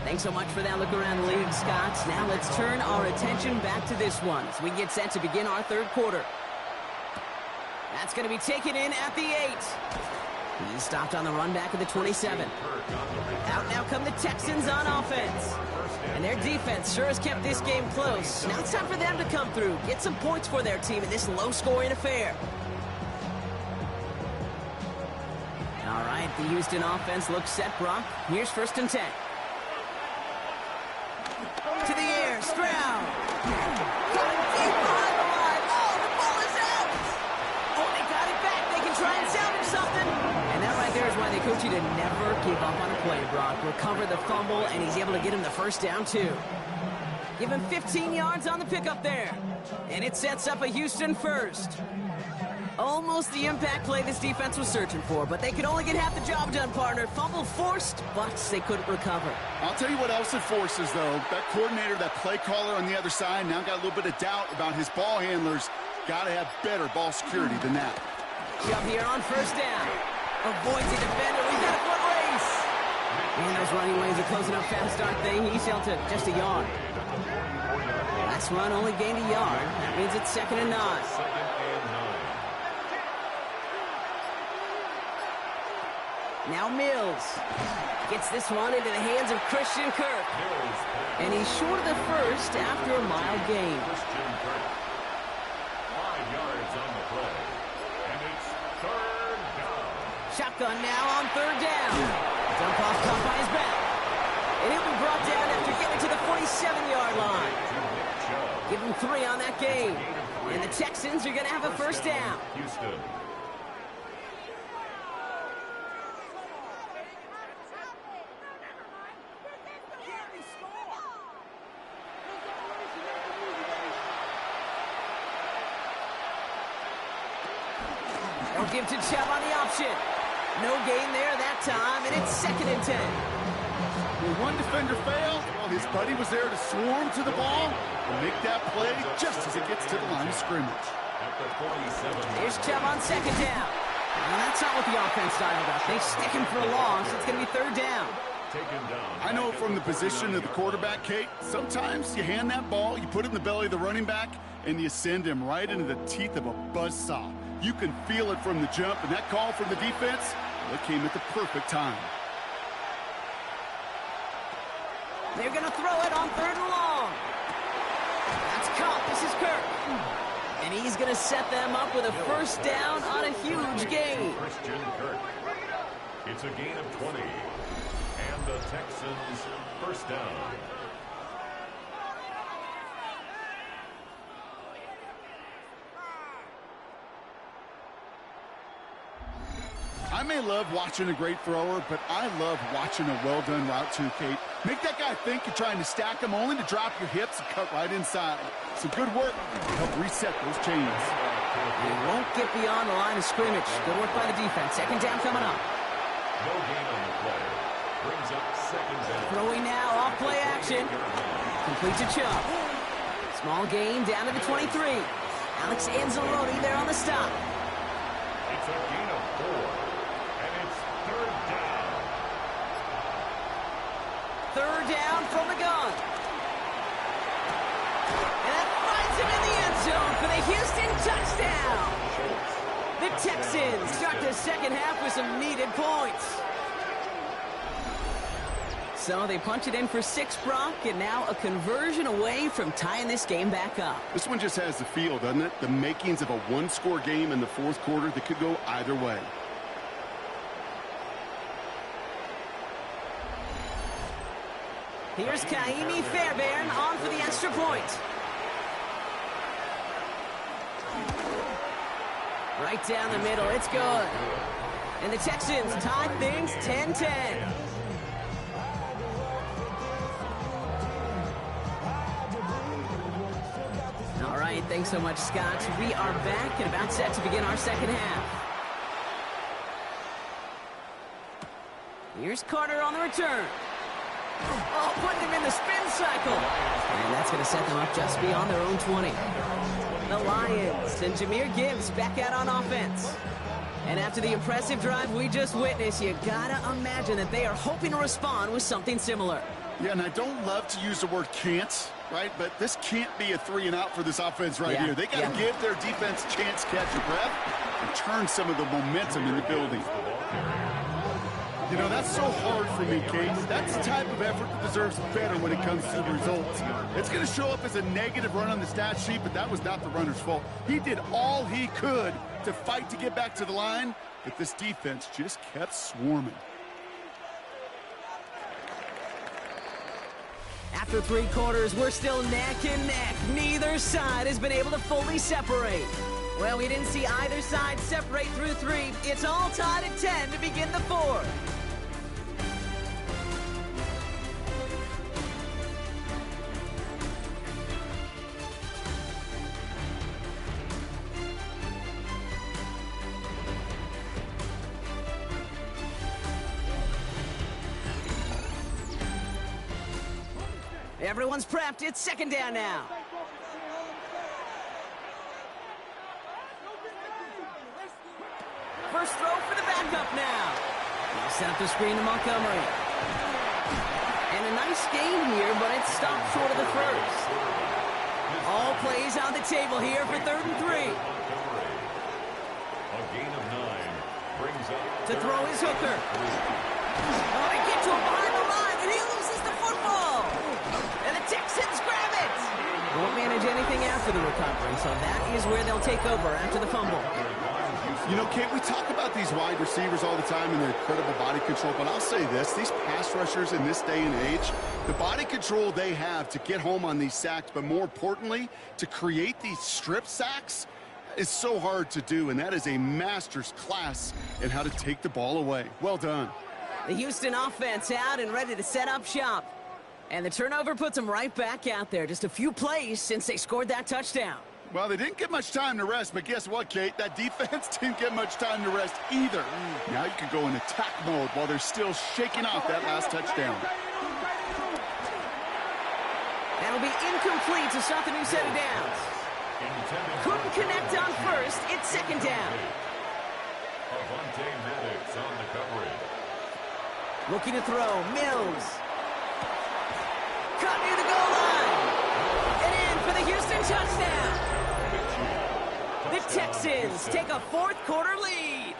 Thanks so much for that look around the league, Scott. Now let's turn our attention back to this one as we get set to begin our 3rd quarter. That's going to be taken in at the 8. He's stopped on the run back of the 27. Out now come the Texans on offense. And their defense sure has kept this game close. Now it's time for them to come through, get some points for their team in this low-scoring affair. All right, the Houston offense looks set, Brock. Here's 1st and 10. To the air, Stroud. Going deep behind the line. Oh, the ball is out. Oh, they got it back. They can try and salvage something. And that right there is why they coach you you to never give up on a play, Brock. Recover the fumble, and he's able to get him the first down, too. Give him 15 yards on the pickup there. And it sets up a Houston first. Almost the impact play this defense was searching for, but they could only get half the job done, partner. Fumble forced, but they couldn't recover. I'll tell you what else it forces, though. That coordinator, that play caller on the other side, now got a little bit of doubt about his ball handlers. Got to have better ball security than that. Jump here on first down. Avoids the defender. We've got a foot race. And those running lanes are closing up fast, aren't they? He's held to just a yard. Last run only gained a yard. That means it's 2nd and 9. Now Mills gets this one into the hands of Christian Kirk. And he's short of the first after a mile gain. 5 yards on the play. And it's 3rd down. Shotgun now on 3rd down. Dump off caught by his back. And he'll be brought down after getting to the 47-yard line. Give him 3 on that game. And the Texans are going to have a first down. Houston. They'll give to Chubb on the option. No gain there that time, and it's 2nd and 10. When one defender failed, well, his buddy was there to swarm to the ball and make that play just as it gets to the line of scrimmage. At the 47. Here's Chubb on 2nd down. And that's not what the offense styled up. They stick him for a loss. It's going to be 3rd down. Taken down. I know from the position of the quarterback, Kate, sometimes you hand that ball, you put it in the belly of the running back, and you send him right into the teeth of a buzzsaw. You can feel it from the jump, and that call from the defense, well, it came at the perfect time. They're going to throw it on 3rd and long. That's caught. This is Kirk. And he's going to set them up with a first down on a huge gain. Christian Kirk. It's a gain of 20. And the Texans first down. I may love watching a great thrower, but I love watching a well-done route too, Kate. Make that guy think you're trying to stack him only to drop your hips and cut right inside. Some good work to help reset those chains. He won't get beyond the line of scrimmage. Good work by the defense. 2nd down coming up. No gain on the play. Brings up 2nd down. Throwing now off play action. Complete to Chubb. Small gain down to the 23. Alex Anzalone there on the stop. It's a gain of 4. 3rd down from the gun. And that finds him in the end zone for the Houston touchdown. The Texans start the 2nd half with some needed points. So they punch it in for 6, Brock, and now a conversion away from tying this game back up. This one just has the feel, doesn't it? The makings of a one-score game in the 4th quarter that could go either way. Here's Kaimi Fairbairn on for the extra point. Right down the middle, it's good. And the Texans tie things 10-10. All right, thanks so much, Scott. We are back and about set to begin our 2nd half. Here's Carter on the return. Oh, putting him in the spin cycle. And that's going to set them up just beyond their own 20. The Lions and Jahmyr Gibbs back out on offense. And after the impressive drive we just witnessed, you got to imagine that they are hoping to respond with something similar. Yeah, and I don't love to use the word can't, right? But this can't be a 3-and-out for this offense right here. They got to give their defense a chance to catch a breath and turn some of the momentum in the building. You know, that's so hard for me, Kate. That's the type of effort that deserves better when it comes to the results. It's going to show up as a negative run on the stat sheet, but that was not the runner's fault. He did all he could to fight to get back to the line, but this defense just kept swarming. After 3 quarters, we're still neck and neck. Neither side has been able to fully separate. Well, we didn't see either side separate through 3. It's all tied at 10 to begin the 4th. Everyone's prepped. It's second down now. First throw for the backup now. He'll set up the screen to Montgomery. And a nice gain here, but it stopped short of the first. All plays on the table here for 3rd and 3. A gain of 9 brings up To throw his hooker. Oh, they get to him behind the line, and he loses the football. And the Texans grab it. They won't manage anything after the recovery, so that is where they'll take over after the fumble. You know, Kate, we talk about these wide receivers all the time and their incredible body control, but I'll say this, these pass rushers in this day and age, the body control they have to get home on these sacks, but more importantly, to create these strip sacks is so hard to do, and that is a master's class in how to take the ball away. Well done. The Houston offense out and ready to set up shop. And the turnover puts them right back out there. Just a few plays since they scored that touchdown. Well, they didn't get much time to rest, but guess what, Kate? That defense didn't get much time to rest either. Now you can go in attack mode while they're still shaking off that last touchdown. That'll be incomplete to start the new set of downs. Couldn't connect on first. It's second down. Avonte Maddox on the coverage. Looking to throw. Mills. Cut near the goal line. And in for the Houston touchdown. The Texans take a 4th quarter lead.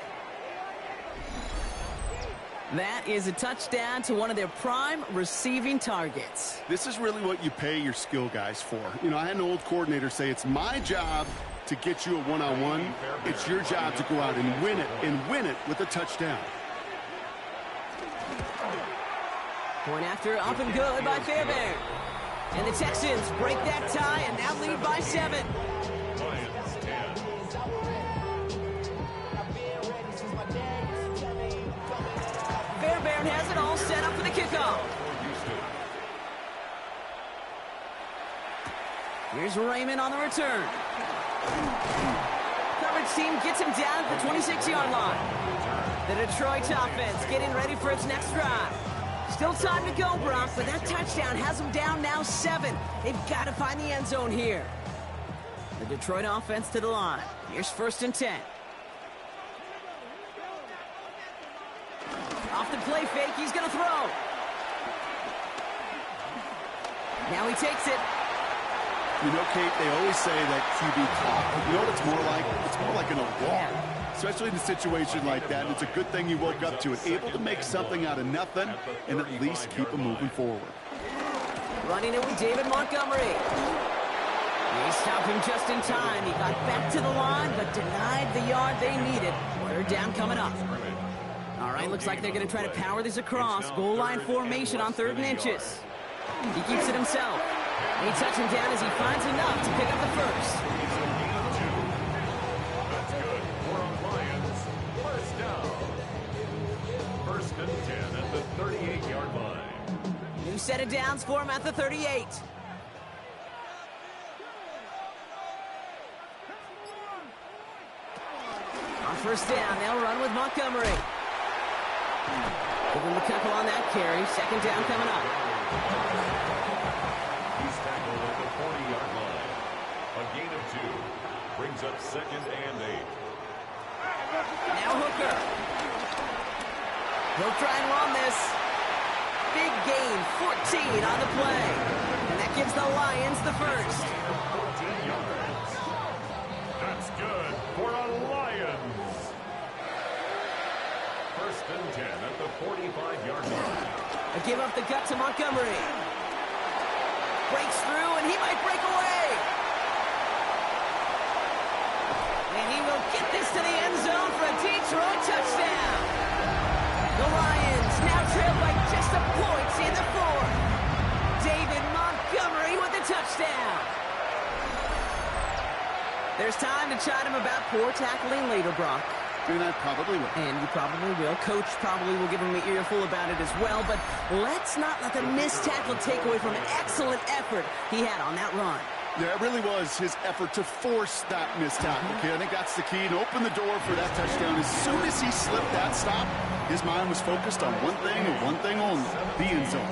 That is a touchdown to one of their prime receiving targets. This is really what you pay your skill guys for. You know, I had an old coordinator say, it's my job to get you a one-on-one. It's your job to go out and win it with a touchdown. Point after up and good by Fairbairn. And the Texans break that tie and now lead by 7. Lions 10. Fairbairn has it all set up for the kickoff. Here's Raymond on the return. Coverage team gets him down at the 26-yard line. The Detroit offense getting ready for its next drive. Still time to go, Brock, but that touchdown has them down now 7. They've got to find the end zone here. The Detroit offense to the line. Here's 1st and 10. Off the play fake, he's going to throw. Now he takes it. You know, Kate, they always say that QB clock. You know what it's more like? It's more like an alarm, especially in a situation like that. And it's a good thing you woke up to it, able to make something out of nothing and at least keep them moving forward. Running it with David Montgomery. He stopped him just in time. He got back to the line, but denied the yard they needed. 3rd down coming up. All right, looks like they're going to try to power this across. Goal line formation on 3rd and inches. He keeps it himself. He touches him down as he finds enough to pick up the first. That's good for our Lions. First down. 1st and 10 at the 38-yard line. New set of downs for him at the 38. On 1st down, they'll run with Montgomery. Give him the couple on that carry. 2nd down coming up. He's tackled at the 40-yard line. A gain of 2 brings up 2nd and 8. Now Hooker. He'll try and run this. Big gain, 14 on the play. And that gives the Lions the first. 14 yards. That's good for the Lions. 1st and 10 at the 45-yard line. A give up the gut to Montgomery. Breaks through, and he might break away. And he will get this to the end zone for a Detroit touchdown. The Lions now trail by just a point in the 4th. David Montgomery with the touchdown. There's time to chide him about poor tackling later, Brock. And I probably will. And you probably will. Coach probably will give him an earful about it as well. But let's not let the missed tackle take away from an excellent effort he had on that run. Yeah, it really was his effort to force that missed tackle. Okay, I think that's the key, and open the door for that touchdown. As soon as he slipped that stop, his mind was focused on one thing and one thing only, the end zone.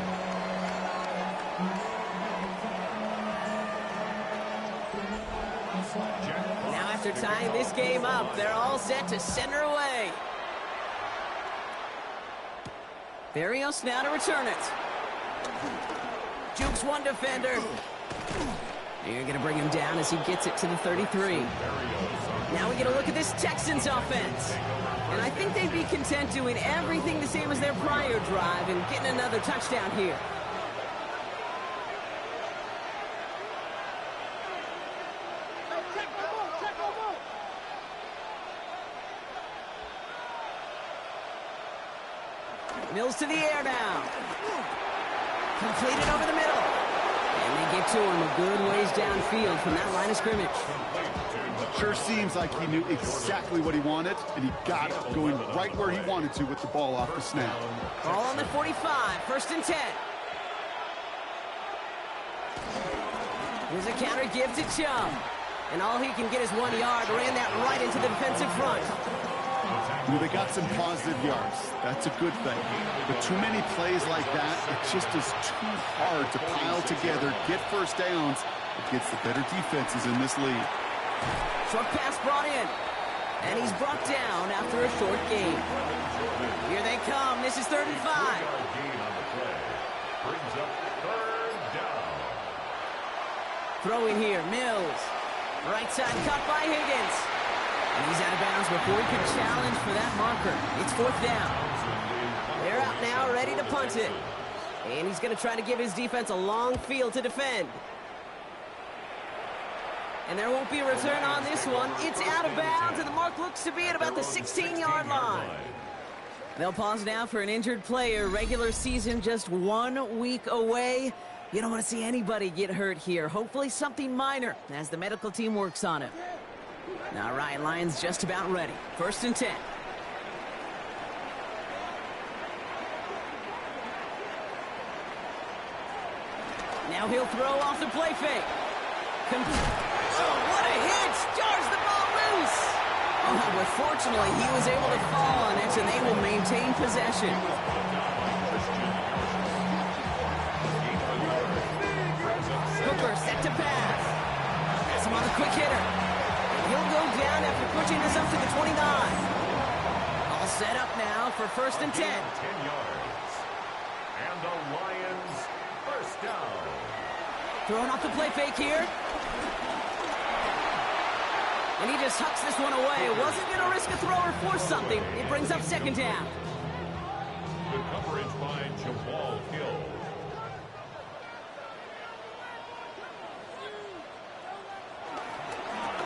After tying this game up, they're all set to center away. Berrios now to return it. Jukes one defender. You're going to bring him down as he gets it to the 33. Now we get a look at this Texans offense. And I think they'd be content doing everything the same as their prior drive and getting another touchdown here. Mills to the air now. Completed over the middle. And they get to him a good ways downfield from that line of scrimmage. Sure seems like he knew exactly what he wanted, and he got it, going right where he wanted to with the ball off the snap. Ball on the 45, 1st and 10. Here's a counter give to Chubb. And all he can get is 1 yard. Ran that right into the defensive front. You know, they got some positive yards. That's a good thing. But too many plays like that, it just is too hard to pile together, get first downs against the better defenses in this league. Short pass brought in. And he's brought down after a short game. Here they come. This is 3rd and 5. Brings up 3rd down. Throwing here, Mills. Right side cut by Higgins. And he's out of bounds before he can challenge for that marker. It's 4th down. They're out now, ready to punt it. And he's going to try to give his defense a long field to defend. And there won't be a return on this one. It's out of bounds, and the mark looks to be at about the 16-yard line. They'll pause now for an injured player. Regular season just 1 week away. You don't want to see anybody get hurt here. Hopefully something minor as the medical team works on it. All right, Lions just about ready. 1st and 10. Now he'll throw off the play fake. Oh, what a hit! Jars the ball loose! Oh, but fortunately, he was able to fall on it, and they will maintain possession. Hooker set to pass. Has him on a quick hitter. He'll go down after pushing this up to the 29. All set up now for 1st and 10. 10 yards. And the Lions 1st down. Throwing off the play fake here. And he just hucks this one away. Wasn't going to risk a throw or force something. It brings up 2nd down. The coverage by Jamal Hill.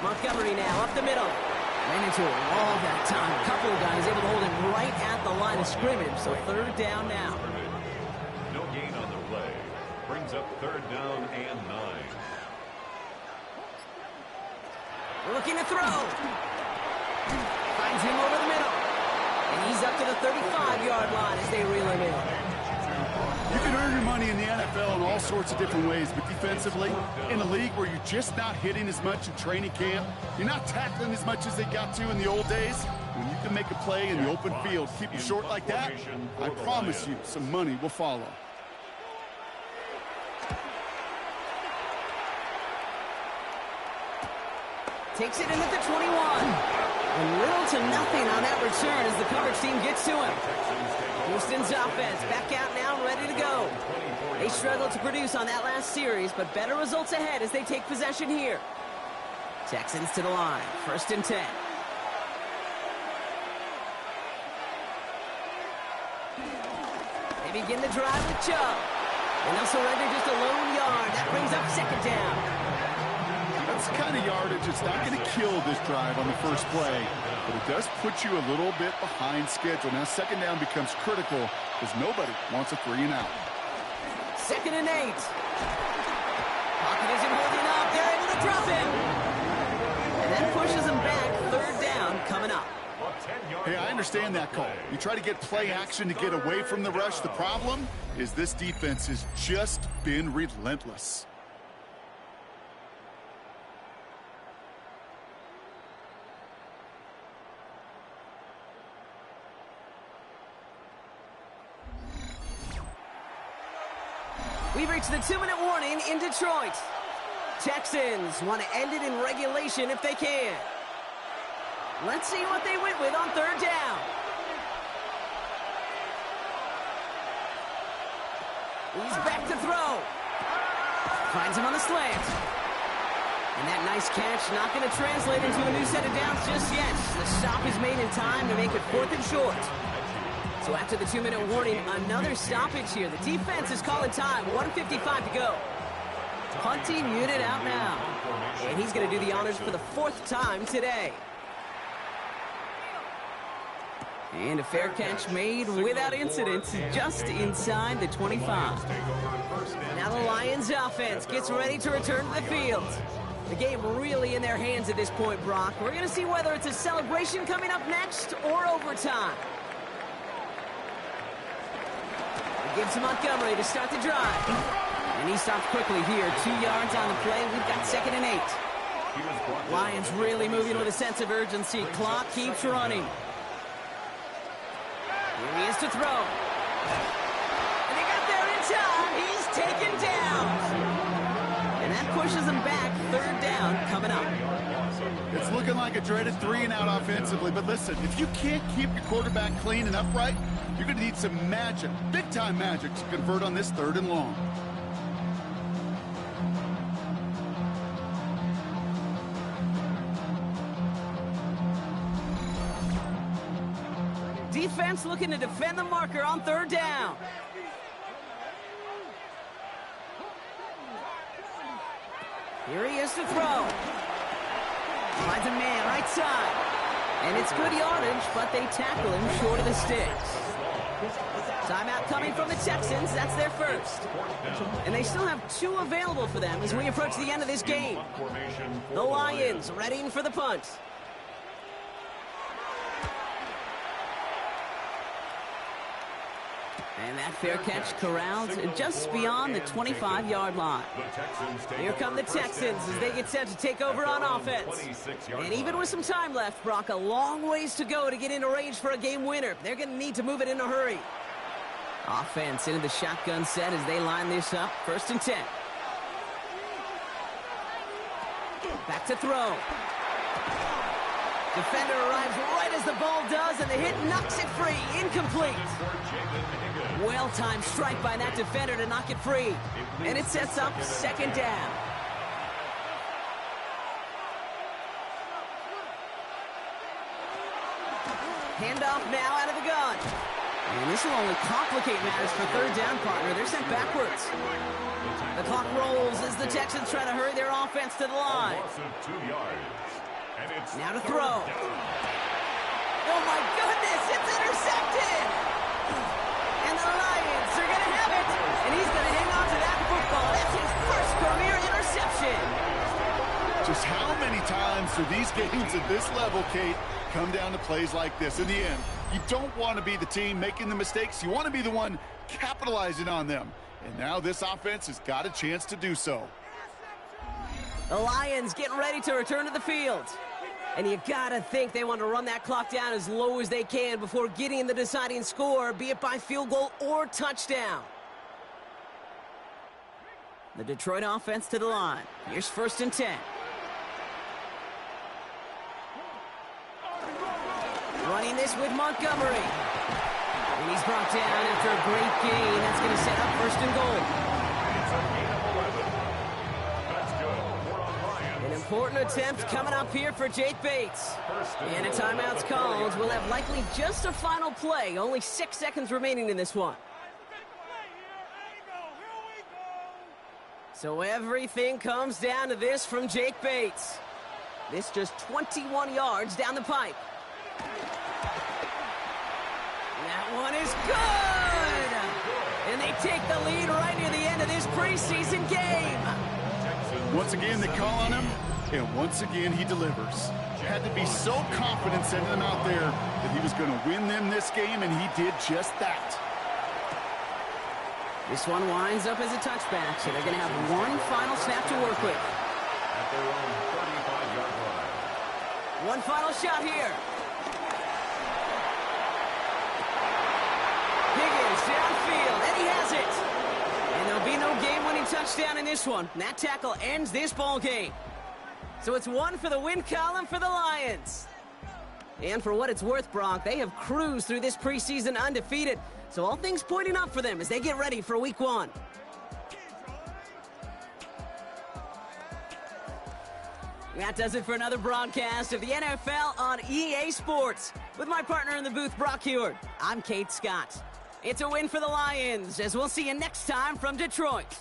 Montgomery now up the middle. Ran into a wall that time. A couple of guys able to hold him right at the line of scrimmage. So 3rd down now. No gain on the play. Brings up 3rd down and 9. Looking to throw. Finds him over the middle. And he's up to the 35-yard line as they reel him in. You can earn your money in the NFL in all sorts of different ways, but defensively, in a league where you're just not hitting as much in training camp, you're not tackling as much as they got to in the old days, when you can make a play in the open field, keep you short like that, I promise you some money will follow. Takes it in at the 21. And little to nothing on that return as the coverage team gets to him. Houston's offense back out now, ready to go. They struggled to produce on that last series, but better results ahead as they take possession here. Texans to the line, 1st and 10. They begin the drive with Chubb. And they'll surrender just a lone yard. That brings up 2nd down. That's the kind of yardage it's not going to kill this drive on the first play, but it does put you a little bit behind schedule. Now 2nd down becomes critical because nobody wants a 3 and out. 2nd and 8. Pocket isn't holding up. They're able to drop him. And that pushes them back. 3rd down coming up. Hey, I understand that call. You try to get play action to get away from the rush. The problem is this defense has just been relentless. We've reached the 2-minute warning in Detroit. Texans want to end it in regulation if they can. Let's see what they went with on third down. He's back to throw. Finds him on the slant. And that nice catch not going to translate into a new set of downs just yet. The stop is made in time to make it 4th and short. So after the 2-minute warning, another stoppage here. The defense is calling time. 1:55 to go. Punting unit out now. And he's going to do the honors for the 4th time today. And a fair catch made without incident, just inside the 25. Now the Lions offense gets ready to return to the field. The game really in their hands at this point, Brock. We're going to see whether it's a celebration coming up next or overtime. It gives to Montgomery to start the drive. And he stops quickly here. 2 yards on the play. We've got 2nd and 8. Lions really moving with a sense of urgency. Clock keeps running. Here he is to throw. And he got there in time. He's taken down. And that pushes him back. 3rd down coming up. It's looking like a dreaded 3-and-out offensively, but listen, if you can't keep your quarterback clean and upright, you're going to need some magic, big-time magic, to convert on this 3rd and long. Defense looking to defend the marker on 3rd down. Here he is to throw. Finds a man right side. And it's good yardage, but they tackle him short of the sticks. Timeout coming from the Texans. That's their first. And they still have 2 available for them as we approach the end of this game. The Lions readying for the punt. And that fair catch corralled just beyond the 25-yard line. Here come the Texans as they get set to take over on offense. And even with some time left, Brock, a long ways to go to get into range for a game winner. They're going to need to move it in a hurry. Offense into the shotgun set as they line this up. 1st and 10. Back to throw. Defender arrives right as the ball does, and the hit knocks it free. Incomplete. Well-timed strike by that defender to knock it free. And it sets up 2nd down. Handoff now out of the gun. And this will only complicate matters for 3rd down, partner. They're sent backwards. The clock rolls as the Texans try to hurry their offense to the line. Now to throw. Oh, my goodness, it's intercepted. And the Lions are going to have it. And he's going to hang on to that football. That's his first career interception. Just how many times do these games at this level, Kate, come down to plays like this? In the end, you don't want to be the team making the mistakes. You want to be the one capitalizing on them. And now this offense has got a chance to do so. The Lions getting ready to return to the field. And you gotta think they want to run that clock down as low as they can before getting the deciding score, be it by field goal or touchdown. The Detroit offense to the line. Here's 1st and 10. Running this with Montgomery. And he's brought down after a great gain. That's going to set up 1st and goal. Important attempt coming up here for Jake Bates. And a timeout's called. We'll have likely just a final play. Only 6 seconds remaining in this one. So everything comes down to this from Jake Bates. This just 21 yards down the pipe. That one is good! And they take the lead right near the end of this preseason game. Once again, they call on him, and once again, he delivers. Had to be so confident sending him out there that he was going to win them this game, and he did just that. This one winds up as a touchback, so they're going to have one final snap to work with. At their own 35-yard line. One final shot here. Higgins downfield, and he has it. And there'll be no game-winning touchdown in this one. And that tackle ends this ball game. So it's one for the win column for the Lions. And for what it's worth, Brock, they have cruised through this preseason undefeated. So all things pointing up for them as they get ready for Week 1. That does it for another broadcast of the NFL on EA Sports. With my partner in the booth, Brock Huard, I'm Kate Scott. It's a win for the Lions, as we'll see you next time from Detroit.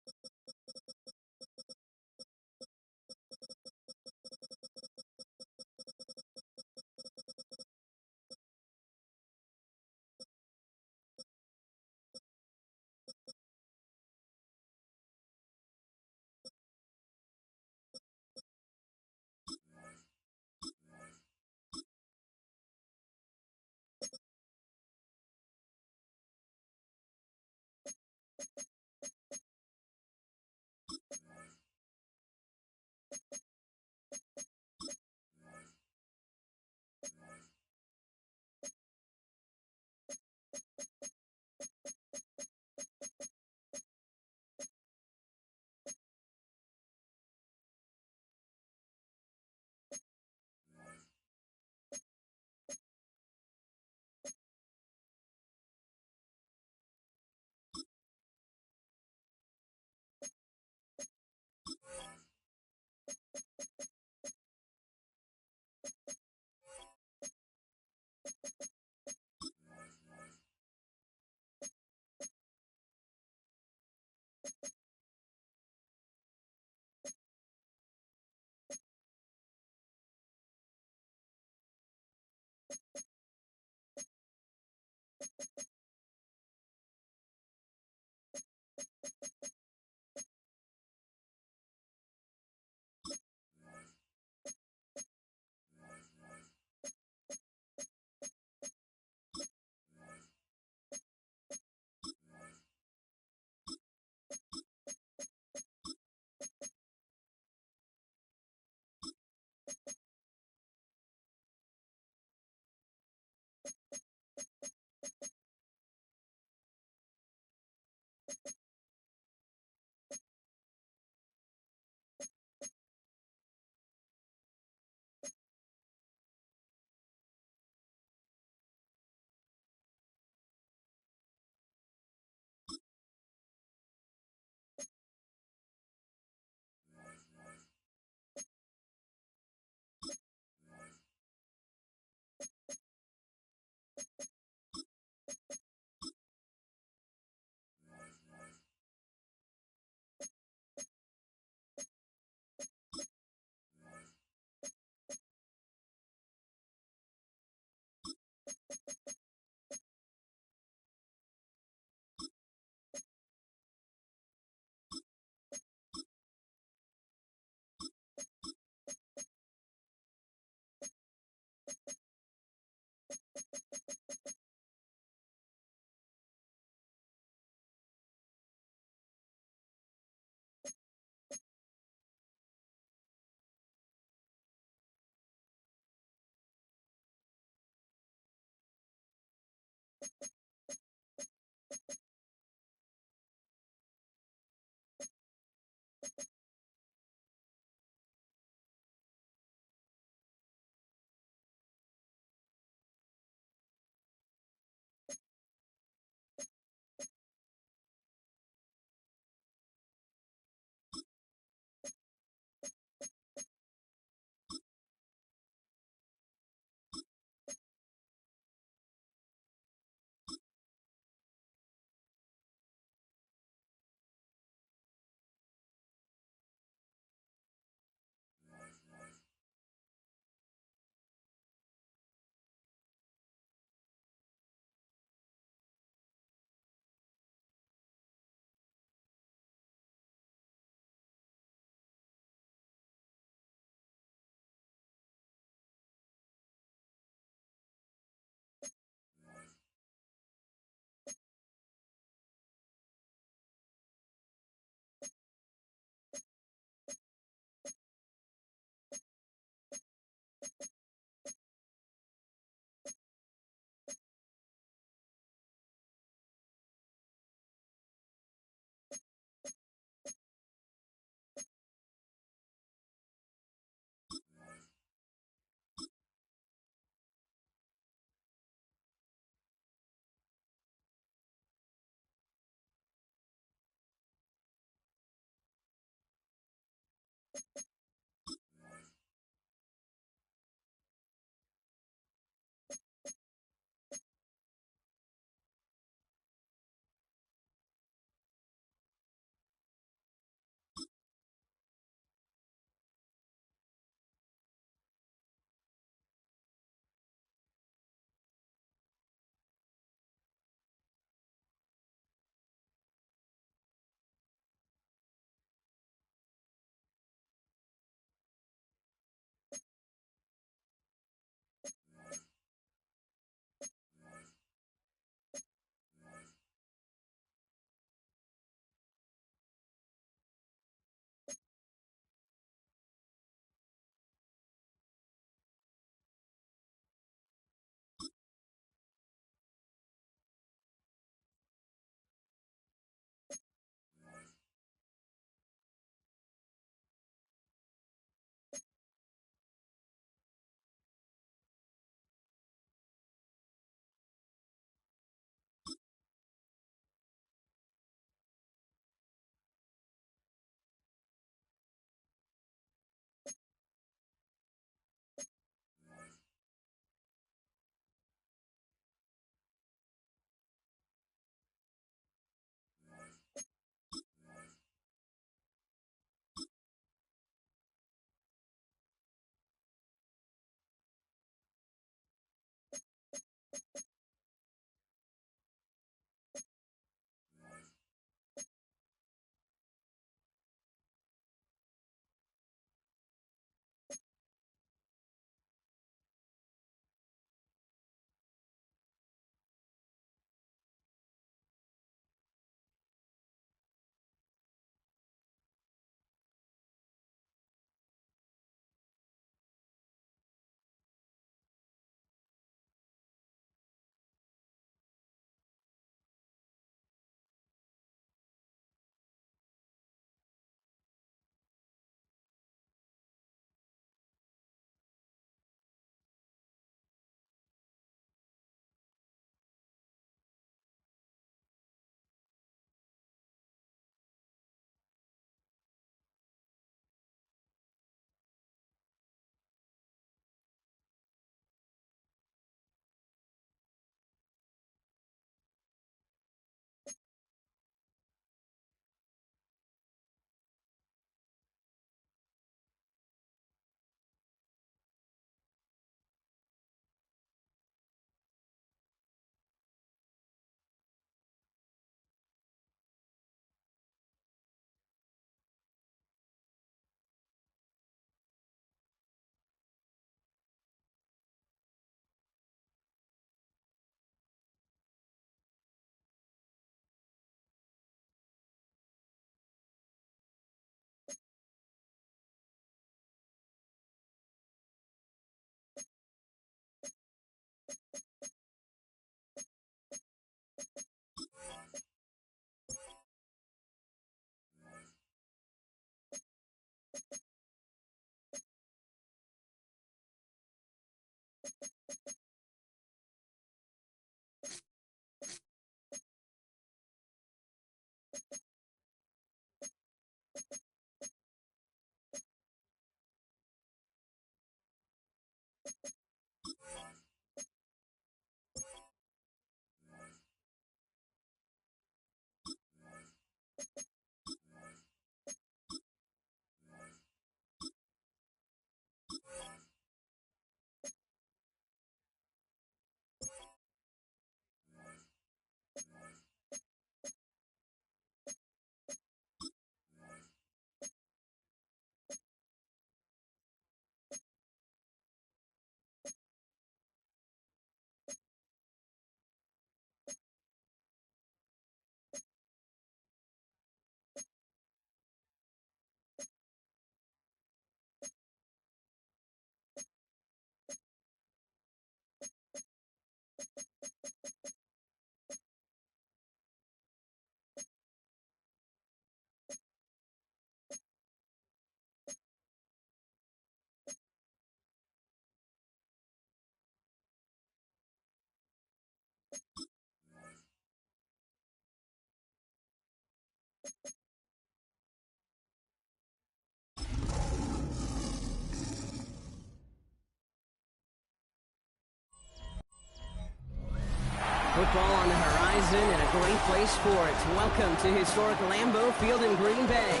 Football on the horizon and a great place for it. Welcome to historic Lambeau Field in Green Bay.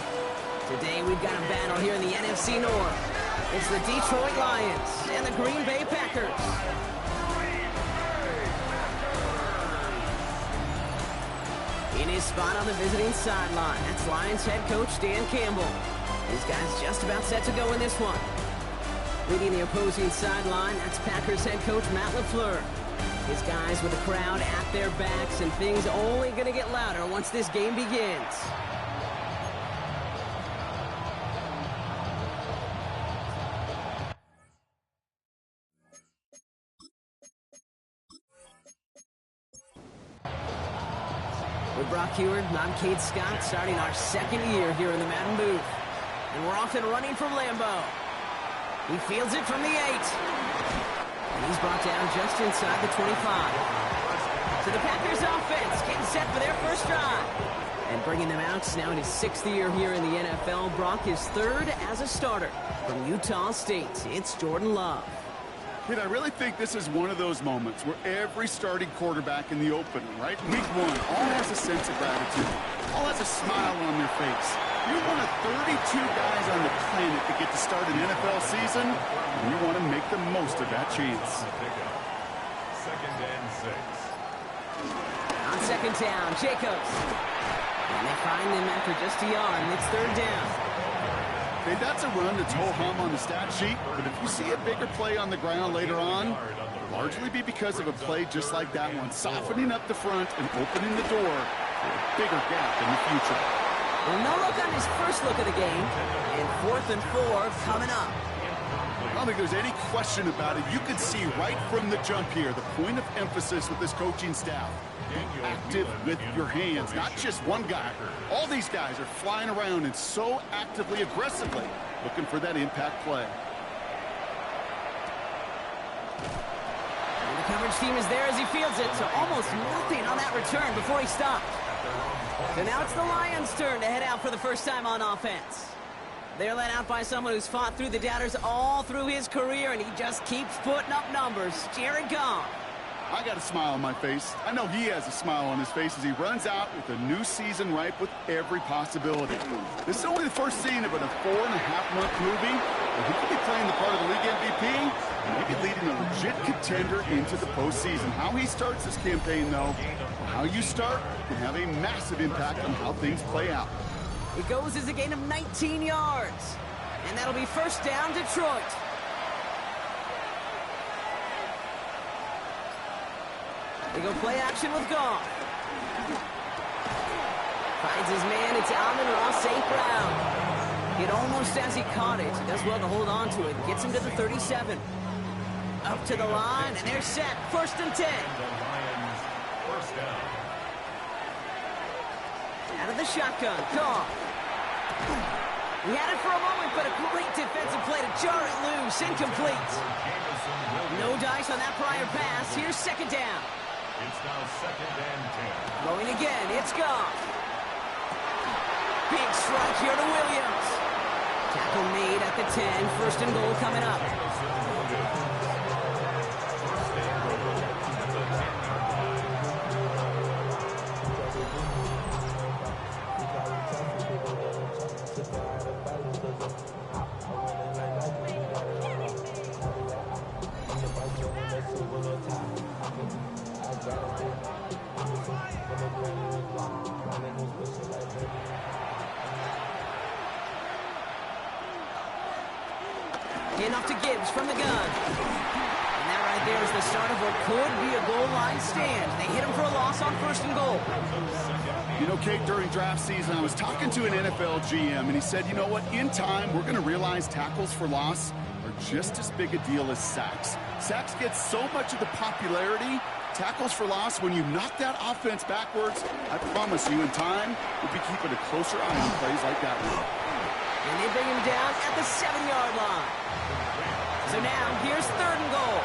Today we've got a battle here in the NFC North. It's the Detroit Lions and the Green Bay Packers. In his spot on the visiting sideline, that's Lions head coach Dan Campbell. These guys just about set to go in this one. Leading the opposing sideline, that's Packers head coach Matt LaFleur. His guys with the crowd at their backs, and things only going to get louder once this game begins. With Brock Heward, I'm Cade Scott, starting our second year here in the Madden booth. And we're off and running from Lambeau. He fields it from the 8. And he's brought down just inside the 25. So the Packers offense getting set for their first drive. And bringing them out now in his 6th year here in the NFL. Brock is 3rd as a starter from Utah State. It's Jordan Love. Kid, I really think this is one of those moments where every starting quarterback in the opening, right? Week 1, all has a sense of gratitude. All has a smile on their face. You're one of 32 guys on the planet that get to start an NFL season, and you want to make the most of that chance. 2nd and 6. On 2nd down, Jacobs. And they find them after just a yard, and it's 3rd down. Okay, that's a run that's ho-hum on the stat sheet, but if you see a bigger play on the ground later on, it'll largely be because of a play just like that one, softening up the front and opening the door for a bigger gap in the future. Well, no look on his first look of the game, and 4th and 4 coming up. I don't think there's any question about it. You can see right from the jump here the point of emphasis with this coaching staff. Be active with your hands, not just one guy. All these guys are flying around and so actively, aggressively looking for that impact play. And the coverage team is there as he fields it, so almost nothing on that return before he stopped. So now it's the Lions' turn to head out for the first time on offense. They're led out by someone who's fought through the doubters all through his career, and he just keeps putting up numbers. Jared Goff. I got a smile on my face. I know he has a smile on his face as he runs out with a new season ripe with every possibility. This is only the first scene of a 4.5-month movie, and he could be playing the part of the league MVP, and maybe leading a legit contender into the postseason. How he starts this campaign, though, or how you start, can have a massive impact on how things play out. It goes as a gain of 19 yards, and that'll be 1st down, Detroit. They go play action with Goff. Finds his man, it's Amon-Ra St. Brown. It almost as he caught it. Does well to hold on to it. Gets him to the 37. Up to the line, and they're set. 1st and 10. The Lions, 1st down. Out of the shotgun, Goff. He had it for a moment, but a great defensive play to jar it loose. loose, incomplete. No dice on that prior pass. Here's second down. It's now 2nd and 10. Throwing again, it's gone. Big strike here to Williams. Tackle made at the 10. First and goal coming up. Enough to Gibbs from the gun. And that right there is the start of what could be a goal line stand. They hit him for a loss on first and goal. You know, Kate, during draft season, I was talking to an NFL GM, and he said, you know what, in time, we're going to realize tackles for loss are just as big a deal as sacks. Sacks get so much of the popularity. Tackles for loss, when you knock that offense backwards, I promise you, in time, we'll be keeping a closer eye on plays like that one. And they bring him down at the 7-yard line. So now, here's third and goal.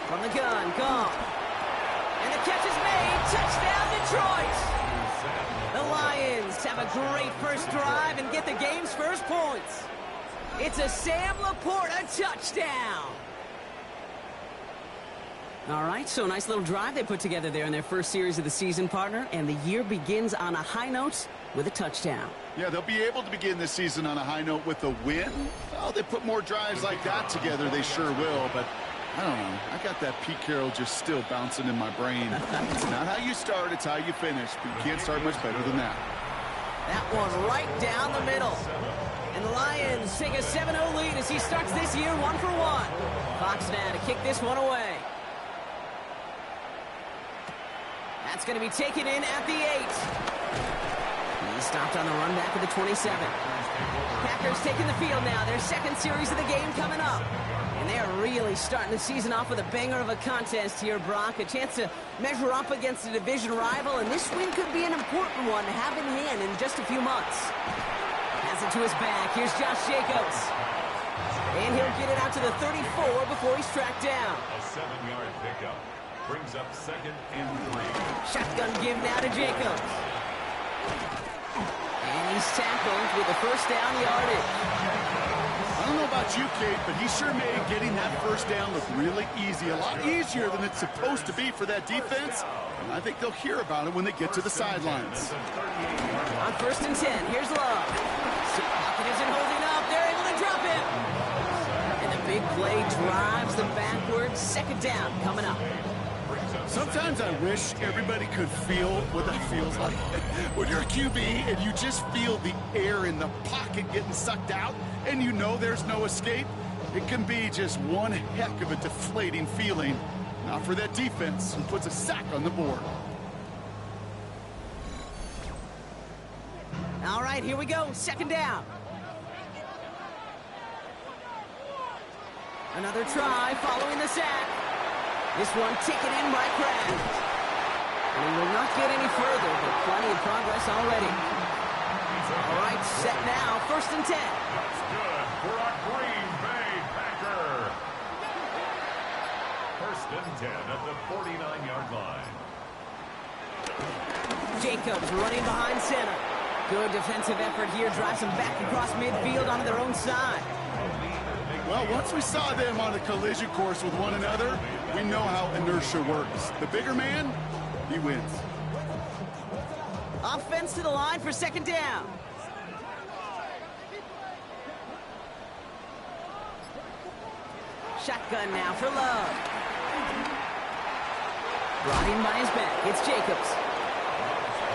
From the gun, gone. And the catch is made. Touchdown, Detroit! The Lions have a great first drive and get the game's first points. It's a Sam Laporta touchdown. All right, so a nice little drive they put together there in their first series of the season, partner, and the year begins on a high note with a touchdown. Yeah, they'll be able to begin this season on a high note with a win. Well, they put more drives like that together, they sure will, but I don't know. I got that Pete Carroll just still bouncing in my brain. It's not how you start, it's how you finish, but you can't start much better than that. That one right down the middle. And the Lions take a 7-0 lead as he starts this year 1 for 1. Fox now to kick this one away. That's going to be taken in at the 8. He's stopped on the run back at the 27. Packers taking the field now. Their second series of the game coming up. And they are really starting the season off with a banger of a contest here, Brock. A chance to measure up against a division rival, and this win could be an important one to have in hand in just a few months. Has it to his back. Here's Josh Jacobs. And he'll get it out to the 34 before he's tracked down. A 7-yard pickup. Brings up 2nd and 3. Shotgun give now to Jacobs. And he's tackled with the first down yardage. I don't know about you, Kate, but he sure made getting that first down look really easy. A lot easier than it's supposed to be for that defense. And I think they'll hear about it when they get to the sidelines. On 1st and 10, here's Love. Pocket isn't holding up. They're able to drop him. And the big play drives them backwards. Second down coming up. Sometimes I wish everybody could feel what that feels like. When you're a QB and you just feel the air in the pocket getting sucked out and you know there's no escape, it can be just one heck of a deflating feeling. Not for that defense who puts a sack on the board. All right, here we go. Second down. Another try following the sack. This one taken in by Kraft. And he will not get any further, but plenty of progress already. All right, set now. 1st and 10. That's good for a Green Bay Packer. 1st and 10 at the 49-yard line. Jacobs running behind center. Good defensive effort here. Drives them back across midfield onto their own side. Well, once we saw them on a collision course with one another, we know how inertia works. The bigger man, he wins. Offense to the line for second down. Shotgun now for Love. Brought in by his back. It's Jacobs.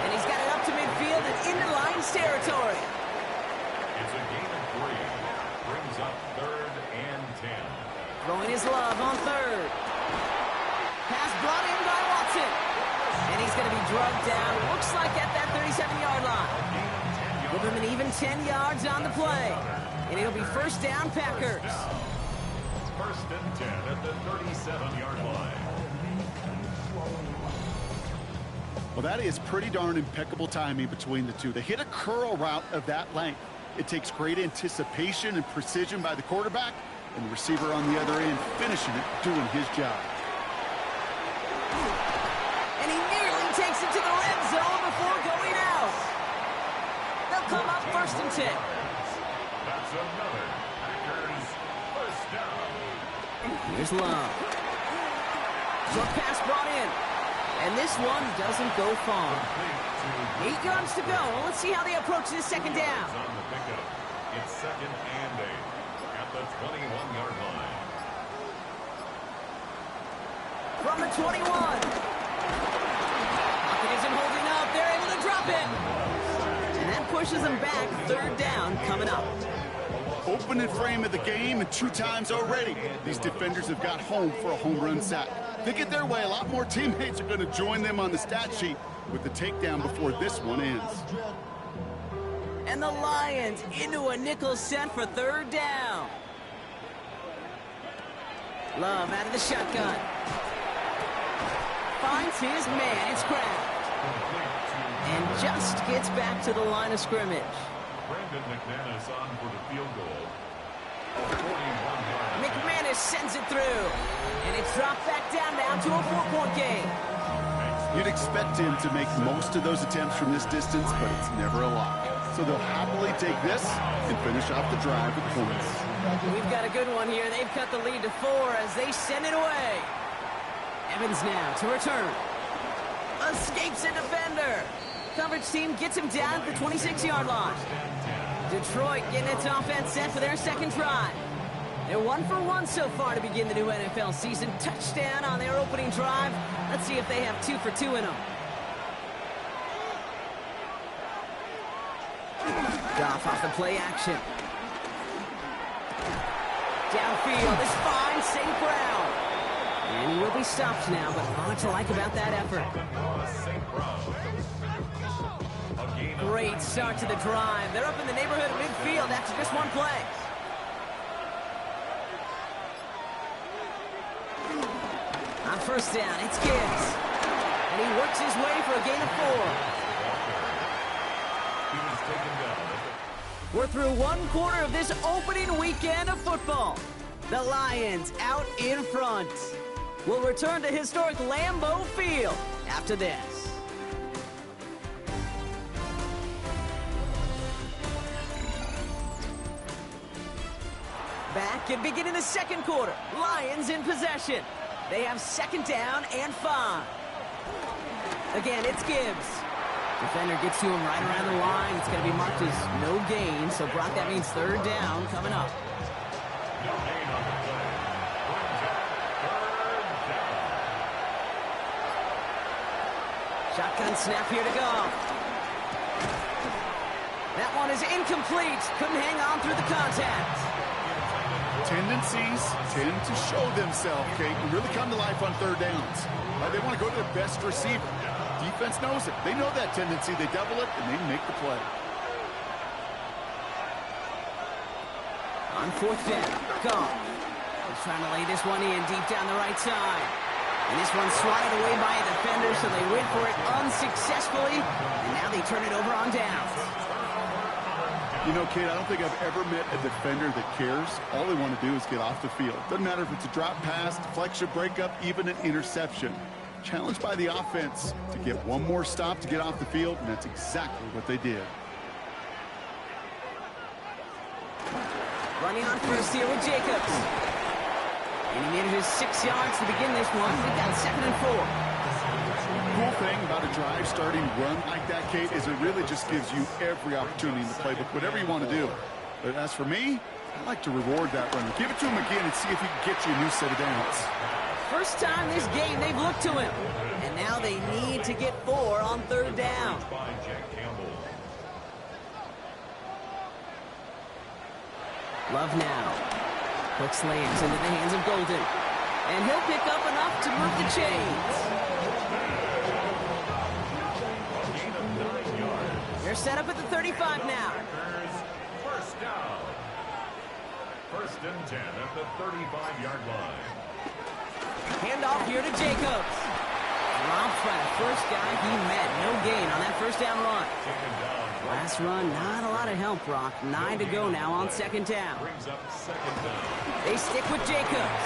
And he's got it up to midfield and into Lions territory. It's a gain of 3. Brings up 3rd and 10. Throwing his Love on 3rd. Pass brought in by Watson. And he's going to be drugged down, looks like at that 37-yard line. Give him an even 10 yards on the play. And it'll be first down, Packers. 1st and 10 at the 37-yard line. Well, that is pretty darn impeccable timing between the two. They hit a curl route of that length. It takes great anticipation and precision by the quarterback, and the receiver on the other end finishing it, doing his job. And he nearly takes it to the red zone before going out. They'll come up 1st and 10. That's another Packers first down. Here's Love. Short pass brought in. And this one doesn't go far. 8 yards to go. Well, let's see how they approach this second down. On the pickup. It's 2nd and 8 at the 21-yard line. From the 21. Lockett isn't holding up. They're able to drop it. And that pushes them back. 3rd down coming up. Opening frame of the game, and 2 times already, these defenders have got home for a home run sack. They get their way, a lot more teammates are going to join them on the stat sheet with the takedown before this one ends. And the Lions into a nickel set for 3rd down. Love out of the shotgun. Finds his man. It's Kraft. And just gets back to the line of scrimmage. Brandon McManus on for the field goal. A 41-yard. McManus sends it through. And it's dropped back down now to a 4-point game. You'd expect him to make most of those attempts from this distance, but it's never a lot. So they'll happily take this and finish off the drive with points. We've got a good one here. They've cut the lead to 4 as they send it away. Evans now to return. Escapes a defender. Coverage team gets him down at the 26-yard line. Detroit getting its offense set for their second drive. They're 1 for 1 so far to begin the new NFL season. Touchdown on their opening drive. Let's see if they have 2 for 2 in them. Goff off the play action. Downfield is fine, St. Brown. And he will be stopped now, but a lot to like about that effort. Great start to the drive. They're up in the neighborhood of midfield after just 1 play. On 1st down, it's Gibbs. And he works his way for a gain of 4. We're through 1 quarter of this opening weekend of football. The Lions out in front. We'll return to historic Lambeau Field after this. Back and beginning the 2nd quarter. Lions in possession. They have 2nd down and 5. Again, it's Gibbs. Defender gets to him right around the line. It's going to be marked as no gain. So, Brock, that means 3rd down coming up. No gain on the play. Shotgun snap here to go. That one is incomplete. Couldn't hang on through the contact. Tendencies tend to show themselves, Kate, and really come to life on 3rd downs. They want to go to their best receiver. Defense knows it. They know that tendency. They double it, and they make the play. On 4th down, Goff. He's trying to lay this one in deep down the right side. And this one's swatted away by a defender, so they went for it unsuccessfully. And now they turn it over on downs. You know, Kate, I don't think I've ever met a defender that cares. All they want to do is get off the field. Doesn't matter if it's a drop pass, deflection, breakup, even an interception. Challenged by the offense to get 1 more stop to get off the field, and that's exactly what they did. Running on 1st here with Jacobs. And he needed his 6 yards to begin this one. They got 2nd and 4. Cool thing about a drive starting run like that, Kate, is it really just gives you every opportunity in the playbook, whatever you want to do. But as for me, I like to reward that run. Give it to him again and see if he can get you a new set of downs. First time this game they've looked to him. And now they need to get 4 on 3rd down. Love now. Quick slams into the hands of Golden. And he'll pick up enough to move the chains. They're set up at the 35 now. First down. 1st and 10 at the 35-yard line. Handoff here to Jacobs. Dropped by the first guy he met. No gain on that first down run. Last run, not a lot of help, Brock. 9 to go now on second down. They stick with Jacobs.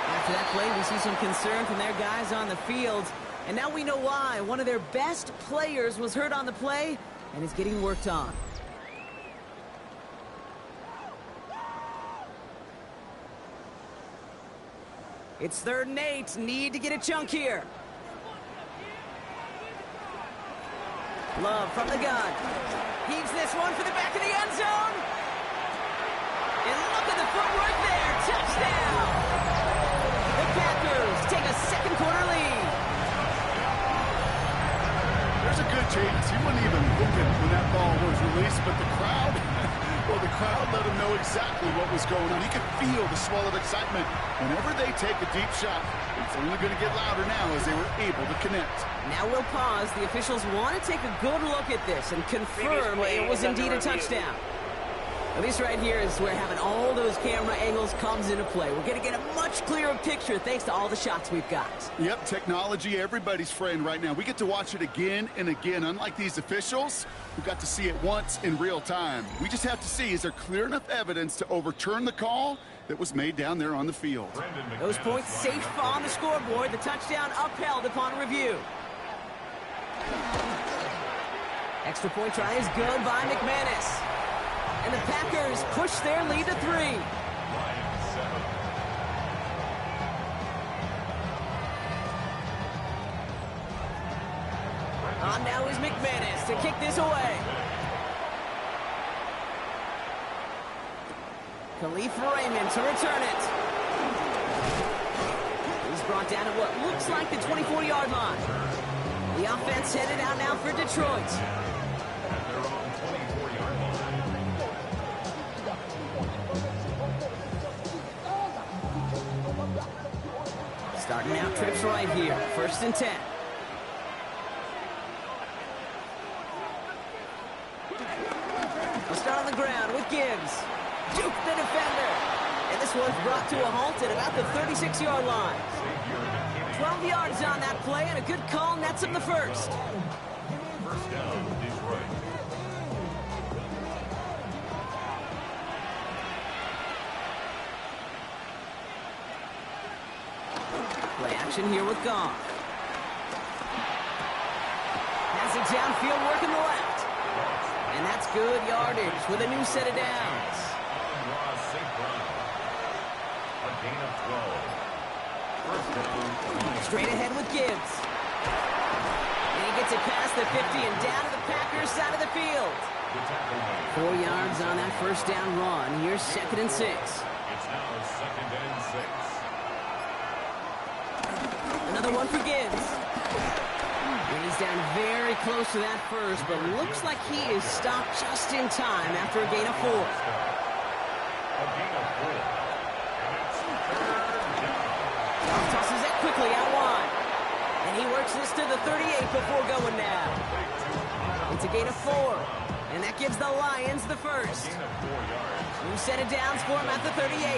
After that play, we see some concern from their guys on the field. And now we know why. One of their best players was hurt on the play and is getting worked on. It's 3rd and 8. Need to get a chunk here. Love from the gun. Heaves this one for the back of the end zone. And look at the footwork there. Touchdown. The Packers take a second quarter lead. There's a good chance he wasn't even looking when that ball was released, but the crowd, well, the crowd let him know exactly what was going on. He could feel the swell of excitement. Whenever they take a deep shot, it's only going to get louder now as they were able to connect. Now we'll pause. The officials want to take a good look at this and confirm it was indeed a touchdown. Now, this right here is where having all those camera angles comes into play. We're going to get a much clearer picture thanks to all the shots we've got. Yep, technology, everybody's friend right now. We get to watch it again and again. Unlike these officials, we got to see it once in real time. We just have to see, is there clear enough evidence to overturn the call that was made down there on the field? Those points safe on the scoreboard. The touchdown upheld upon review. Extra point try is good by McManus. And the Packers push their lead to 3. On now is McManus to kick this away. Khalif Raymond to return it. He's brought down at what looks like the 24-yard line. The offense headed out now for Detroit. Starting out trips right here. 1st and 10. We'll start on the ground with Gibbs. Juke the defender. And this one's brought to a halt at about the 36-yard line. 12 yards on that play, and a good call nets him the first. First down, Detroit. Play action here with Goff. Has it downfield, working the left. And that's good yardage with a new set of downs. A gain of 12. First down. Straight ahead with Gibbs. And he gets it past the 50 and down to the Packers side of the field. 4 yards on that first down run. Here's 2nd and 6. It's now 2nd and 6. Another one for Gibbs. And he's down very close to that first, but looks like he is stopped just in time after a gain of 4. A gain of 4. Tosses it quickly out wide. And he works this to the 38 before going down. It's a gain of 4. And that gives the Lions the first. New set of downs for him at the 38.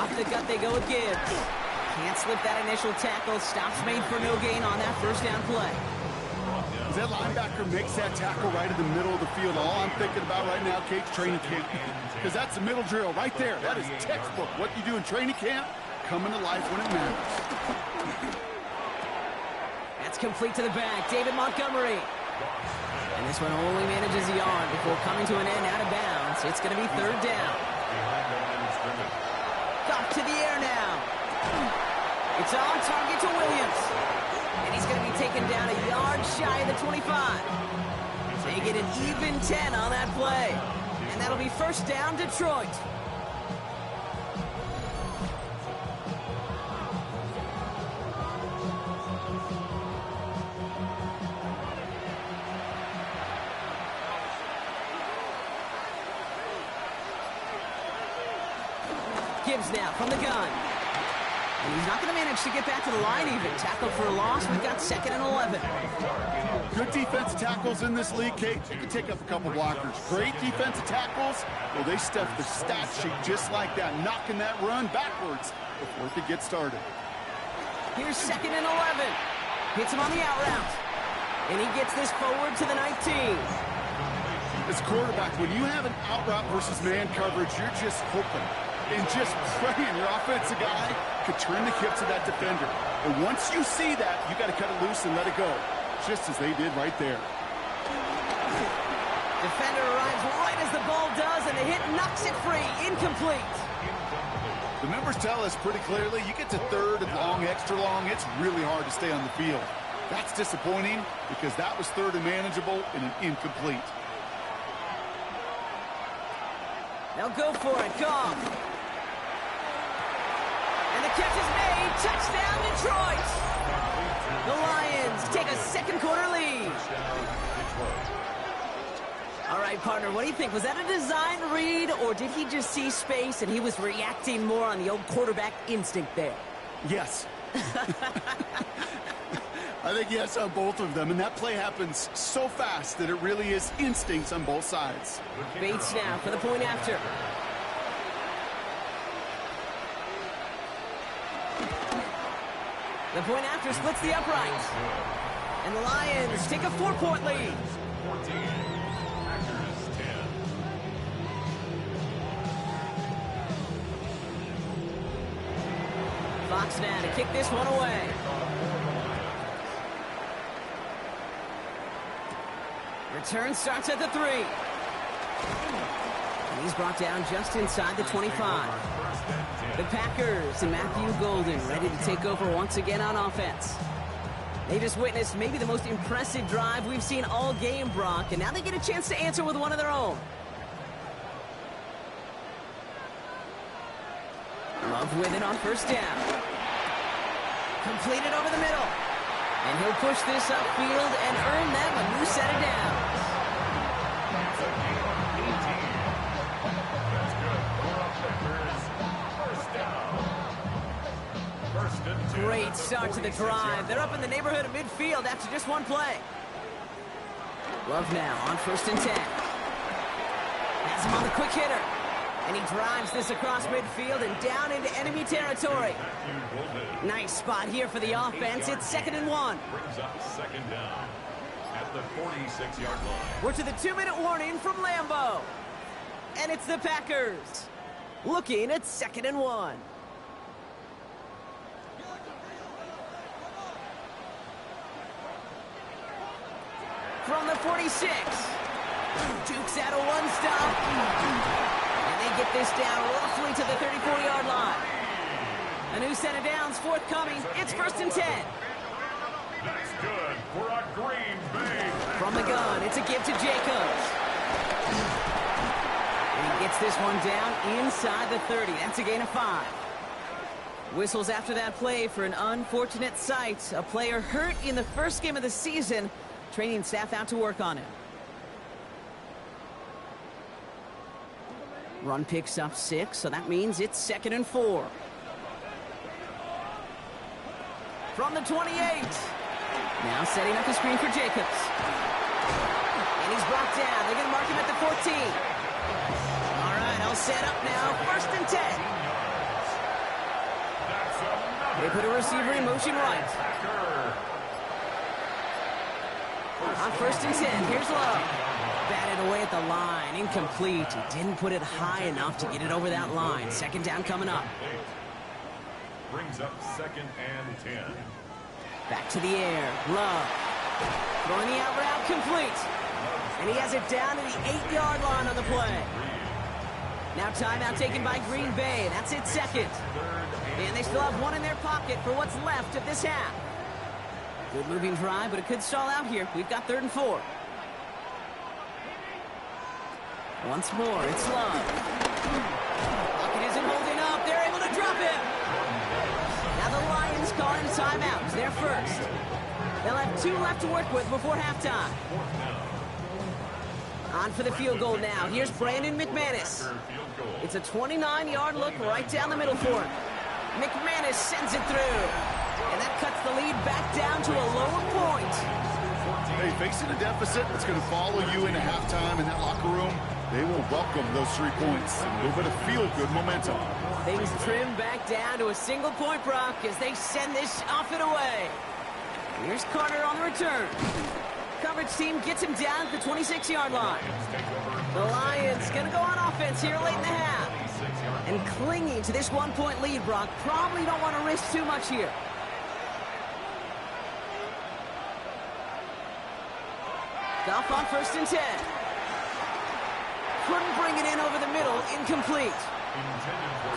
Off the gut they go with Gibbs. Can't slip that initial tackle. Stops made for no gain on that first down play. As that linebacker makes that tackle right in the middle of the field, all I'm thinking about right now, Kate's training camp. Because that's the middle drill right there. That is textbook. What you do in training camp, coming to life when it matters. That's complete to the back. David Montgomery. And this one only manages a yard before coming to an end out of bounds. It's going to be 3rd down. Goff to the air now. It's on target to Williams. And he's going to be taken down a yard shy of the 25. They get an even 10 on that play. And that'll be first down, Detroit. Gibbs now from the gun. And he's not going to manage to get back to the line even. Tackled for a loss. We've got 2nd and 11. Good defensive tackles in this league, Kate. You can take up a couple blockers. Great defensive tackles. Well, they stuff the stat sheet just like that, knocking that run backwards before it could get started. Here's 2nd and 11. Hits him on the out route. And he gets this forward to the 19. As quarterback, when you have an out route versus man coverage, you're just hoping and just praying your offensive guy could turn the hips of that defender. And once you see that, you got to cut it loose and let it go, just as they did right there. Defender arrives right as the ball does, and the hit knocks it free. Incomplete. The numbers tell us pretty clearly, you get to 3rd and long, extra long, it's really hard to stay on the field. That's disappointing because that was 3rd and manageable and an incomplete. They'll go for it. Goff. And the catch is made. Touchdown, Detroit. The Lions take a 2nd quarter lead. All right, partner, what do you think? Was that a design read, or did he just see space and he was reacting more on the old quarterback instinct there? Yes. I think yes on both of them, and that play happens so fast that it really is instincts on both sides. Bates now for the point after. The point after splits the upright. And the Lions take a 4-point lead. 14, Packers 10. Fox now to kick this one away. Return starts at the 3. And he's brought down just inside the 25. The Packers and Matthew Golden ready to take over once again on offense. They just witnessed maybe the most impressive drive we've seen all game, Brock, and now they get a chance to answer with one of their own. Love with it on 1st down. Completed over the middle. And he'll push this upfield and earn them a new set of downs. Great start to the drive. They're up in the neighborhood of midfield after just one play. Love now on 1st and 10. Has him on the quick hitter. And he drives this across midfield and down into enemy territory. Nice spot here for the offense. It's 2nd and 1. Brings up 2nd down at the 46-yard line. We're to the 2-minute warning from Lambeau. And it's the Packers looking at 2nd and 1. From the 46. Dukes out of one stop. And they get this down roughly to the 34-yard line. A new set of downs forthcoming. It's 1st and 10. That's good for a Green Bay. From the gun, it's a give to Jacobs. And he gets this one down inside the 30. That's a gain of 5. Whistles after that play for an unfortunate sight. A player hurt in the first game of the season. Training staff out to work on him. Run picks up 6, so that means it's 2nd and 4. From the 28. Now setting up the screen for Jacobs. And he's brought down. They're going to mark him at the 14. All right, all set up now. 1st and 10. They put a receiver in motion right. On 1st and 10, here's Love. Batted away at the line, incomplete. He didn't put it high enough to get it over that line. 2nd down coming up. Brings up 2nd and 10. Back to the air, Love. Throwing the out route complete. And he has it down to the 8-yard line on the play. Now timeout taken by Green Bay. That's it 2nd. And they still have one in their pocket for what's left of this half. Good moving drive, but it could stall out here. We've got 3rd and 4. Once more, it's Love. Lockett isn't holding up. They're able to drop him. Now the Lions calling a timeout. It's their first. They'll have 2 left to work with before halftime. On for the field goal now. Here's Brandon McManus. It's a 29-yard look right down the middle for him. McManus Harris sends it through. And that cuts the lead back down to a lower point. Hey, facing a deficit that's going to follow you into halftime in that locker room, they will welcome those 3 points. A little bit of feel-good momentum. Things trim back down to a single point, Brock, as they send this off and away. Here's Carter on the return. Coverage team gets him down at the 26-yard line. The Lions going to go on offense here late in the half. And clinging to this 1-point lead, Brock, probably don't want to risk too much here. Goff on 1st and 10. Couldn't bring it in over the middle, incomplete.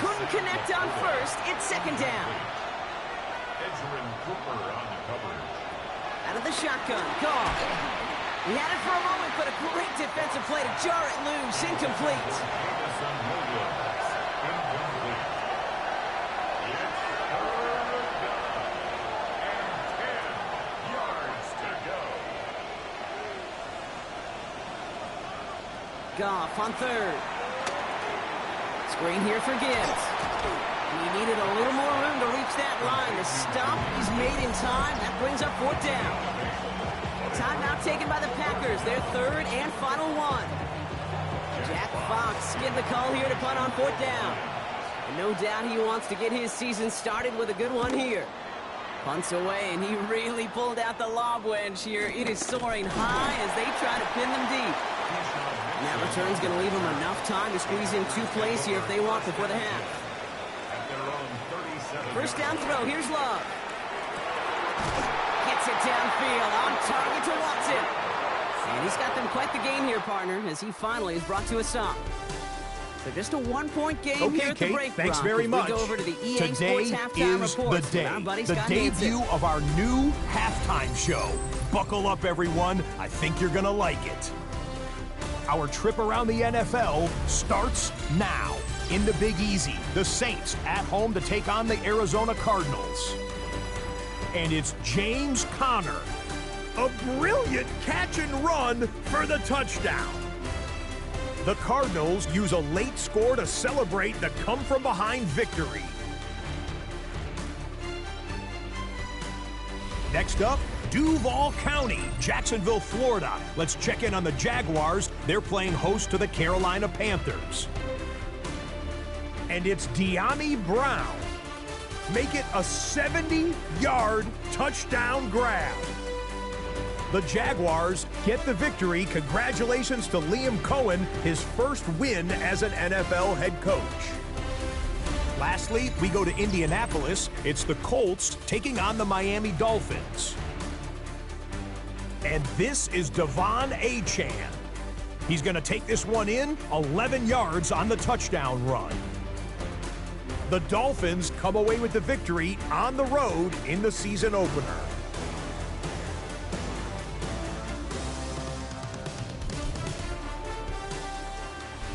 Couldn't connect on 1st, it's 2nd down. Out of the shotgun, Goff. He had it for a moment, but a great defensive play to jar it loose, incomplete. Goff on 3rd. Screen here for Gibbs. He needed a little more room to reach that line. The stop is made in time. That brings up 4th down. Timeout taken by the Packers. Their 3rd and final one. Jack Fox getting the call here to punt on 4th down. And no doubt he wants to get his season started with a good one here. Punts away, and he really pulled out the lob wedge here. It is soaring high as they try to pin them deep. And that return's going to leave them enough time to squeeze in 2 plays here if they want before the half. 1st down throw. Here's Love. Gets it downfield. On target to Watson. And he's got them quite the game here, partner, as he finally is brought to a stop. So just a 1-point game here at the break, thanks Brock, very much. We go over to the EA Today Sports halftime is report. the day, the debut of our new halftime show. Buckle up, everyone. I think you're going to like it. Our trip around the NFL starts now. In the Big Easy, the Saints at home to take on the Arizona Cardinals. And it's James Conner. A brilliant catch and run for the touchdown. The Cardinals use a late score to celebrate the come-from-behind victory. Next up, Duval County, Jacksonville, Florida. Let's check in on the Jaguars. They're playing host to the Carolina Panthers. And it's De'Ami Brown. Make it a 70-yard touchdown grab. The Jaguars get the victory. Congratulations to Liam Cohen, his first win as an NFL head coach. Lastly, we go to Indianapolis. It's the Colts taking on the Miami Dolphins. And this is Devon Achane. He's going to take this one in, 11 yards on the touchdown run. The Dolphins come away with the victory on the road in the season opener.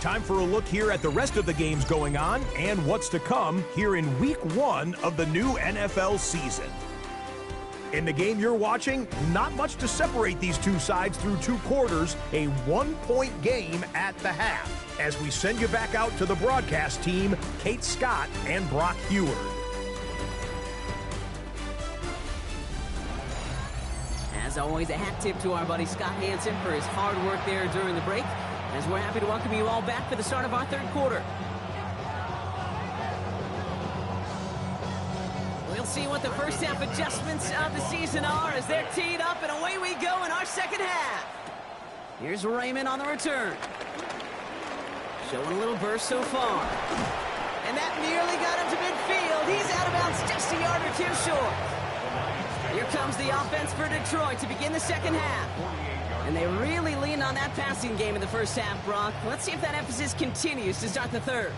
Time for a look here at the rest of the games going on and what's to come here in Week 1 of the new NFL season. In the game you're watching, not much to separate these two sides through 2 quarters, a 1-point game at the half. As we send you back out to the broadcast team, Kate Scott and Brock Heward. As always, a hat tip to our buddy Scott Hansen for his hard work there during the break, as we're happy to welcome you all back for the start of our 3rd quarter. We'll see what the first half adjustments of the season are as they're teed up, and away we go in our 2nd half. Here's Raymond on the return. Showing a little burst so far. And that nearly got him to midfield. He's out of bounds just a yard or 2 short. Here comes the offense for Detroit to begin the 2nd half. And they really leaned on that passing game in the first half, Brock. Let's see if that emphasis continues to start the 3rd.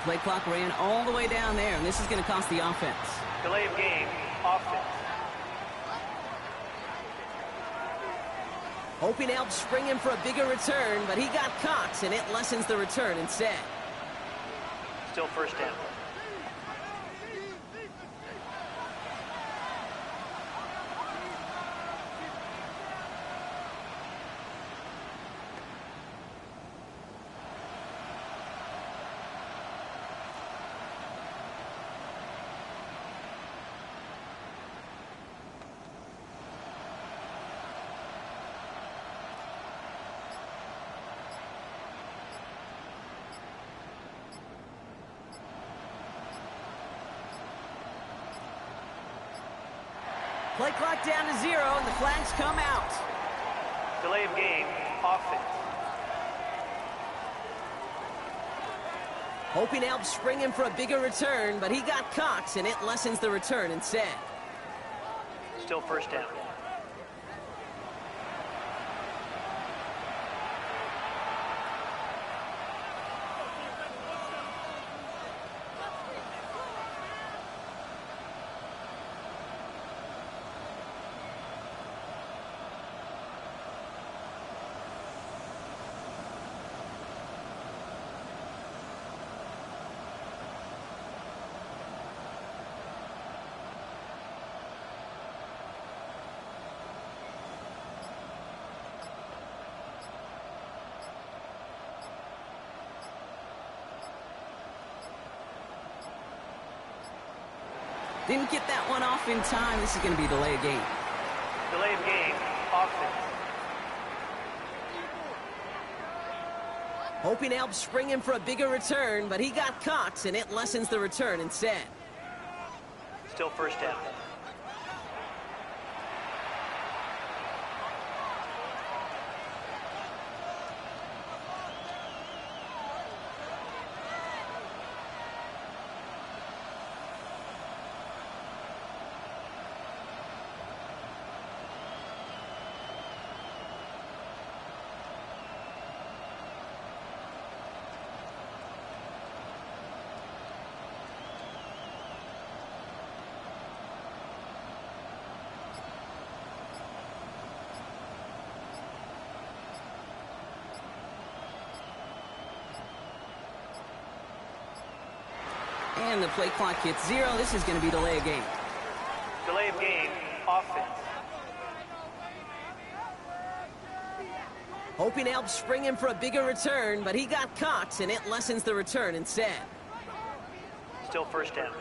Play clock ran all the way down there, and this is going to cost the offense. Delay of game, offense. Hoping to help spring him for a bigger return, but he got caught, and it lessens the return instead. Still first down. Play clock down to 0, and the flags come out. Delay of game, offense. Hoping to help spring him for a bigger return, but he got caught, and it lessens the return instead. Still first down. Didn't get that one off in time. This is going to be a delay of game. Delay of game, offense. Hoping to help spring him for a bigger return, but he got caught, and it lessens the return instead. Still first down. And the play clock hits 0. This is going to be delay of game. Delay of game, offense. Hoping to help spring him for a bigger return, but he got caught, and it lessens the return instead. Still first down.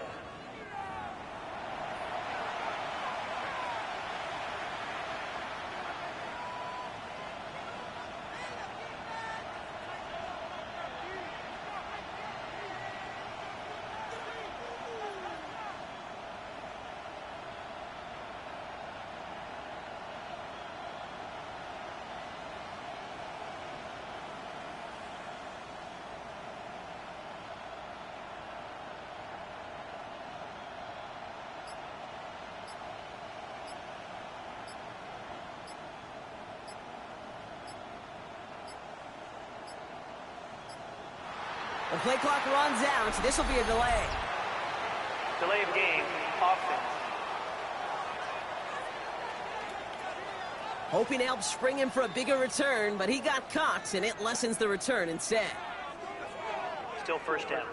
The play clock runs out. This will be a delay. Delay of game, offense. Hoping to help spring him for a bigger return, but he got caught, and it lessens the return instead. Still first down.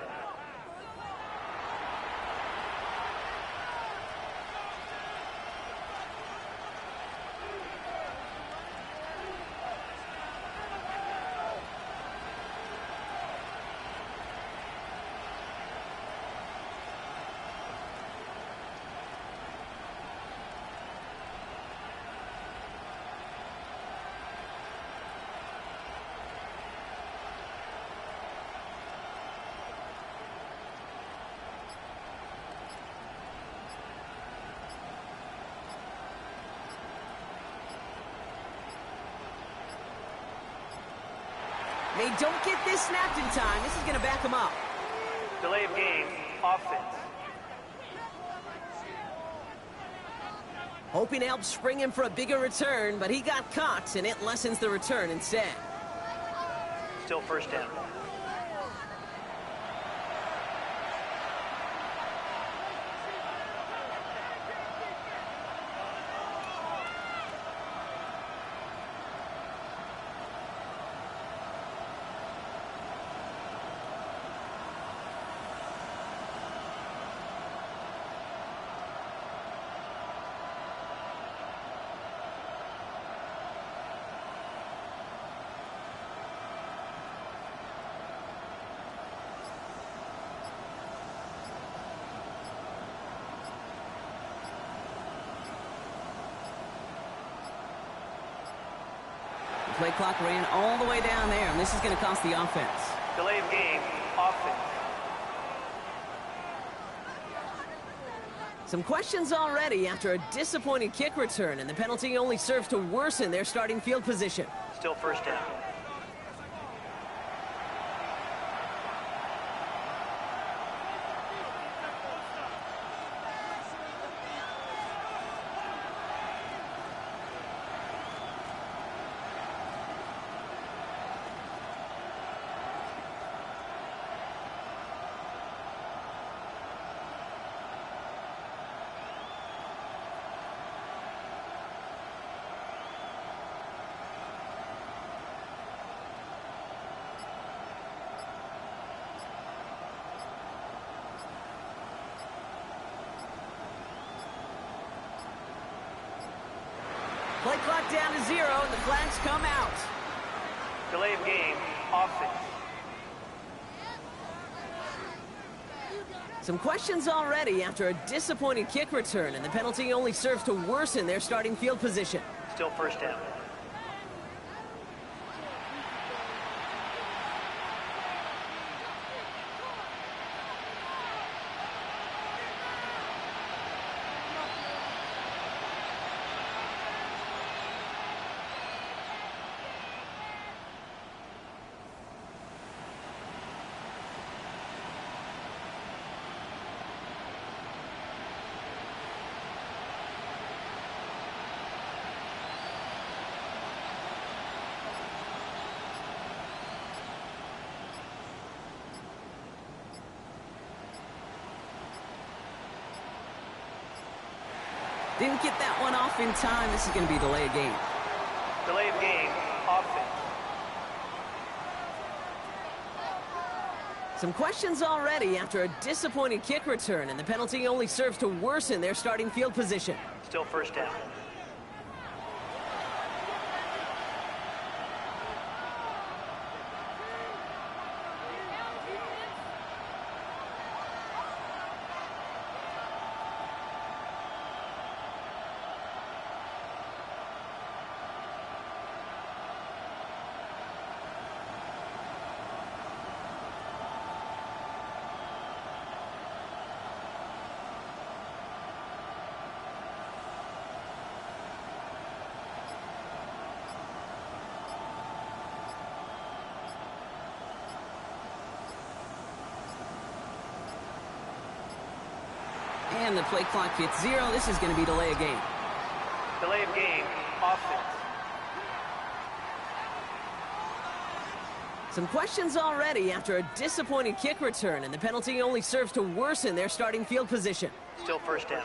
They don't get this snapped in time. This is going to back them up. Delay of game, offense. Hoping to help spring him for a bigger return, but he got caught, and it lessens the return instead. Still first down. Play clock ran all the way down there, and this is going to cost the offense. Delay of game, offense. Some questions already after a disappointing kick return, and the penalty only serves to worsen their starting field position. Still first down. Play clock down to 0, and the flags come out. Delay of game, offense. Some questions already after a disappointing kick return, and the penalty only serves to worsen their starting field position. Still first down. Didn't get that one off in time. This is going to be delay of game. Delay of game, offense. Some questions already after a disappointing kick return, and the penalty only serves to worsen their starting field position. Still first down. And the play clock hits 0. This is going to be delay of game. Delay of game, offense. Some questions already after a disappointing kick return, and the penalty only serves to worsen their starting field position. Still first down.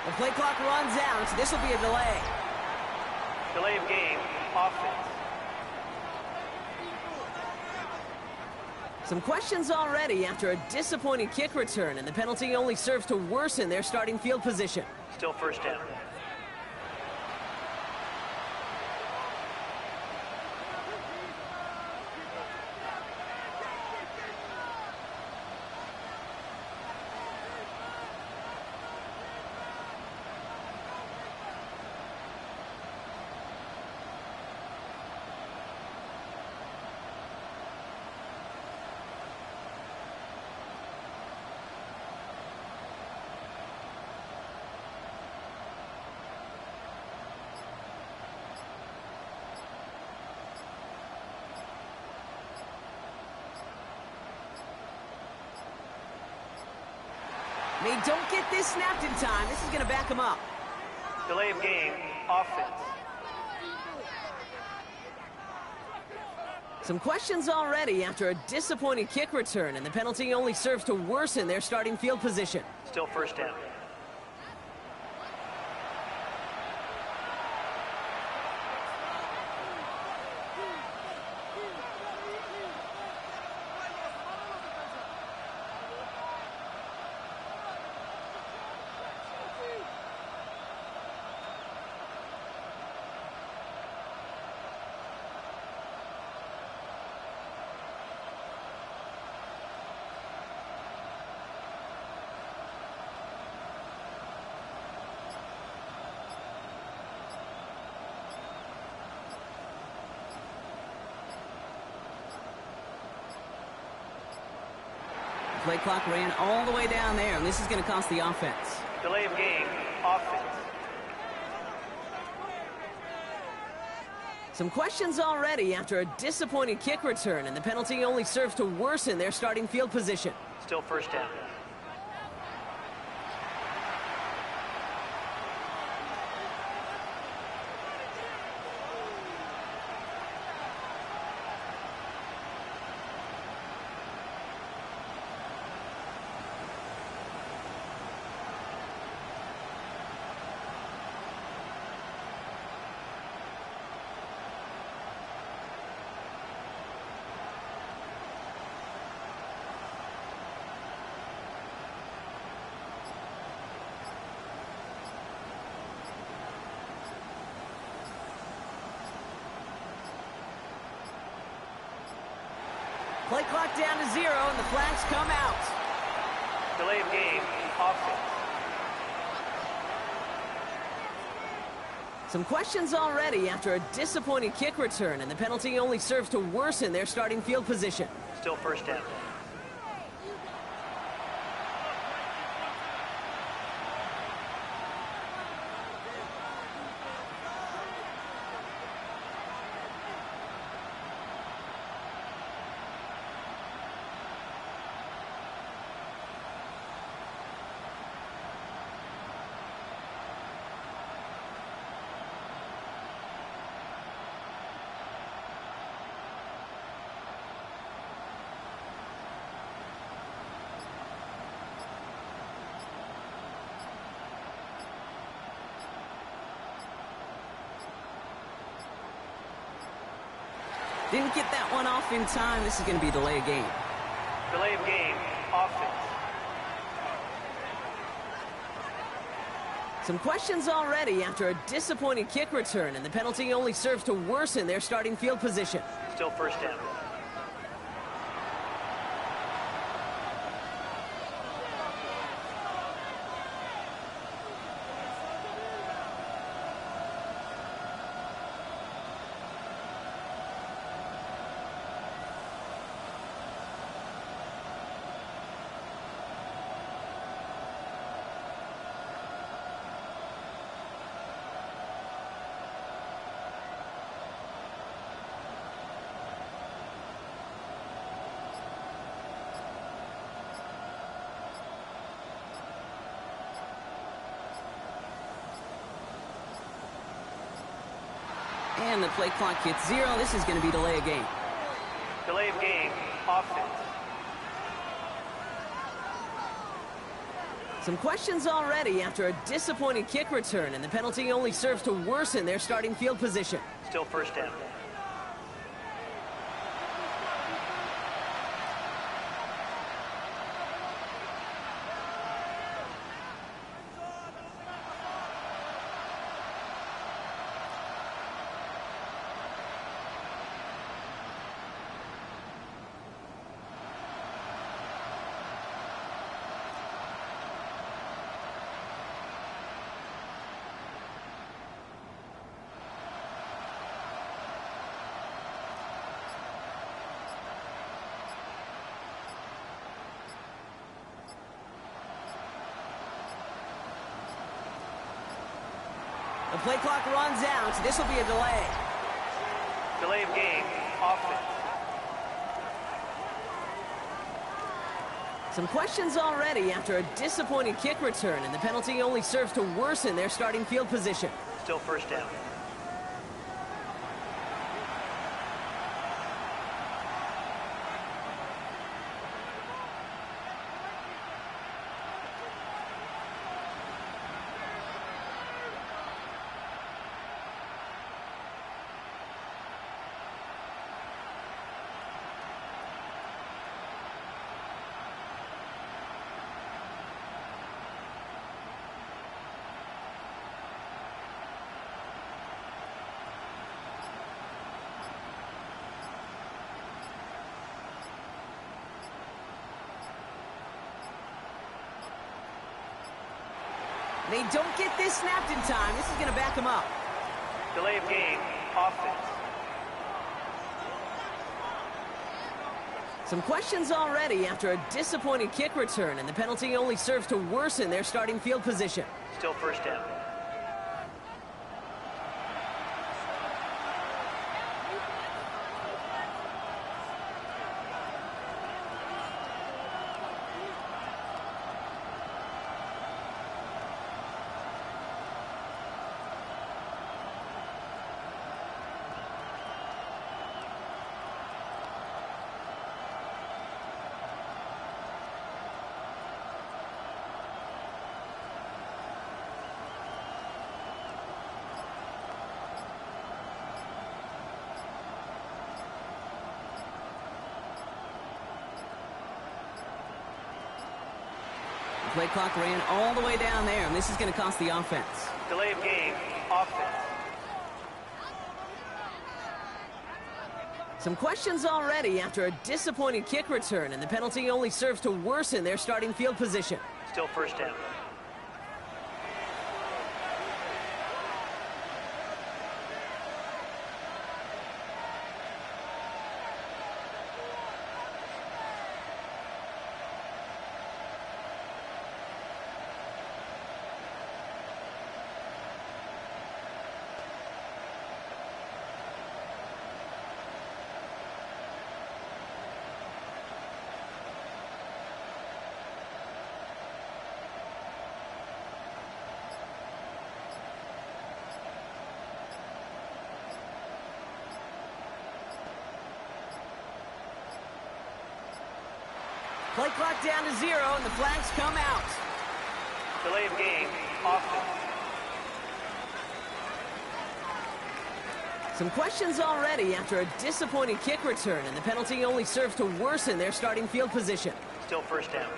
The play clock runs out, so this will be a delay. Delay of game, offense. Some questions already after a disappointing kick return, and the penalty only serves to worsen their starting field position. Still first down. They don't get this snapped in time. This is going to back them up. Delay of game, offense. Some questions already after a disappointing kick return, and the penalty only serves to worsen their starting field position. Still first down. Play clock ran all the way down there, and this is going to cost the offense. Delay of game, offense. Some questions already after a disappointing kick return, and the penalty only serves to worsen their starting field position. Still first down. Play clock down to 0, and the flags come out. Delay of game, offense. Some questions already after a disappointing kick return, and the penalty only serves to worsen their starting field position. Still first down. Didn't get that one off in time. This is going to be delay of game. Delay of game, offense. Some questions already after a disappointing kick return, and the penalty only serves to worsen their starting field position. Still first down. And the play clock hits 0. This is going to be delay of game. Delay of game, offense. Some questions already after a disappointing kick return, and the penalty only serves to worsen their starting field position. Still first down. The play clock runs out, so this will be a delay. Delay of game, offense. Some questions already after a disappointing kick return, and the penalty only serves to worsen their starting field position. Still first down. They don't get this snapped in time. This is going to back them up. Delay of game, offense. Some questions already after a disappointing kick return, and the penalty only serves to worsen their starting field position. Still first down. Play clock ran all the way down there, and this is going to cost the offense. Delay of game, offense. Some questions already after a disappointing kick return, and the penalty only serves to worsen their starting field position. Still first down. Play clock down to 0, and the flags come out. Delay of game, offense. Some questions already after a disappointing kick return, and the penalty only serves to worsen their starting field position. Still first down.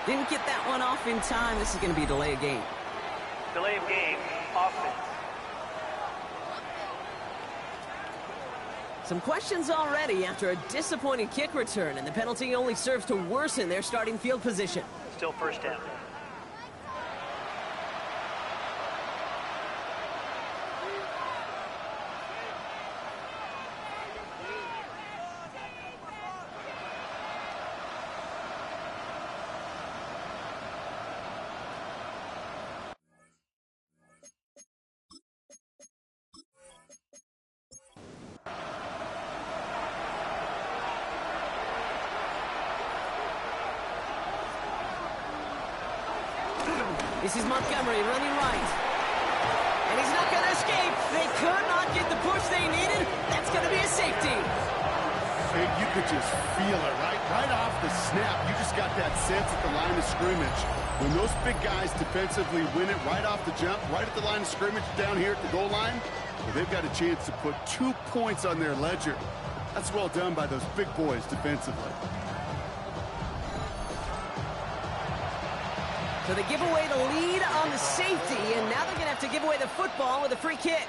Didn't get that one off in time. This is going to be a delay of game. Delay of game, offense. Some questions already after a disappointing kick return, and the penalty only serves to worsen their starting field position. Still first down. This is Montgomery running right. And he's not going to escape. They could not get the push they needed. That's going to be a safety. You could just feel it, right? Right off the snap, you just got that sense at the line of scrimmage. When those big guys defensively win it right off the jump, right at the line of scrimmage down here at the goal line, well, they've got a chance to put 2 points on their ledger. That's well done by those big boys defensively. So they give away the lead on the safety, and now they're going to have to give away the football with a free kick.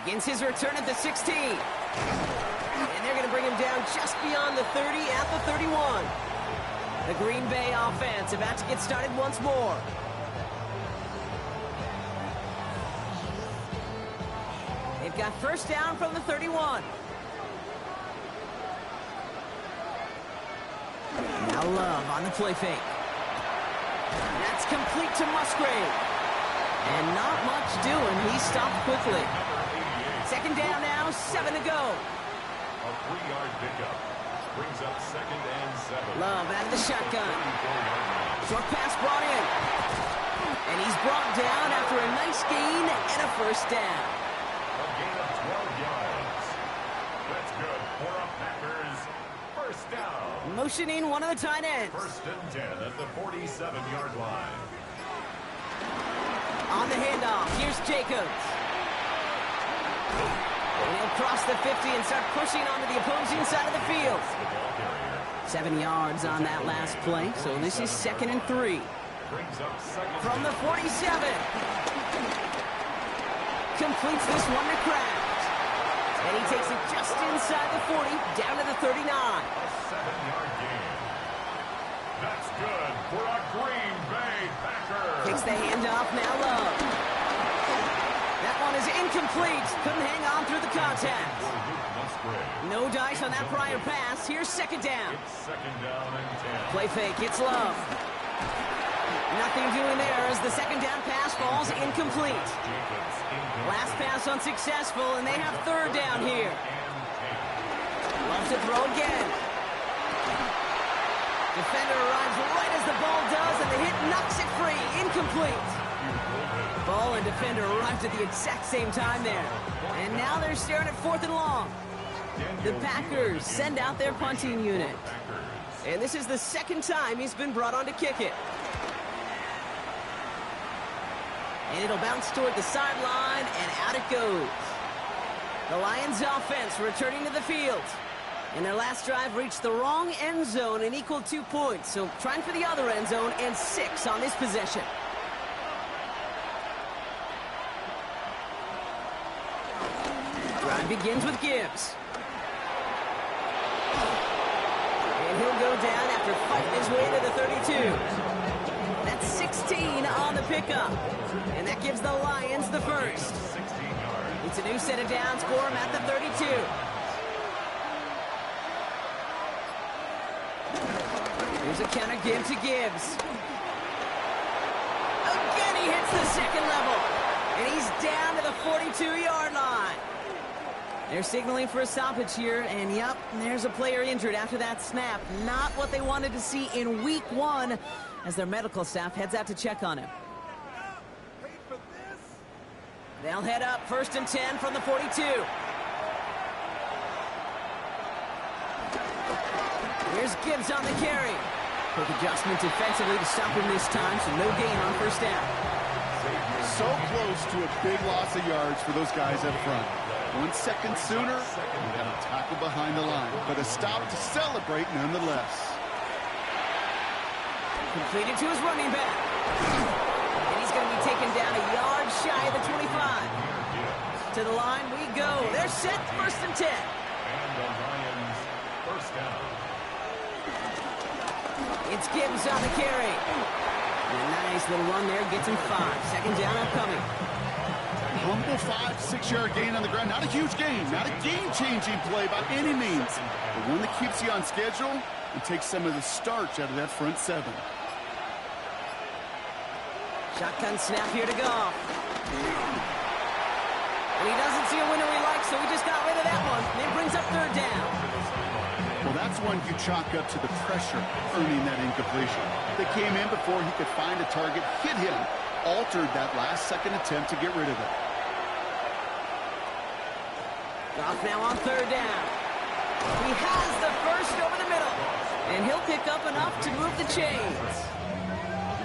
Begins his return at the 16. And they're going to bring him down just beyond the 30 at the 31. The Green Bay offense about to get started once more. They've got first down from the 31. Now Love on the play fake. That's complete to Musgrave. And not much doing. He stopped quickly. Second down now, 7 to go. A 3-yard pickup brings up 2nd and 7. Love out of the shotgun. Short pass brought in. And he's brought down after a nice gain and a first down. A gain of 12 yards. That's good for a Packers first down. Motioning one of the tight ends. 1st and 10 at the 47-yard line. On the handoff, here's Jacobs. And he'll cross the 50 and start pushing onto the opposing side of the field. 7 yards on that last play, so this is 2nd and 3. From the 47. Completes this one to Kraft. And he takes it just inside the 40, down to the 39. A 7-yard gain. That's good for a Green Bay Packer. Takes the handoff, now Love. That one is incomplete. Couldn't hang on through the contact. No dice on that prior pass. Here's 2nd down. It's 2nd down and 10. Play fake, it's Love. Nothing doing there as the 2nd down pass falls incomplete. Last pass unsuccessful, and they have 3rd down here. Love to throw again. Defender arrives right as the ball does, and the hit knocks it free. Incomplete. Ball and defender arrived at the exact same time there. And now they're staring at 4th and long. The Packers send out their punting unit. And this is the 2nd time he's been brought on to kick it. And it'll bounce toward the sideline, and out it goes. The Lions offense returning to the field. And their last drive reached the wrong end zone and equaled 2 points. So trying for the other end zone and 6 on this possession. Drive begins with Gibbs. And he'll go down after fighting his way to the 32. That's 16 on the pickup. And that gives the Lions the first. It's a new set of downs for him at the 32. Here's a counter give to Gibbs. Again, he hits the 2nd level. And he's down to the 42-yard line. They're signaling for a stoppage here, and yep, there's a player injured after that snap. Not what they wanted to see in week 1 as their medical staff heads out to check on him. They'll head up 1st and 10 from the 42. Here's Gibbs on the carry. Quick adjustment defensively to stop him this time, so no gain on 1st down. So close to a big loss of yards for those guys up front. 1 second sooner, and got a tackle behind the line, but a stop to celebrate nonetheless. Completed to his running back. And he's going to be taken down a yard shy of the 25. To the line we go. They're set, 1st and 10. And the Lions first down. It's Gibbs on the carry. And a nice little run there gets him 5. 2nd down upcoming. Humble 5-6-yard gain on the ground. Not a huge gain, not a game-changing play by any means, but one that keeps you on schedule and takes some of the starch out of that front 7. Shotgun snap here to Goff. And he doesn't see a window he likes, so he just got rid of that one. And it brings up 3rd down. Well, that's one you chalk up to the pressure earning that incompletion. They came in before he could find a target, hit him, altered that last second attempt to get rid of it. Goff now on 3rd down. He has the first over the middle. And he'll pick up enough to move the chains.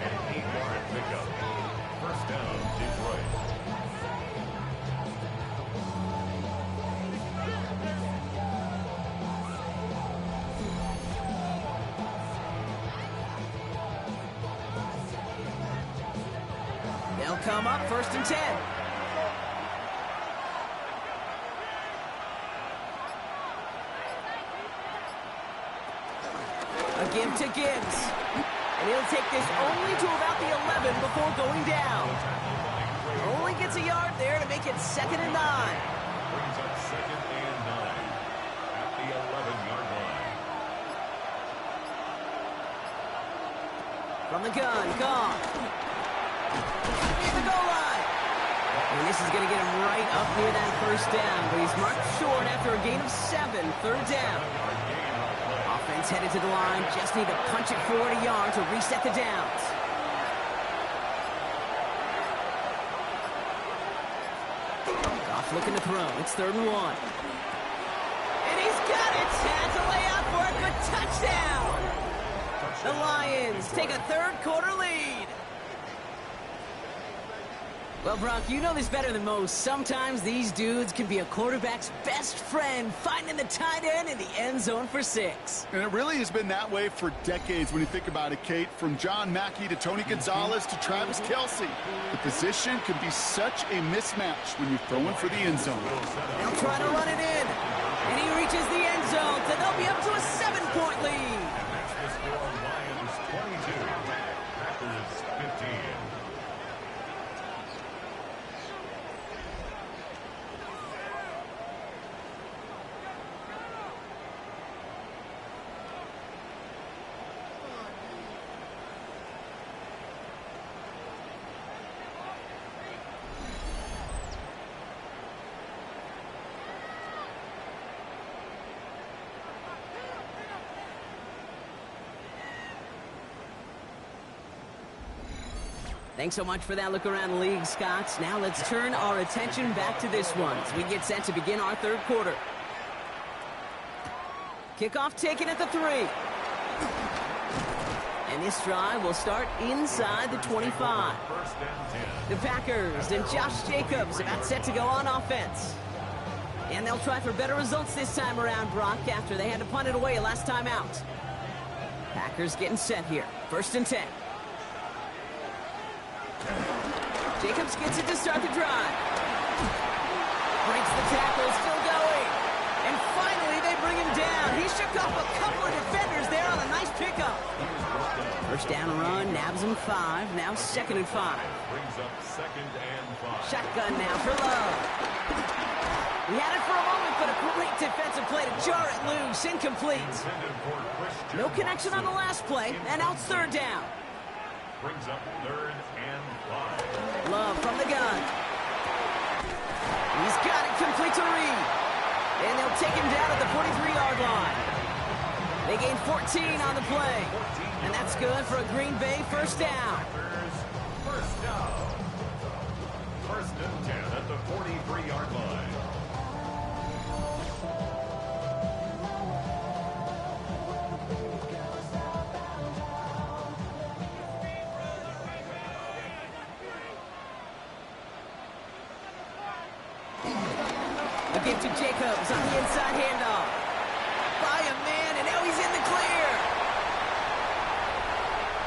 An 8-yard pickup. First down, Detroit. They'll come up 1st and 10. A give to Gibbs. And he'll take this only to about the 11 before going down. Only gets a yard there to make it 2nd and 9. Brings up 2nd and 9 at the 11-yard line. From the gun, Goff. Near the goal line. And this is going to get him right up near that 1st down, but he's marked short after a gain of 7, 3rd down. Offense headed to the line, just need to punch it forward a yard to reset the downs. Goff looking to throw. It's 3rd and 1. And he's got it. Had to lay out for it, but touchdown. The Lions take a 3rd quarter lead. Well, Brock, you know this better than most. Sometimes these dudes can be a quarterback's best friend, finding the tight end in the end zone for 6. And it really has been that way for decades when you think about it, Kate. From John Mackey to Tony Gonzalez to Travis Kelce. The position can be such a mismatch when you're throwing for the end zone. They'll try to run it in. And he reaches the end zone, so they'll be up to a 7-point lead. That's the score. Lions 22, Packers 15. Thanks so much for that look around the league, Scott. Now let's turn our attention back to this one as we get set to begin our 3rd quarter. Kickoff taken at the 3. And this drive will start inside the 25. The Packers and Josh Jacobs about set to go on offense. And they'll try for better results this time around, Brock, after they had to punt it away last time out. Packers getting set here. 1st and 10. Jacobs gets it to start the drive. Breaks the tackle, still going. And finally, they bring him down. He shook off a couple of defenders there on a nice pickup. 1st down run, nabs him 5. Now 2nd and 5. Brings up 2nd and 5. Shotgun now for Love. He had it for a moment, but a great defensive play to jar it loose. Incomplete. No connection on the last play, and now it's 3rd down. Brings up 3rd and 5. Love from the gun. He's got it complete to Reed. And they'll take him down at the 43-yard line. They gain 14 on the play. And that's good for a Green Bay 1st down. 1st down. 1st and 10 at the 43-yard line. A give to Jacobs on the inside handoff. By a man, and now he's in the clear.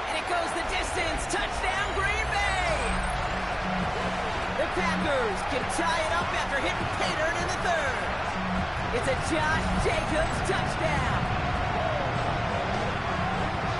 And it goes the distance. Touchdown, Green Bay! The Packers can tie it up after hitting pay dirt in the 3rd. It's a Josh Jacobs touchdown.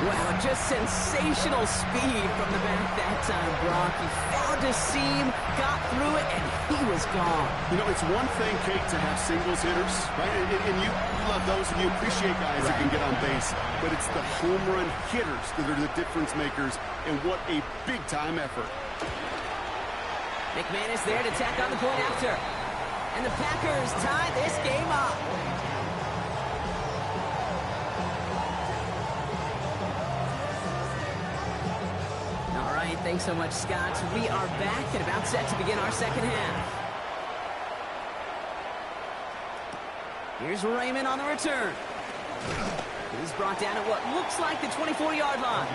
Wow, just sensational speed from the back that time, Brock. He found a seam, got through it, and he was gone. You know, it's one thing, Kate, to have singles hitters, right? And you love those, and you appreciate guys that can get on base. But it's the home run hitters that are the difference makers, and what a big-time effort. McManus there to tack on the point after. And the Packers tie this game up. Thanks so much, Scott. We are back and about set to begin our 2nd half. Here's Raymond on the return. He's brought down at what looks like the 24-yard line.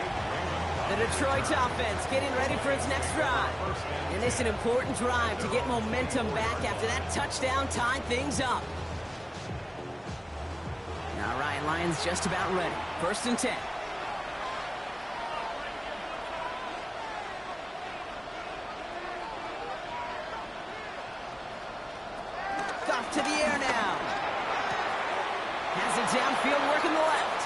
The Detroit offense getting ready for its next drive. And this is an important drive to get momentum back after that touchdown tied things up. All right, Lions just about ready. 1st and 10. To the air now. Has it downfield, working the left.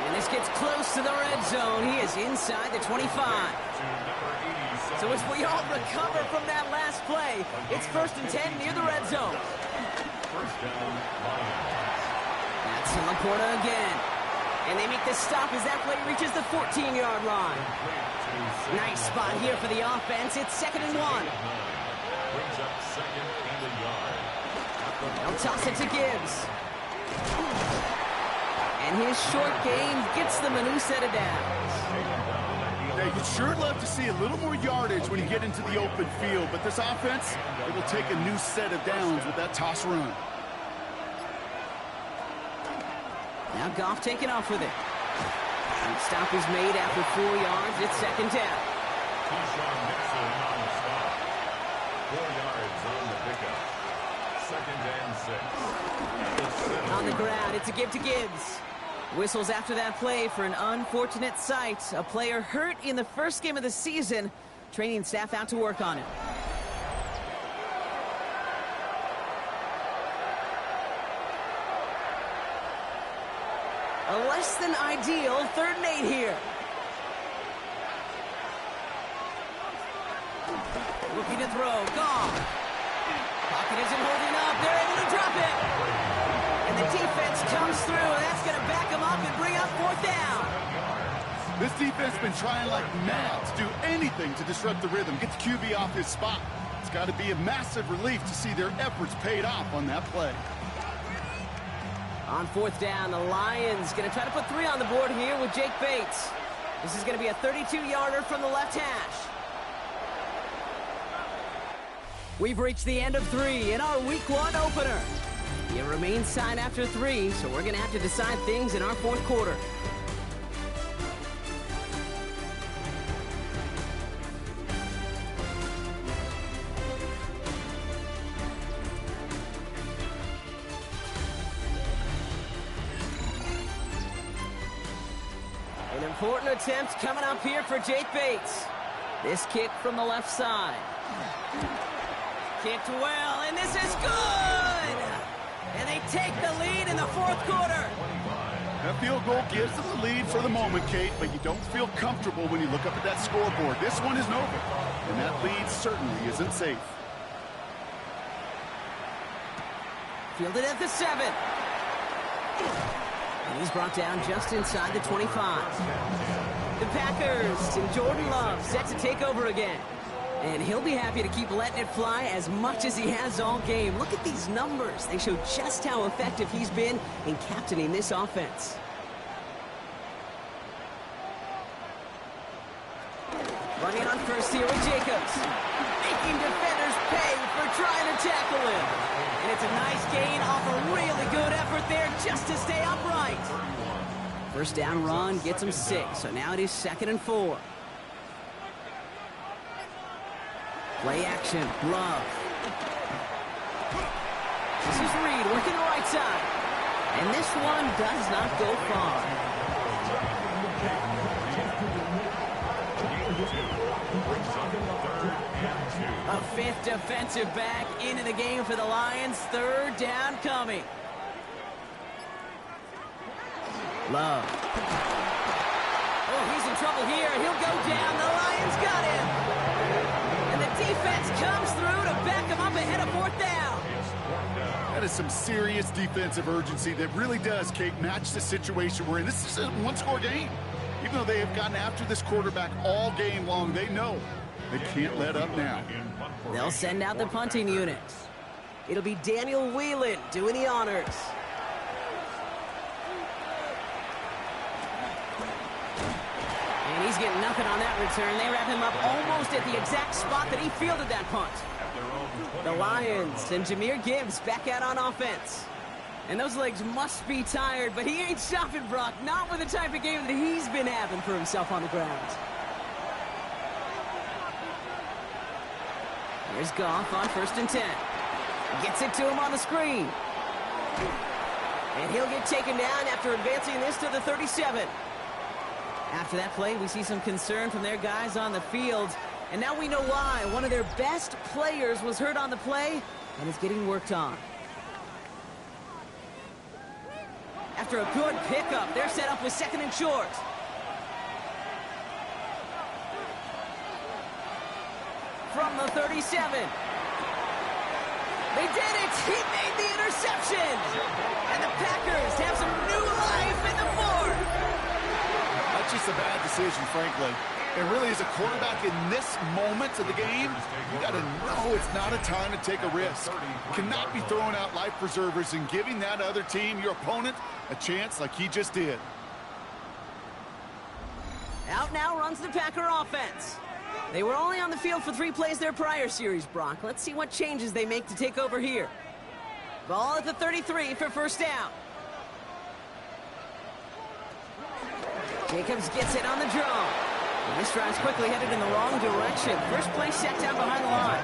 And this gets close to the red zone. He is inside the 25. So as we all recover from that last play, it's 1st and 10 near the red zone. That's Laporta again. And they make the stop as that play reaches the 14-yard line. Nice spot here for the offense. It's 2nd and 1. Brings up 2nd and a yard. They'll toss it to Gibbs. And his short game gets them a new set of downs. Yeah, you'd sure love to see a little more yardage when you get into the open field, but this offense, it will take a new set of downs with that toss run. Now Goff taking off with it. And stop is made after 4 yards. It's second down. Keyshawn Nixon on the stop. 4 yards on the pickup. Second and 6. On the ground, it's a give to Gibbs. Whistles after that play for an unfortunate sight. A player hurt in the first game of the season. Training staff out to work on it. A less than ideal 3rd and 8 here. Looking to throw. Goff. Pocket isn't holding up. They're able to drop it. And the defense comes through. That's going to back them up and bring up 4th down. This defense has been trying like mad to do anything to disrupt the rhythm, get the QB off his spot. It's got to be a massive relief to see their efforts paid off on that play. On 4th down, the Lions going to try to put 3 on the board here with Jake Bates. This is going to be a 32-yarder from the left hash. We've reached the end of 3 in our Week 1 opener. It remains tied after 3, so we're going to have to decide things in our 4th quarter. An important attempt coming up here for Jake Bates. This kick from the left side. Kicked well, and this is good! And they take the lead in the 4th quarter. That field goal gives them the lead for the moment, Kate, but you don't feel comfortable when you look up at that scoreboard. This one isn't over, and that lead certainly isn't safe. Fielded at the 7. And he's brought down just inside the 25. The Packers and Jordan Love set to take over again. And he'll be happy to keep letting it fly as much as he has all game. Look at these numbers. They show just how effective he's been in captaining this offense. Running on first here with Jacobs. Making defenders pay for trying to tackle him. And it's a nice gain off a really good effort there just to stay upright. First down run gets him 6. So now it is 2nd and 4. Play action, Love. This is Reed working the right side. And this one does not go far. A 5th defensive back into the game for the Lions. 3rd down coming. Love. Oh, he's in trouble here. He'll go down. The Lions got him. And the defense comes through to back him up ahead of 4th down. That is some serious defensive urgency that really does, Kate, match the situation we're in. This is a one-score game. Even though they have gotten after this quarterback all game long, they know they can't let up now. They'll send out the punting unit. It'll be Daniel Whelan doing the honors. And he's getting nothing on that return. They wrap him up almost at the exact spot that he fielded that punt. The Lions and Jahmyr Gibbs back out on offense. And those legs must be tired, but he ain't stopping, Brock. Not with the type of game that he's been having for himself on the ground. Here's Goff on 1st and 10. Gets it to him on the screen. And he'll get taken down after advancing this to the 37. After that play, we see some concern from their guys on the field. And now we know why. One of their best players was hurt on the play and is getting worked on. After a good pickup, they're set up with 2nd and short. From the 37. They did it! He made the interception! And the Packers have some new life in the 4th. That's just a bad decision, frankly. And really, as a quarterback in this moment of the game, you got to know it's not a time to take a risk. You cannot be throwing out life preservers and giving that other team, your opponent, a chance like he just did. Out now runs the Packer offense. They were only on the field for 3 plays their prior series, Brock. Let's see what changes they make to take over here. Ball at the 33 for first down. Jacobs gets it on the draw. And this drive's quickly headed in the wrong direction. First play set down behind the line.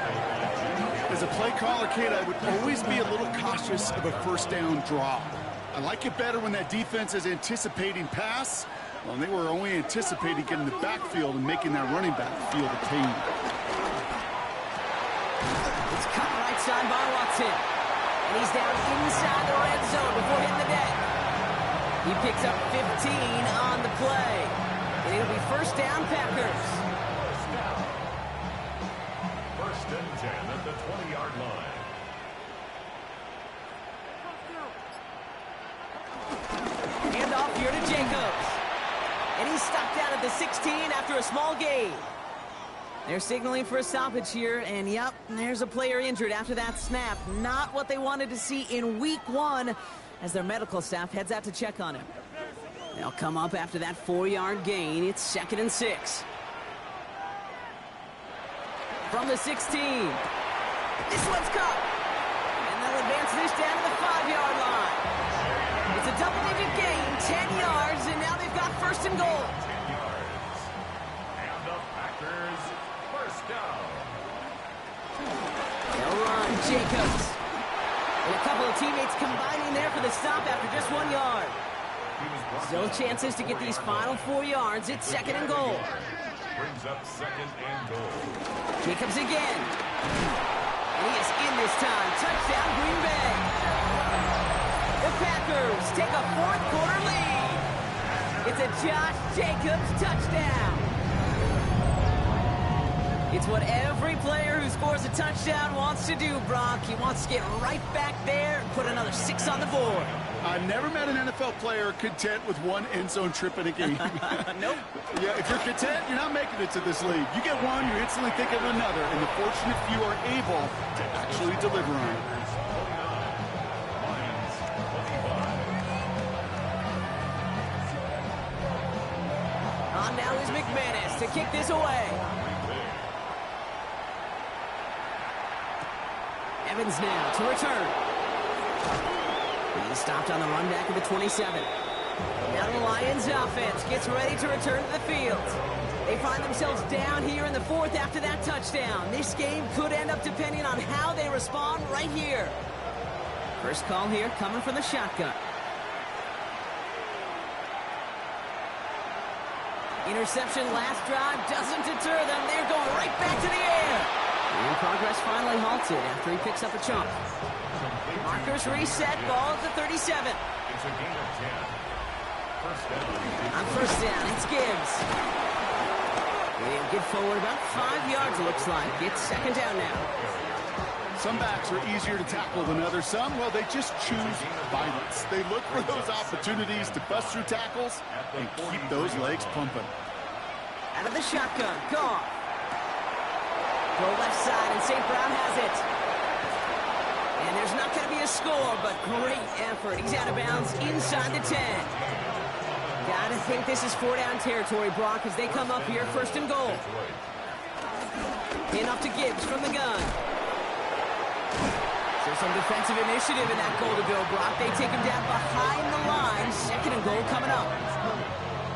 As a play caller, Kate, I would always be a little cautious of a first down draw. I like it better when that defense is anticipating pass. Well, they were only anticipating getting the backfield and making that running back feel the pain. It's cut right side by Watson. And he's down inside the red zone before hitting the deck. He picks up 15 on the play. And it'll be first down, Packers. First and 10 at the 20-yard line. Hand off here to Jacobs. And he's stopped out at the 16 after a small gain. They're signaling for a stoppage here, and yep, there's a player injured after that snap. Not what they wanted to see in week 1 as their medical staff heads out to check on him. They'll come up after that 4-yard gain. It's 2nd and 6. From the 16. This one's caught. And they'll advance this down to the 5-yard line. It's a double-digit gain, 10 yards, and now they've got first and goal. 10 yards. And the Packers, first down. They'll run Jacobs. And a couple of teammates combining there for the stop after just 1 yard. Still chances to get these final 4 yards. It's 2nd and goal. Brings up 2nd and goal. Jacobs again. And he is in this time. Touchdown, Green Bay. The Packers take a 4th quarter lead. It's a Josh Jacobs touchdown. It's what every player who scores a touchdown wants to do, Brock. He wants to get right back there and put another 6 on the board. I've never met an NFL player content with 1 end zone trip in a game. Nope. Yeah, if you're content, you're not making it to this league. You get one, you instantly think of another, and the fortunate few are able to actually deliver on it. On now is McManus to kick this away. Evans now to return. He's stopped on the run back of the 27. Now the Lions offense gets ready to return to the field. They find themselves down here in the 4th after that touchdown. This game could end up depending on how they respond right here. First call here coming from the shotgun. Interception last drive doesn't deter them. They're going right back to the air. And progress finally halted after he picks up a chunk. Markers reset, ball at the 37. It's a gain of 10. First down. On first down, it's Gibbs. They'll get forward about 5 yards, it looks like. It's 2nd down now. Some backs are easier to tackle than others. Some, well, they just choose violence. They look for those opportunities to bust through tackles and keep those legs pumping. Out of the shotgun, Goff. Go left side, and St. Brown has it. And there's not going to be a score, but great effort. He's out of bounds inside the 10. Gotta think this is 4-down territory, Brock, as they come up here, 1st and goal. In off to Gibbs from the gun. So some defensive initiative in that goal to go, Brock. They take him down behind the line. 2nd and goal coming up.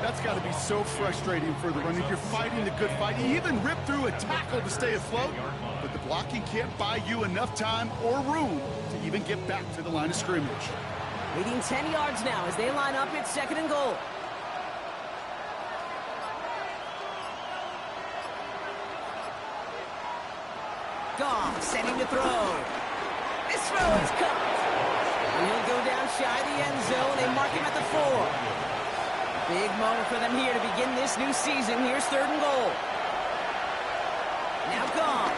That's got to be so frustrating for the runner. You're fighting the good fight. You even rip through a tackle to stay afloat, but the blocking can't buy you enough time or room to even get back to the line of scrimmage. Leading 10 yards now as they line up at 2nd and goal. Goff setting to throw. This throw is caught. And he'll go down shy of the end zone. They mark him at the 4. Big moment for them here to begin this new season. Here's 3rd and goal. Now Goff.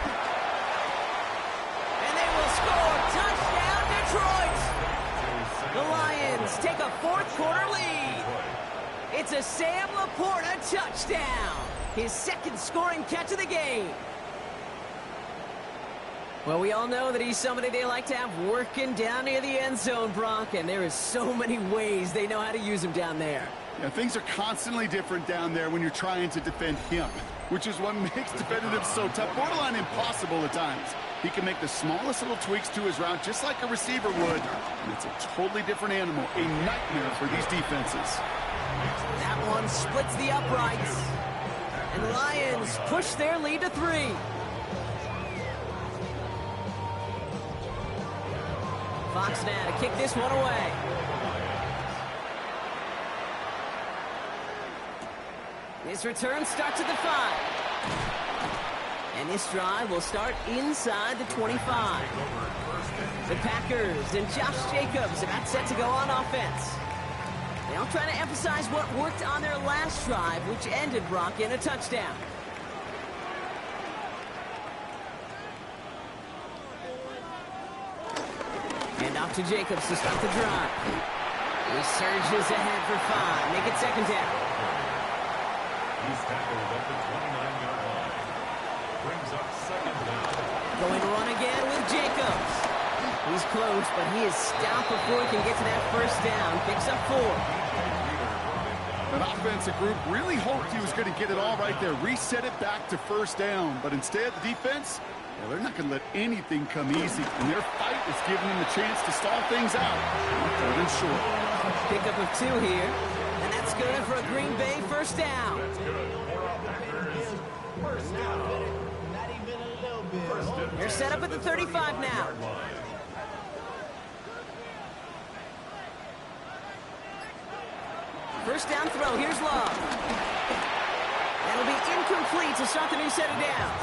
And they will score. Touchdown, Detroit. The Lions take a 4th quarter lead. It's a Sam Laporta touchdown. His 2nd scoring catch of the game. Well, we all know that he's somebody they like to have working down near the end zone, Brock, and there is so many ways they know how to use him down there. Yeah, things are constantly different down there when you're trying to defend him, which is what makes defending him so tough, borderline impossible at times. He can make the smallest little tweaks to his route just like a receiver would, and it's a totally different animal, a nightmare for these defenses. That one splits the uprights, and the Lions push their lead to 3. Fox now to kick this one away. This return starts at the 5. And this drive will start inside the 25. The Packers and Josh Jacobs about set to go on offense. They all trying to emphasize what worked on their last drive, which ended Brock in a touchdown. And off to Jacobs to start the drive. He surges ahead for 5. Make it second down. He's tackled at the 29-yard line. Brings up second down. Going to run again with Jacobs. He's close, but he is stopped before he can get to that first down. Picks up 4. That offensive group really hoped he was going to get it all right there, reset it back to first down. But instead, the defense, well, they're not going to let anything come easy. And their fight is giving them the chance to stall things out. 3rd and short. Pickup of 2 here. And that's good for a Green Bay first down. That's good. First down. They're set up at the 35 now. First down throw. Here's Love. That'll be incomplete to start the new set of downs.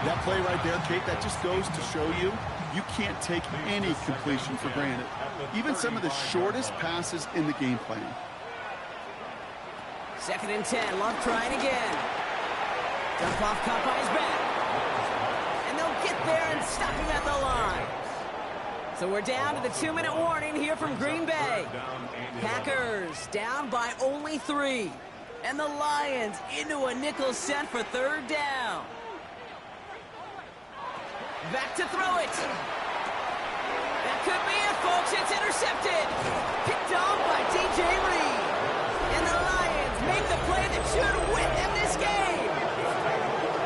That play right there, Kate, that just goes to show you, you can't take any completion for granted. Even some of the shortest passes in the game plan. 2nd and 10. Love trying again. Dump off caught by his back. And they'll get there and stop him at the line. So we're down to the 2-minute warning here from Green Bay. Packers down by only 3. And the Lions into a nickel set for 3rd down. Back to throw it. That could be it, folks. It's intercepted. Picked off by DJ Reed. And the Lions make the play that should win them this game.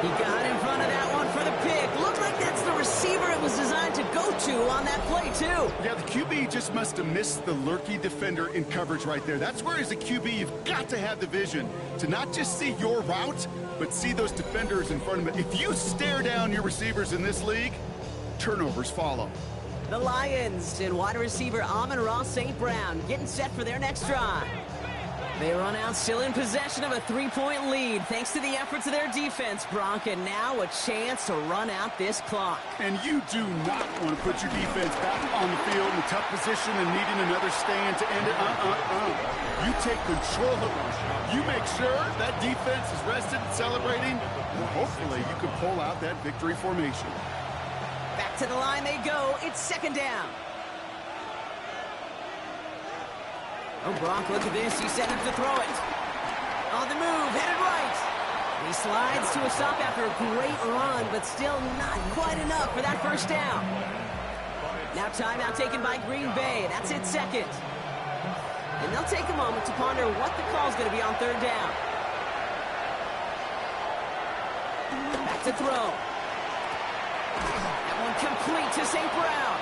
He got in front of that one for the pick. Looks like that's the receiver it was designed to go to on that play, too. Yeah, the QB just must have missed the lurky defender in coverage right there. That's where, as a QB, you've got to have the vision to not just see your route, but see those defenders in front of it. If you stare down your receivers in this league, turnovers follow. The Lions and wide receiver Amon-Ra St. Brown getting set for their next drive. They run out still in possession of a 3-point lead thanks to the efforts of their defense, Brock, and now a chance to run out this clock. And you do not want to put your defense back on the field in a tough position and needing another stand to end it. You take control of it. You make sure that defense is rested and celebrating, and hopefully you can pull out that victory formation. Back to the line they go. It's 2nd down. Oh, Brock, look at this. He's set up to throw it. On the move, headed right. And he slides to a stop after a great run, but still not quite enough for that first down. Now timeout taken by Green Bay. That's it, 2nd. And they'll take a moment to ponder what the call's going to be on 3rd down. Back to throw. That one complete to St. Brown.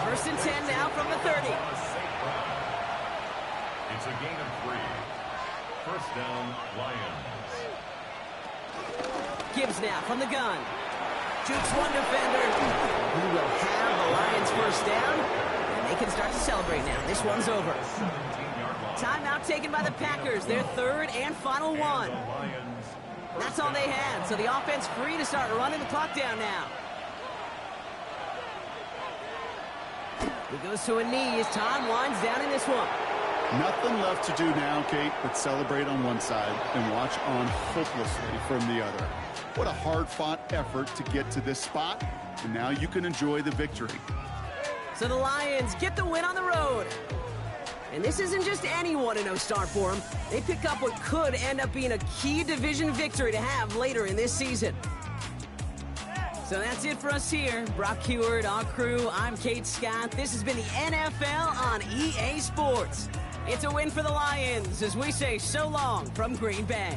1st and 10 now from the 30. It's a gain of 3. First down, Lions. Gibbs now from the gun. Jukes one defender. Who will have the Lions first down? And they can start to celebrate now. This one's over. Timeout taken by the Packers. Their 3rd and final one. That's all they had. So the offense free to start running the clock down now. He goes to a knee as time winds down in this one. Nothing left to do now, Kate, but celebrate on one side and watch on hopelessly from the other. What a hard-fought effort to get to this spot, and now you can enjoy the victory. So the Lions get the win on the road. And this isn't just any 1-0 start for them. They pick up what could end up being a key division victory to have later in this season. So that's it for us here. Brock Huard, our crew, I'm Kate Scott. This has been the NFL on EA Sports. It's a win for the Lions as we say so long from Green Bay.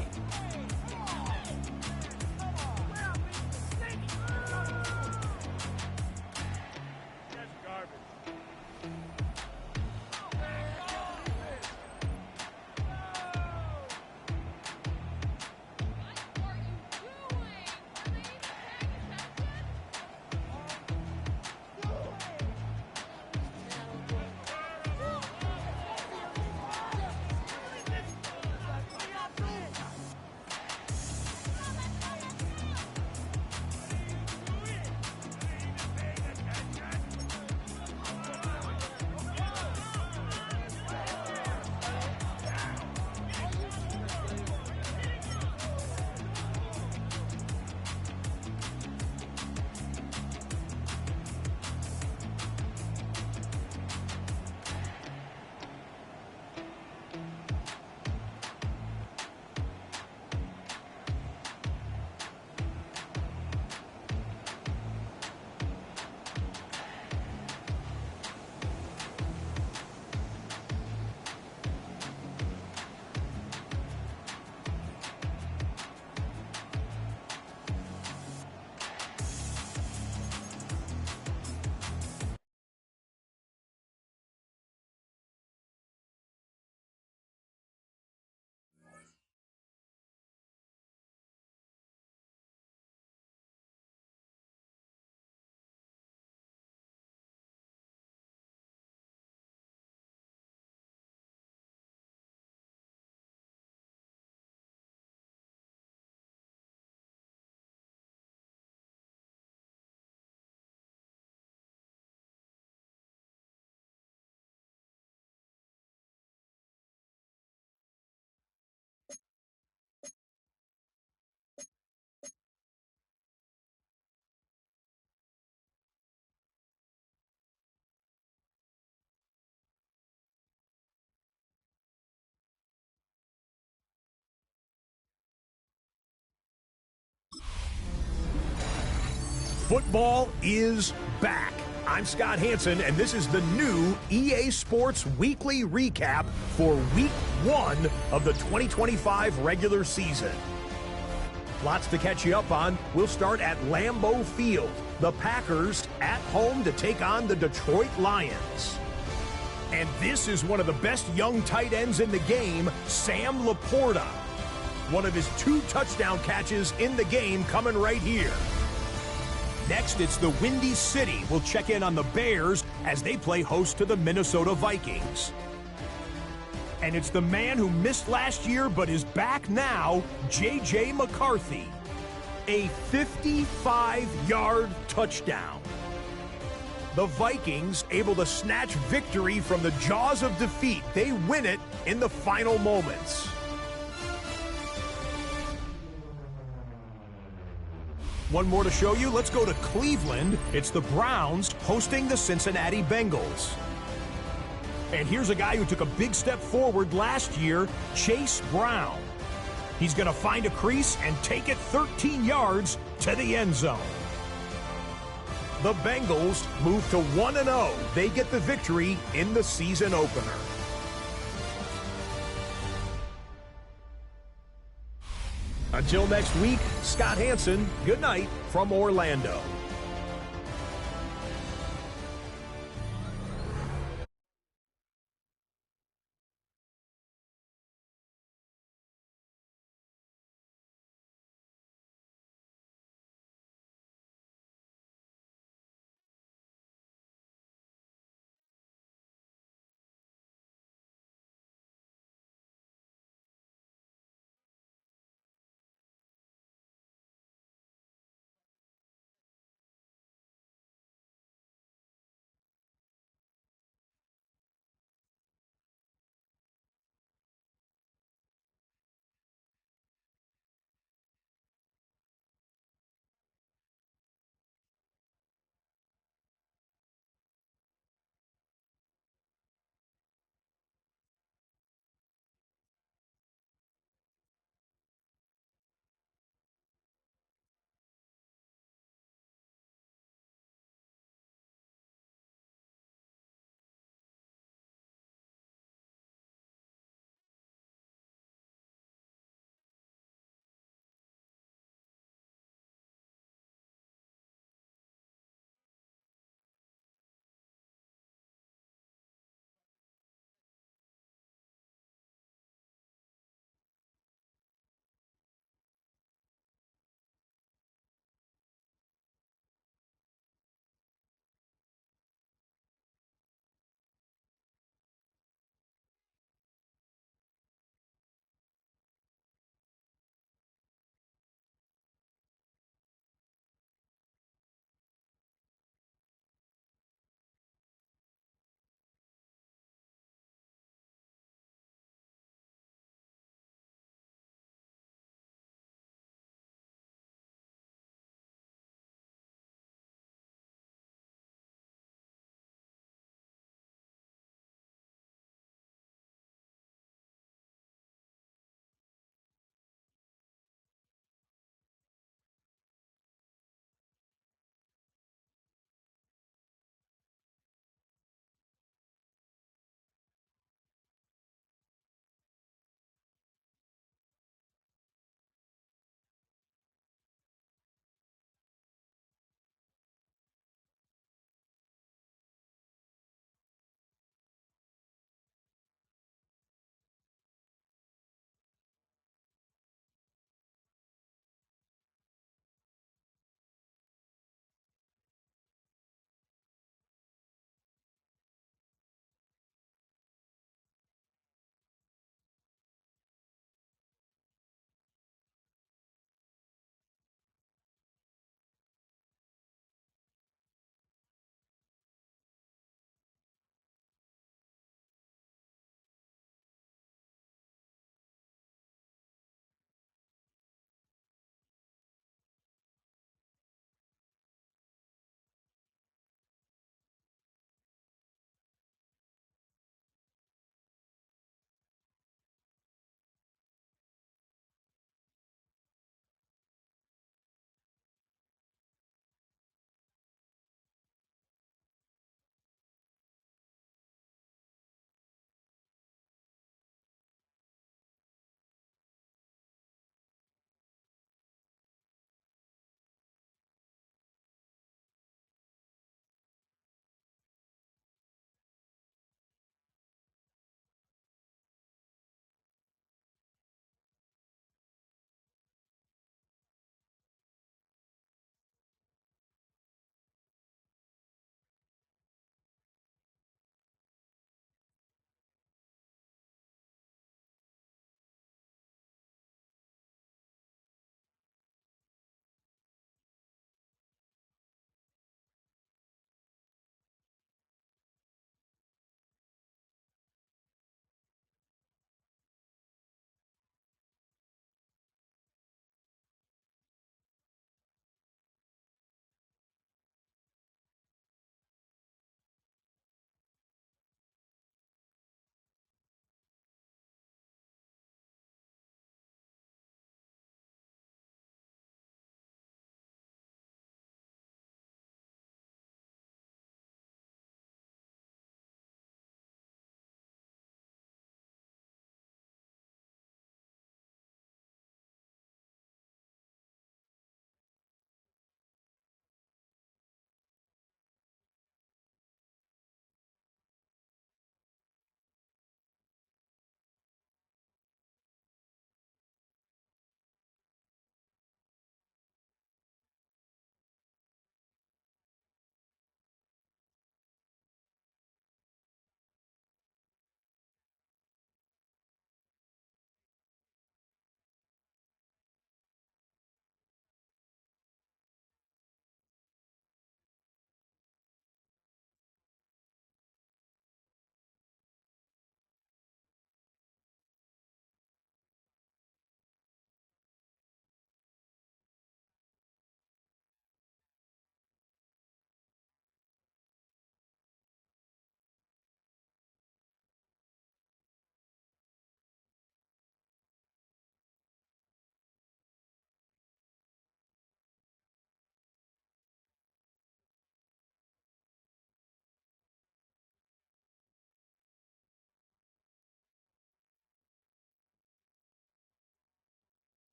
Football is back. I'm Scott Hanson, and this is the new EA Sports Weekly Recap for Week 1 of the 2025 regular season. Lots to catch you up on. We'll start at Lambeau Field. The Packers at home to take on the Detroit Lions. And this is one of the best young tight ends in the game, Sam Laporta. One of his 2 touchdown catches in the game coming right here. Next, it's the Windy City. We'll check in on the Bears as they play host to the Minnesota Vikings. And it's the man who missed last year but is back now, J.J. McCarthy. A 55-yard touchdown. The Vikings able to snatch victory from the jaws of defeat. They win it in the final moments. One more to show you. Let's go to Cleveland. It's the Browns hosting the Cincinnati Bengals. And here's a guy who took a big step forward last year, Chase Brown. He's going to find a crease and take it 13 yards to the end zone. The Bengals move to 1-0. They get the victory in the season opener. Until next week, Scott Hanson, good night from Orlando.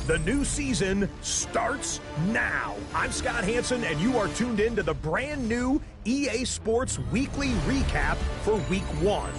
The new season starts now. I'm Scott Hanson, and you are tuned in to the brand new EA Sports Weekly Recap for Week 1.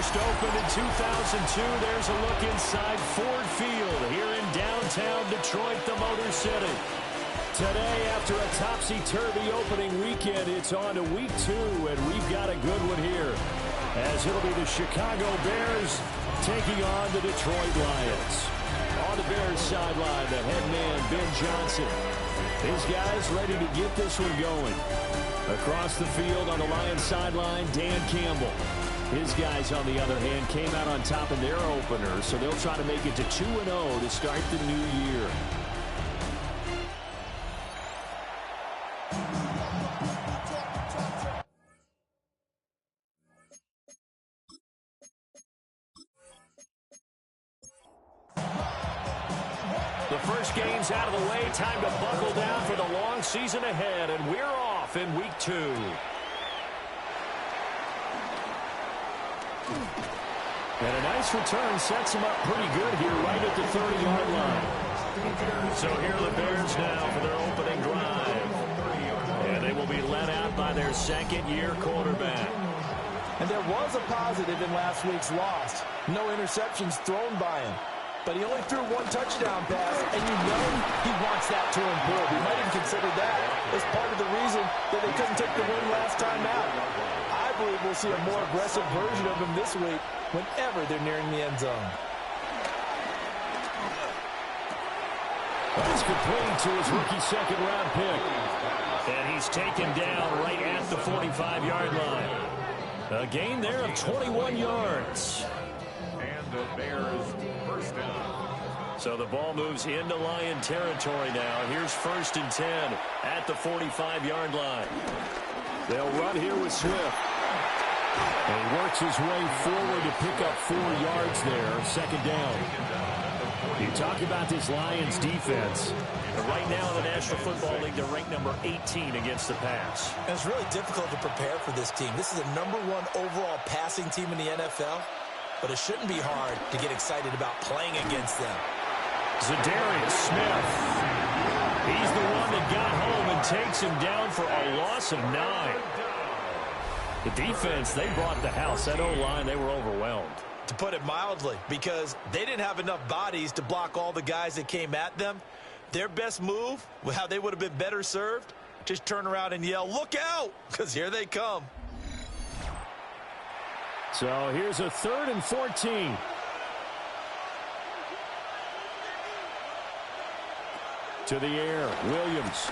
First opened in 2002. There's a look inside Ford Field here in downtown Detroit, the Motor City. Today, after a topsy-turvy opening weekend, it's on to week 2, and we've got a good one here, as it'll be the Chicago Bears taking on the Detroit Lions. On the Bears sideline, the head man, Ben Johnson. His guys ready to get this one going. Across the field on the Lions sideline, Dan Campbell. His guys, on the other hand, came out on top in their opener, so they'll try to make it to 2-0 to start the new year. The first game's out of the way. Time to buckle down for the long season ahead, and we're off in week 2. And a nice return sets him up pretty good here right at the 30-yard line. So here are the Bears now for their opening drive. And they will be led out by their second-year quarterback. And there was a positive in last week's loss. No interceptions thrown by him. But he only threw 1 touchdown pass, and you know he wants that to improve. We might even consider that as part of the reason that they couldn't take the win last time out. I believe we'll see a more aggressive version of him this week whenever they're nearing the end zone. That's complete to his rookie second-round pick. And he's taken down right at the 45-yard line. A gain there of 21 yards. And the Bears first down. So the ball moves into Lion territory now. Here's 1st and 10 at the 45-yard line. They'll run here with Swift. And he works his way forward to pick up 4 yards there, second down. You talk about this Lions defense. Right now in the National Football League, they're ranked number 18 against the pass. And it's really difficult to prepare for this team. This is a #1 overall passing team in the NFL. But it shouldn't be hard to get excited about playing against them. Zadarius Smith. He's the one that got home and takes him down for a loss of 9. The defense, they brought the house. That O-line, they were overwhelmed. To put it mildly, because they didn't have enough bodies to block all the guys that came at them. Their best move, how they would have been better served, just turn around and yell, "Look out!" because here they come. So here's a 3rd and 14. To the air, Williams.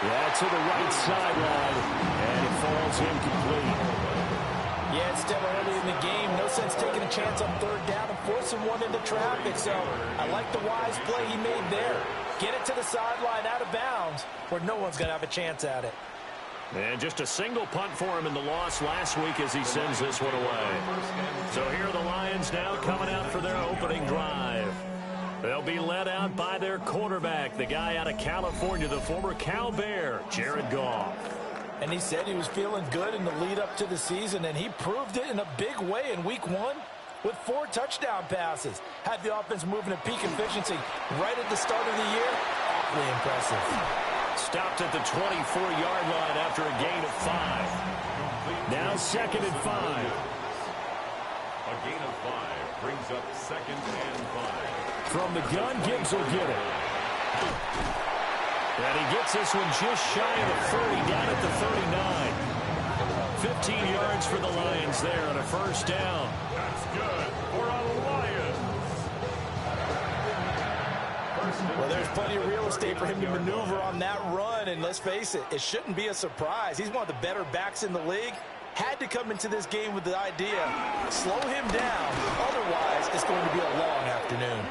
Yeah, to the right sideline, and it falls incomplete. Yeah, it's still early in the game. No sense taking a chance on 3rd down and forcing one into traffic. So I like the wise play he made there. Get it to the sideline out of bounds where no one's going to have a chance at it. And just a single punt for him in the loss last week as he sends this one away. So here are the Lions now coming out for their opening drive. They'll be led out by their quarterback, the guy out of California, the former Cal Bear, Jared Goff. And he said he was feeling good in the lead up to the season, and he proved it in a big way in week 1 with 4 touchdown passes. Had the offense moving at peak efficiency right at the start of the year. Awfully impressive. Stopped at the 24-yard line after a gain of 5. Now 2nd and 5. A gain of 5 brings up 2nd and 5. From the gun, Gibbs will get it. And he gets this one just shy of the 30, down at the 39. 15 yards for the Lions there on a 1st down. That's good for a Lions. Well, there's plenty of real estate for him to maneuver on that run, and let's face it, it shouldn't be a surprise. He's one of the better backs in the league. Had to come into this game with the idea, slow him down, otherwise it's going to be a long afternoon.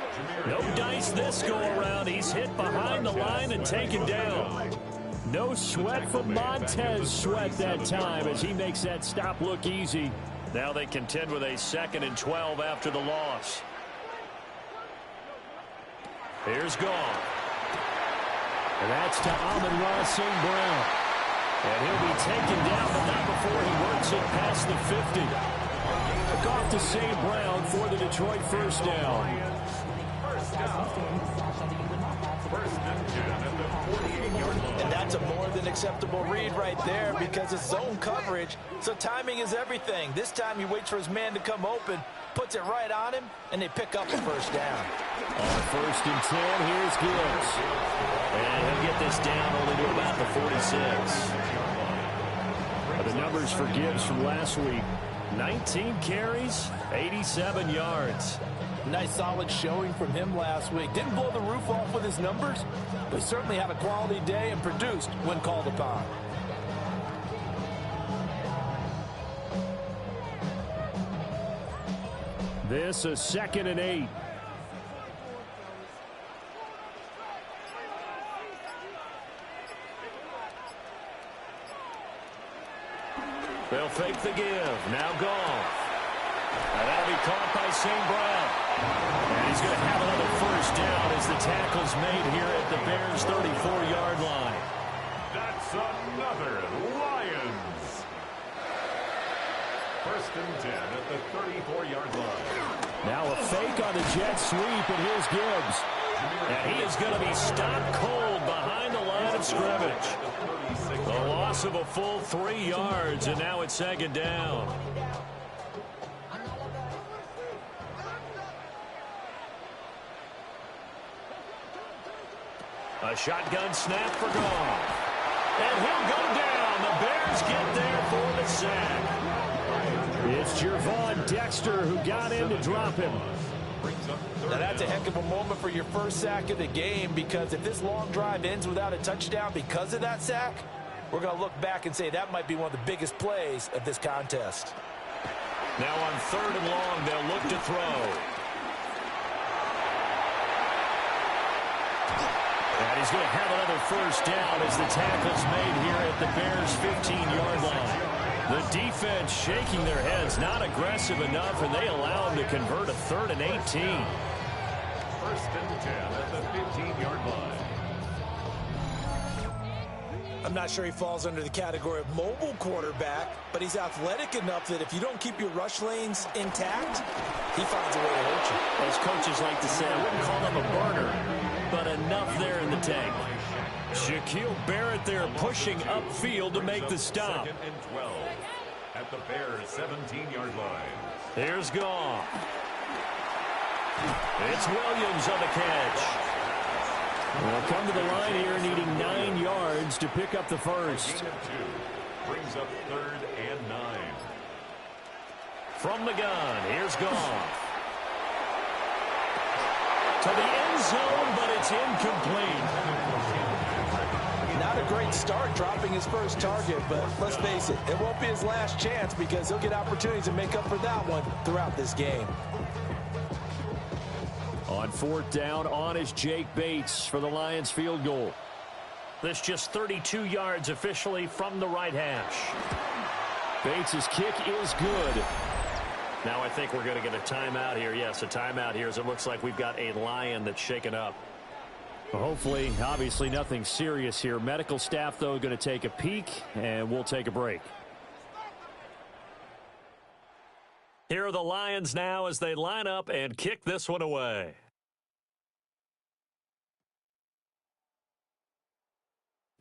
No dice this go-around. He's hit behind the line and taken down. No sweat from Montez Sweat that time as he makes that stop look easy. Now they contend with a 2nd and 12 after the loss. Here's Goff. And that's to Amon-Ra St. Brown. And he'll be taken down, but not before he works it past the 50. Goff to St. Brown for the Detroit 1st down. First and 10 at the 48-yard line. And that That's a more than acceptable read right there because it's zone coverage, so timing is everything. This time he waits for his man to come open, puts it right on him, and they pick up a first down. On 1st and 10, here's Gibbs. And he'll get this down only to about the 46. The numbers for Gibbs from last week, 19 carries, 87 yards. Nice solid showing from him last week. Didn't blow the roof off with his numbers, but certainly had a quality day and produced when called upon. This is 2nd and 8. They'll fake the give. Now Goff. And that'll be caught by St. Brown. And he's going to have another first down as the tackle's made here at the Bears' 34-yard line. That's another Lions. 1st and 10 at the 34-yard line. Now a fake on the jet sweep, and here's Gibbs. And he is going to be stopped cold behind the line of scrimmage. The loss of a full 3 yards, and now it's 2nd down. A shotgun snap for Goff. And he'll go down. The Bears get there for the sack. It's Gervon Dexter who got in to drop him. Now that's a heck of a moment for your first sack of the game, because if this long drive ends without a touchdown because of that sack, we're going to look back and say that might be one of the biggest plays of this contest. Now on 3rd and long, they'll look to throw. And he's going to have another first down as the tackle's made here at the Bears' 15-yard line. The defense shaking their heads, not aggressive enough, and they allow him to convert a 3rd and 18. 1st and 10 at the 15-yard line. I'm not sure he falls under the category of mobile quarterback, but he's athletic enough that if you don't keep your rush lanes intact, he finds a way to hurt you. As coaches like to say, I wouldn't call him a burner, but enough there in the tank. Shaquille Barrett there pushing upfield to make the stop. 2nd and 12 at the Bears' 17-yard line. Here's Goff. It's Williams on the catch. They'll come to the line here needing 9 yards to pick up the first. Gain of 2 brings up 3rd and 9. From the gun, here's Goff. To the end zone, but it's incomplete. Not a great start dropping his first target, but let's face it, it won't be his last chance because he'll get opportunities to make up for that one throughout this game. On 4th down, on is Jake Bates for the Lions field goal. This just 32 yards officially from the right hash. Bates' kick is good. Now I think we're going to get a timeout here. Yes, a timeout here as it looks like we've got a Lion that's shaken up. Well, hopefully, obviously nothing serious here. Medical staff, though, going to take a peek, and we'll take a break. Here are the Lions now as they line up and kick this one away.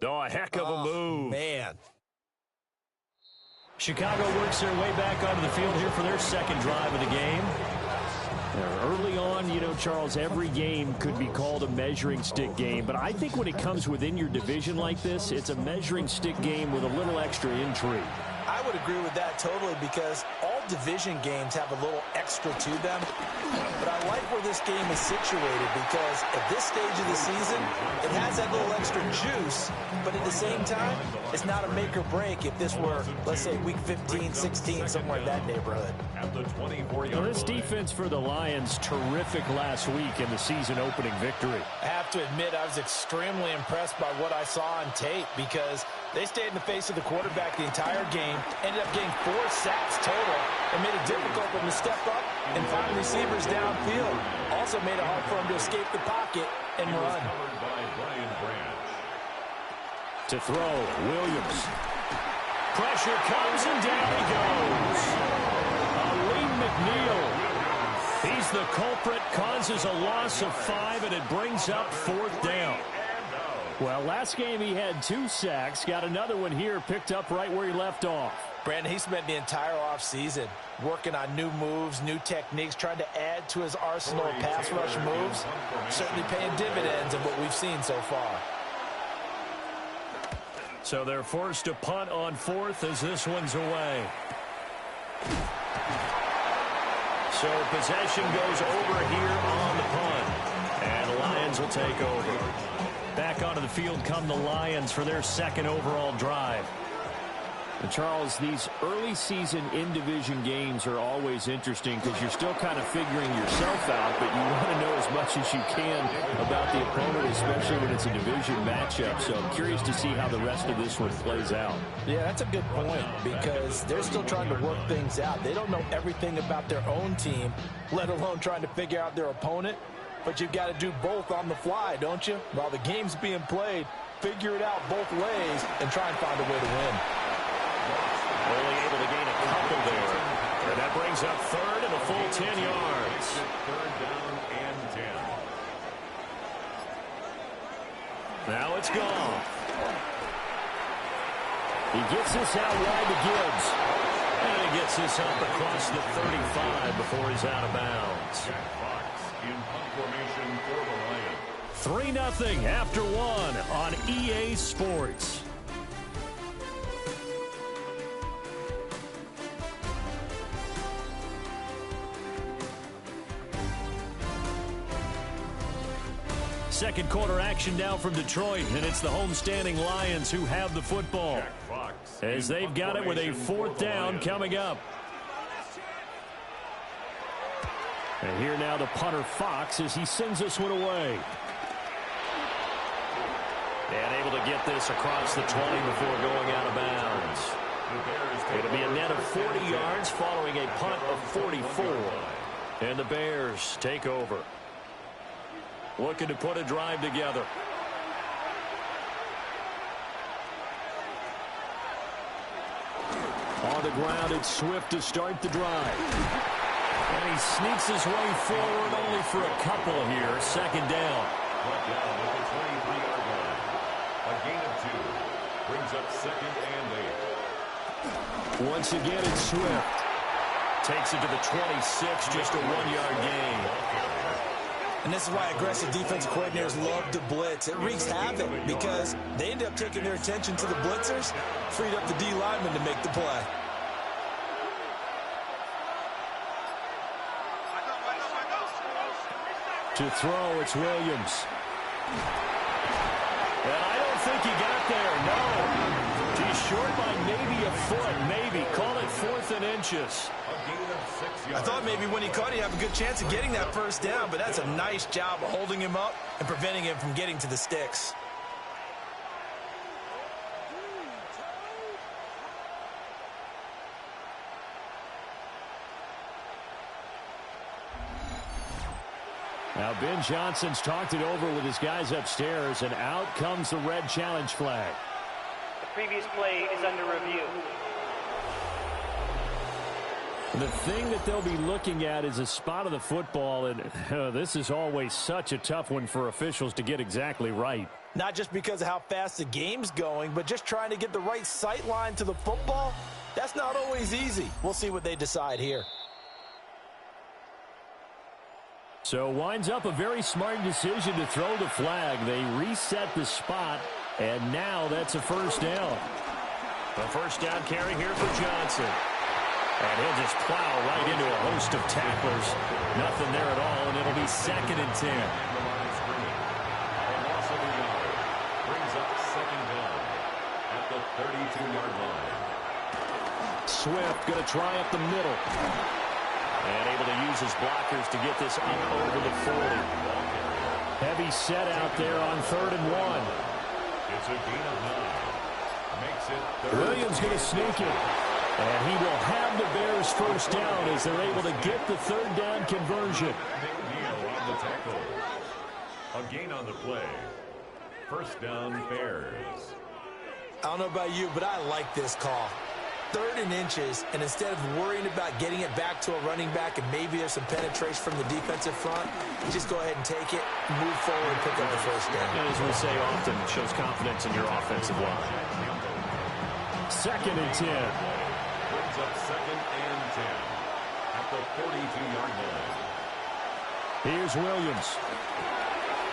Oh, a heck of a move. Man. Chicago works their way back onto the field here for their 2nd drive of the game. Early on, you know, Charles, every game could be called a measuring stick game, but I think when it comes within your division like this, it's a measuring stick game with a little extra intrigue. I would agree with that totally because all division games have a little extra to them. But I like where this game is situated because at this stage of the season, it has that little extra juice, but at the same time, it's not a make or break if this were, let's say, week 15, 16, somewhere in that neighborhood. At the 24-yard line. This defense for the Lions, terrific last week in the season opening victory. I have to admit, I was extremely impressed by what I saw on tape because they stayed in the face of the quarterback the entire game, ended up getting 4 sacks total, and made it difficult for him to step up and find receivers downfield. Also made it hard for him to escape the pocket and run. Covered by Brian Branch. To throw, Williams. Pressure comes and down he goes. Aleem McNeil. He's the culprit, causes a loss of 5, and it brings up 4th down. Well, last game he had 2 sacks. Got another one here, picked up right where he left off. Brandon, he spent the entire offseason working on new moves, new techniques, trying to add to his arsenal of pass rush moves. Certainly paying dividends in what we've seen so far. So they're forced to punt on 4th as this one's away. So possession goes over here on the punt. And the Lions will take over. Back onto the field come the Lions for their 2nd overall drive. And Charles, these early season in-division games are always interesting because you're still kind of figuring yourself out, but you want to know as much as you can about the opponent, especially when it's a division matchup. So I'm curious to see how the rest of this one plays out. Yeah, that's a good point because they're still trying to work things out. They don't know everything about their own team, let alone trying to figure out their opponent. But you've got to do both on the fly, don't you? While the game's being played, figure it out both ways and try and find a way to win. Only able to gain a couple there. And that brings up 3rd and a full 10 yards. 3rd down and 10. Now it's gone. He gets this out wide to Gibbs. And he gets this up across the 35 before he's out of bounds. Jack Fox in punt formation for the Lions. 3-0 after 1 on EA Sports. Second quarter action now from Detroit, and it's the homestanding Lions who have the football as they've got it with a 4th down coming up. And here now the punter Fox as he sends this one away. And able to get this across the 20 before going out of bounds. It'll be a net of 40 yards following a punt of 44. And the Bears take over. Looking to put a drive together. On the ground, it's Swift to start the drive. And he sneaks his way forward only for a couple here. 2nd down. Brought down at the 23-yard line. A gain of 2. Brings up 2nd and 8. Once again, it's Swift. Takes it to the 26, just a 1-yard gain. And this is why aggressive defensive coordinators love to blitz. It wreaks havoc because they end up taking their attention to the blitzers, freed up the D lineman to make the play. To throw, it's Williams. And I don't think he got there, no. He's short by maybe a foot, maybe. Call it 4th and inches. I thought maybe when he caught it, he'd have a good chance of getting that 1st down, but that's a nice job of holding him up and preventing him from getting to the sticks. Now Ben Johnson's talked it over with his guys upstairs, and out comes the red challenge flag. The previous play is under review. The thing that they'll be looking at is a spot of the football, and this is always such a tough one for officials to get exactly right. Not just because of how fast the game's going, but just trying to get the right sight line to the football. That's not always easy. We'll see what they decide here. So winds up a very smart decision to throw the flag. They reset the spot, and now that's a 1st down. A 1st down carry here for Johnson. And he'll just plow right into a host of tacklers. Nothing there at all, and it'll be 2nd and 10. Brings up 2nd down at the 32-yard line. Swift going to try up the middle. And able to use his blockers to get this up over the 40. Heavy set out there on 3rd and 1. It's a gain of 9. Makes it 3rd. Williams going to sneak it. And he will have the Bears 1st down as they're able to get the 3rd down conversion. McNeil on the tackle. A gain on the play. 1st down, Bears. I don't know about you, but I like this call. 3rd and inches, and instead of worrying about getting it back to a running back and maybe there's some penetration from the defensive front, you just go ahead and take it, move forward, and pick up the first down. And as we say often, it shows confidence in your offensive line. 2nd and 10. Brings up 2nd and 10 at the 42-yard line. Here's Williams.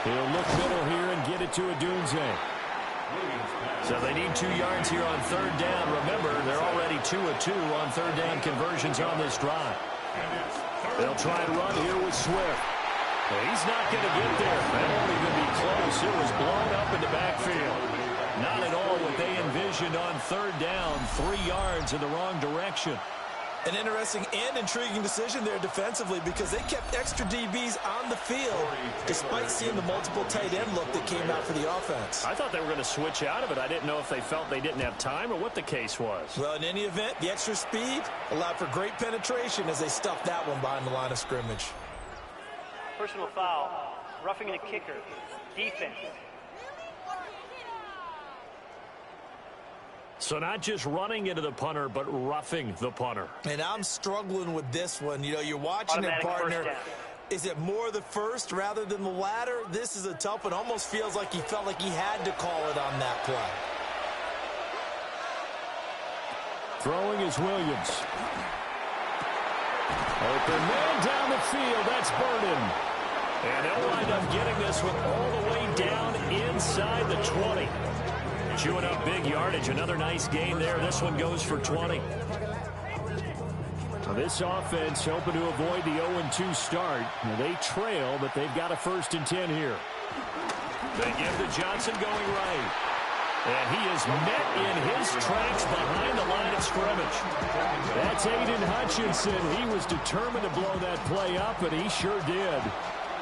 He'll look middle here and get it to Odunze. So they need 2 yards here on 3rd down. Remember, they're already 2 of 2 on 3rd down conversions on this drive. They'll try and run here with Swift. He's not going to get there. That won't even be close. It was blown up in the backfield. Not at all what they envisioned on 3rd down. 3 yards in the wrong direction. An interesting and intriguing decision there defensively because they kept extra DBs on the field despite seeing the multiple tight end look that came out for the offense. I thought they were going to switch out of it. I didn't know if they felt they didn't have time or what the case was. Well, in any event, the extra speed allowed for great penetration as they stuffed that one behind the line of scrimmage. Personal foul. Roughing the kicker. Defense. So not just running into the punter, but roughing the punter. And I'm struggling with this one. You know, you're watching it, partner. Is it more the first rather than the latter? This is a tough one. Almost feels like he felt like he had to call it on that play. Throwing is Williams. Open man down the field. That's Burden. And they'll wind up getting this one all the way down inside the 20. Chewing up big yardage. Another nice gain there. This one goes for 20. Now this offense hoping to avoid the 0-2 start. Now they trail, but they've got a 1st and 10 here. They give to Johnson going right. And he is met in his tracks behind the line of scrimmage. That's Aiden Hutchinson. He was determined to blow that play up, and he sure did.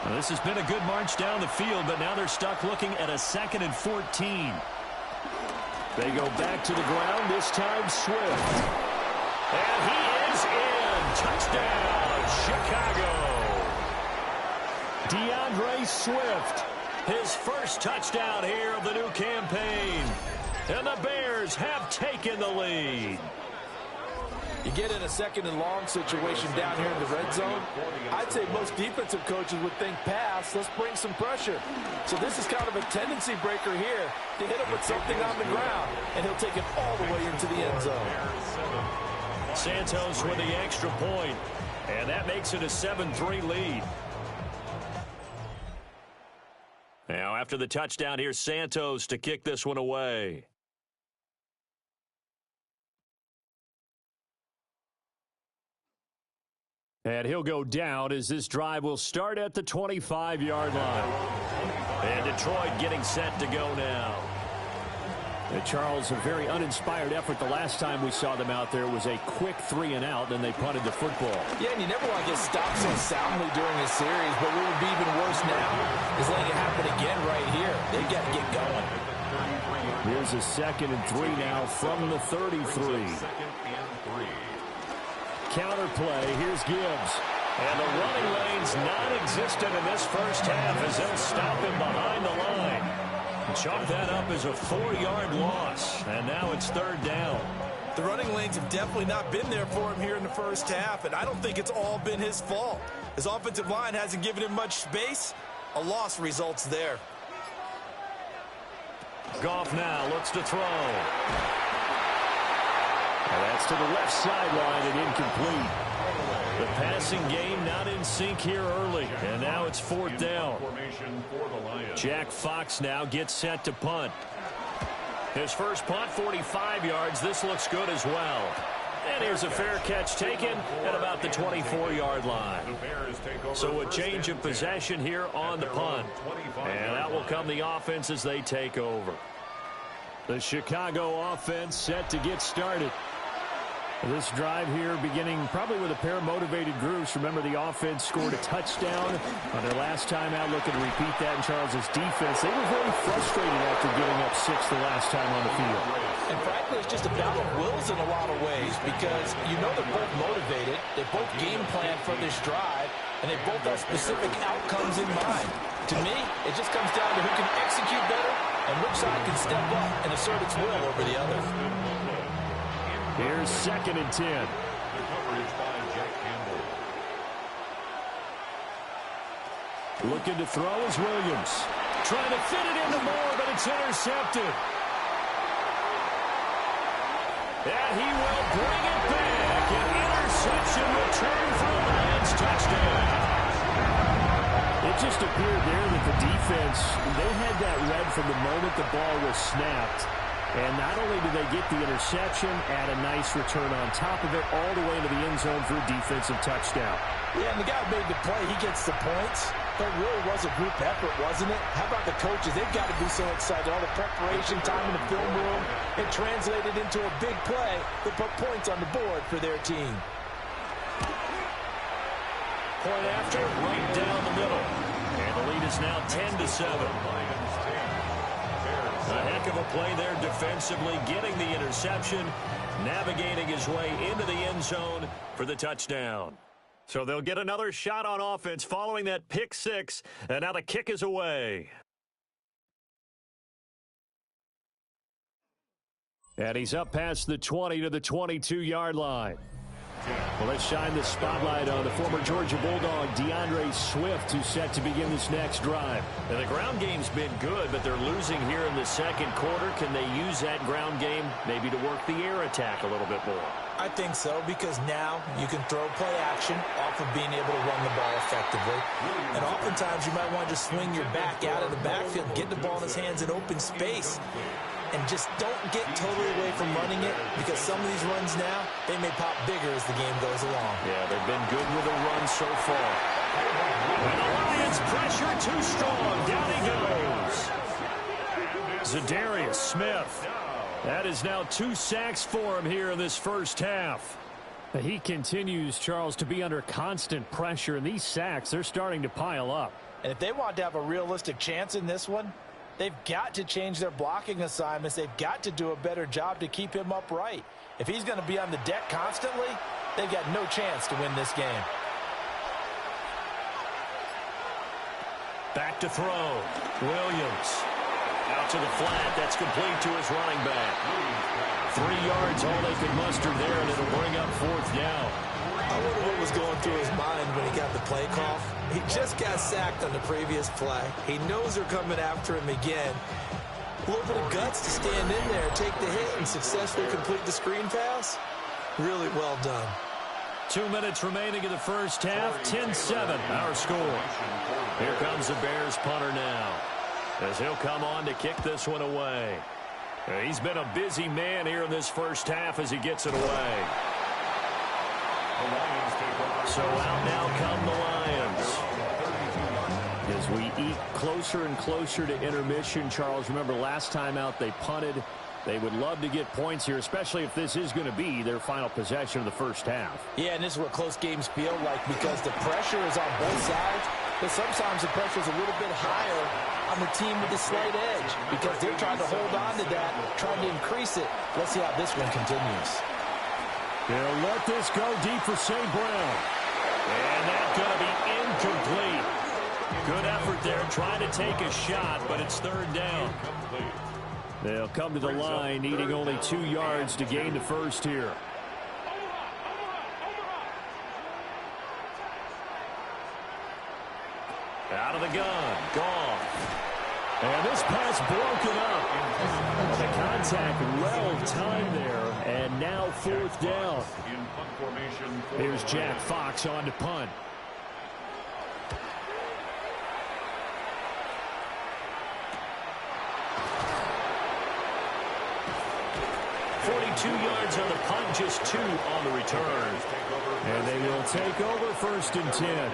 Now this has been a good march down the field, but now they're stuck looking at a 2nd and 14. They go back to the ground, this time Swift. And he is in. Touchdown, Chicago. DeAndre Swift, his first touchdown here of the new campaign. And the Bears have taken the lead. You get in a 2nd and long situation down here in the red zone, I'd say most defensive coaches would think pass, let's bring some pressure. So this is kind of a tendency breaker here to hit him with something on the ground, and he'll take it all the way into the end zone. Santos with the extra point, and that makes it a 7-3 lead. Now after the touchdown, here's Santos to kick this one away. And he'll go down as this drive will start at the 25-yard line. And Detroit getting set to go now. And Charles, a very uninspired effort. The last time we saw them out there was a quick 3-and-out, then they punted the football. Yeah, and you never want to get stopped so soundly during a series, but what would be even worse now is letting it happen again right here. They've got to get going. Here's a 2nd and 3 now from the 33. Counter play, here's Gibbs. And the running lane's non-existent in this first half as they'll stop him behind the line. Chalk that up as a 4-yard loss. And now it's 3rd down. The running lanes have definitely not been there for him here in the first half, and I don't think it's all been his fault. His offensive line hasn't given him much space. A loss results there. Goff now looks to throw. And that's to the left sideline and incomplete. The passing game not in sync here early. And now it's 4th down. Jack Fox now gets set to punt. His first punt, 45 yards. This looks good as well. And here's a fair catch taken at about the 24-yard line. So a change of possession here on the punt. And that will come the offense as they take over. The Chicago offense set to get started. This drive here beginning probably with a pair of motivated groups. Remember, the offense scored a touchdown on their last time out. Looking to repeat that in Charles's defense. They were very frustrated after giving up 6 the last time on the field. And frankly, it's just a battle of wills in a lot of ways because you know they're both motivated. They both game plan for this drive, and they both have specific outcomes in mind. To me, it just comes down to who can execute better and which side can step up and assert its will over the other. Here's 2nd and 10. The coverage by Jack Campbell. Looking to throw is Williams. Trying to fit it into Moore, but it's intercepted. And he will bring it back. An interception return for a Lions touchdown. It just appeared there that the defense, they had that read from the moment the ball was snapped. And not only did they get the interception, add a nice return on top of it, all the way to the end zone for a defensive touchdown. Yeah, and the guy who made the play, he gets the points. But it really was a group effort, wasn't it? How about the coaches? They've got to be so excited. All the preparation time in the film room, it translated into a big play that put points on the board for their team. Point after, right down the middle. And the lead is now 10-7. A heck of a play there defensively, getting the interception, navigating his way into the end zone for the touchdown. So they'll get another shot on offense following that pick six, and now the kick is away. And he's up past the 20 to the 22-yard line. Well, let's shine the spotlight on the former Georgia Bulldog, DeAndre Swift, who's set to begin this next drive. And the ground game's been good, but they're losing here in the second quarter. Can they use that ground game maybe to work the air attack a little bit more? I think so, because now you can throw play action off of being able to run the ball effectively. And oftentimes you might want to just swing your back out of the backfield, get the ball in his hands in open space. And just don't get totally away from running it, because some of these runs now, they may pop bigger as the game goes along. Yeah, they've been good with a run so far. And the Lions pressure too strong. Down he goes. Zadarius Smith. That is now 2 sacks for him here in this first half. He continues, Charles, to be under constant pressure, and these sacks, they're starting to pile up. And if they want to have a realistic chance in this one, they've got to change their blocking assignments. They've got to do a better job to keep him upright. If he's going to be on the deck constantly, they've got no chance to win this game. Back to throw. Williams. Out to the flat. That's complete to his running back. 3 yards, all they could muster there, and it'll bring up 4th down. I wonder what was going through his mind when he got the play call. He just got sacked on the previous play. He knows they're coming after him again. A little bit of guts to stand in there, take the hit, and successfully complete the screen pass. Really well done. 2 minutes remaining in the first half. 10-7, our score. Here comes the Bears punter now, as he'll come on to kick this one away. He's been a busy man here in this first half as he gets it away. So out now come the Lions. As we eke closer and closer to intermission, Charles, remember last time out they punted. They would love to get points here, especially if this is going to be their final possession of the first half. Yeah, and this is what close games feel like, because the pressure is on both sides, but sometimes the pressure is a little bit higher on the team with the slight edge, because they're trying to hold on to that, trying to increase it. Let's see how this one continues. They'll let this go deep for St. Brown. And that's going to be incomplete. Good effort there, trying to take a shot, but it's 3rd down. They'll come to the line, needing only 2 yards to gain the first here. Out of the gun, gone. And this pass broken up. The contact well timed there, and now 4th down. Here's Jack Fox on to punt. Yards on the punt, just 2 on the return. And they will take over 1st and 10.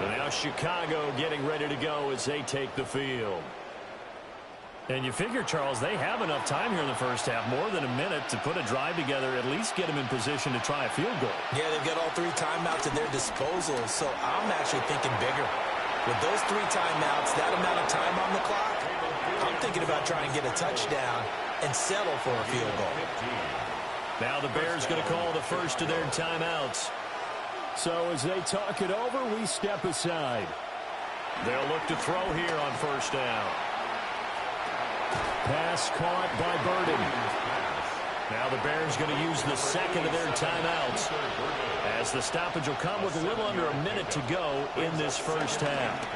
So now Chicago getting ready to go as they take the field. And you figure, Charles, they have enough time here in the first half, more than a minute, to put a drive together, at least get them in position to try a field goal. Yeah, they've got all 3 timeouts at their disposal, so I'm actually thinking bigger. With those 3 timeouts, that amount of time on the clock, I'm thinking about trying to get a touchdown and settle for a field goal. Now the Bears going to call the first of their timeouts. So as they talk it over, we step aside. They'll look to throw here on 1st down. Pass caught by Burden. Now the Bears going to use the second of their timeouts, as the stoppage will come with a little under a minute to go in this first half.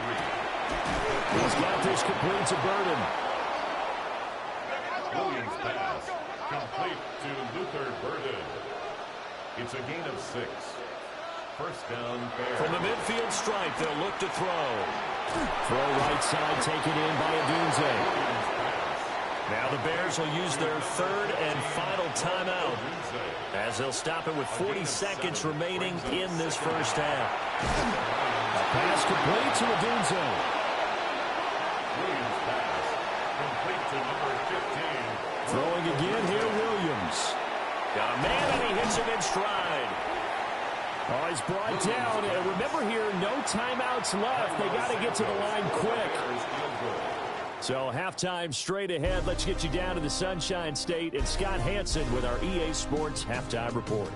He's got this complete to Burden. Williams pass complete to Luther Burden. It's a gain of 6. First down, Bears. From the midfield stripe, they'll look to throw. Throw right side, taken in by Odunze. Now the Bears will use their third and final timeout, as they'll stop it with 40 seconds remaining in this first half. A pass complete to Odunze. Williams pass complete to number 15. Throwing again here, Williams. Got a man, and he hits him in stride. Oh, he's brought down. And remember here, no timeouts left. They got to get to the line quick. So halftime straight ahead. Let's get you down to the Sunshine State and Scott Hanson with our EA Sports Halftime Report.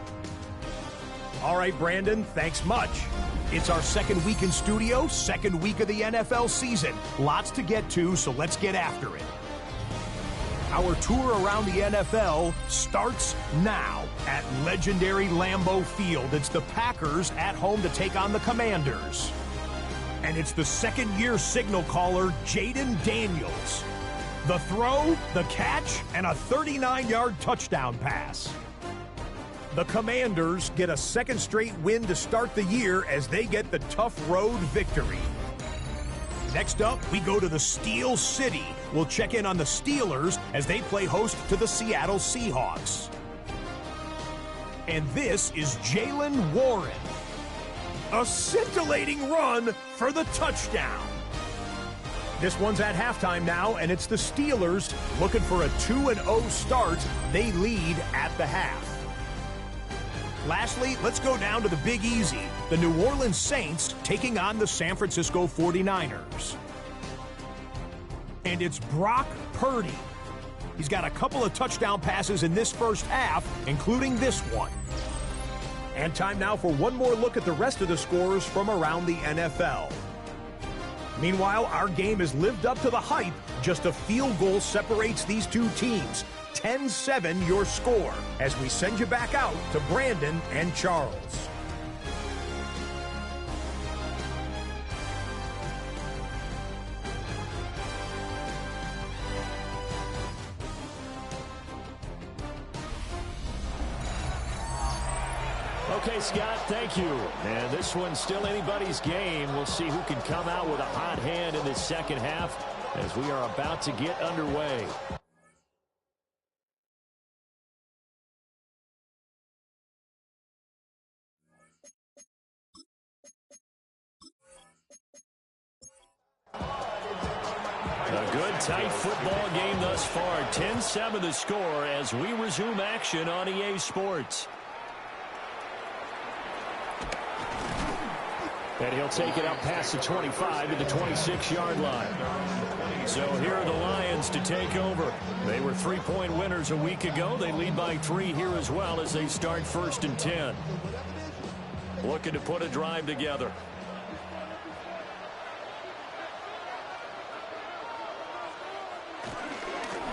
All right, Brandon, thanks much. It's our second week in studio, second week of the NFL season. Lots to get to, so let's get after it. Our tour around the NFL starts now at legendary Lambeau Field. It's the Packers at home to take on the Commanders. And it's the second-year signal caller, Jaden Daniels. The throw, the catch, and a 39-yard touchdown pass. The Commanders get a second straight win to start the year as they get the tough road victory. Next up, we go to the Steel City. We'll check in on the Steelers as they play host to the Seattle Seahawks. And this is Jaylen Warren. A scintillating run for the touchdown. This one's at halftime now, and it's the Steelers looking for a 2-0 start. They lead at the half. Lastly, let's go down to the Big Easy. The New Orleans Saints taking on the San Francisco 49ers. And it's Brock Purdy. He's got a couple of touchdown passes in this first half, including this one. And time now for one more look at the rest of the scores from around the NFL. Meanwhile, our game has lived up to the hype. Just a field goal separates these two teams. 10-7 your score as we send you back out to Brandon and Charles. Okay, Scott, thank you. And this one's still anybody's game. We'll see who can come out with a hot hand in this second half as we are about to get underway. A good, tight football game thus far. 10-7 the score as we resume action on EA Sports. And he'll take it up past the 25 to the 26-yard line. So here are the Lions to take over. They were 3-point winners a week ago. They lead by 3 here as well as they start 1st and 10. Looking to put a drive together.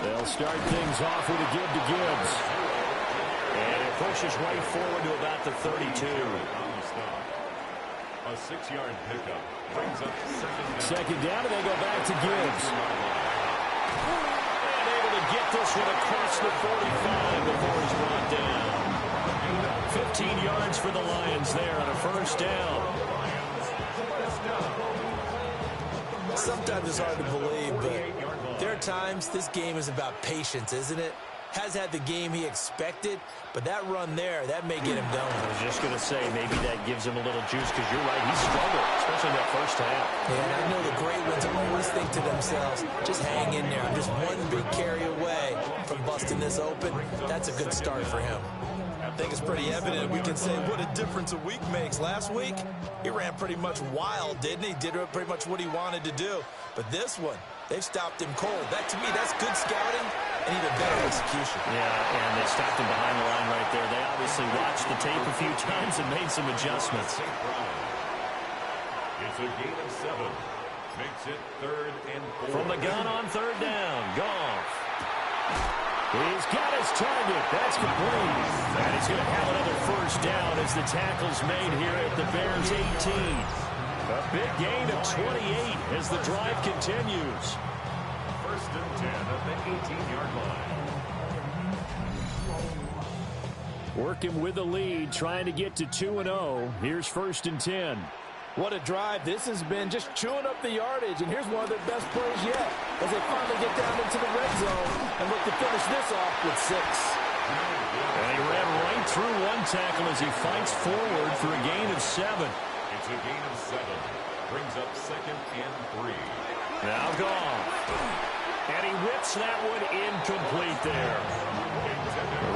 They'll start things off with a give to Gibbs. And it pushes right forward to about the 32. A 6-yard pickup brings up second down, and they go back to Gibbs. And able to get this one across the 45 before he's brought down. 15 yards for the Lions there on a first down. Sometimes it's hard to believe, but there are times this game is about patience, isn't it? Has had the game he expected, but that run there, that may get him going. I was just going to say, maybe that gives him a little juice, because you're right, he struggled, especially in that first half. Yeah, and I know the great ones always think to themselves, just hang in there. I'm just one big carry away from busting this open. That's a good start for him. I think it's pretty evident. We can say what a difference a week makes. Last week, he ran pretty much wild, didn't he? Did pretty much what he wanted to do. But this one, they've stopped him cold. That, to me, that's good scouting and even better execution. Yeah, and they stopped him behind the line right there. They obviously watched the tape a few times and made some adjustments. It's a gain of 7. Makes it 3rd and 4. From the gun on 3rd down, Goff. He He's got his target. That's complete. And he's going to have another first down as the tackle's made here at the Bears 18. A big gain of 28 as the drive continues. First and 10 at the 18-yard line. Working with the lead, trying to get to 2-0. Here's first and 10. What a drive. This has been just chewing up the yardage, and here's one of their best plays yet as they finally get down into the red zone and look to finish this off with 6. And he ran right through one tackle as he fights forward for a gain of 7. It's a gain of 7. Brings up 2nd and 3. Now gone. And he whips that one incomplete there.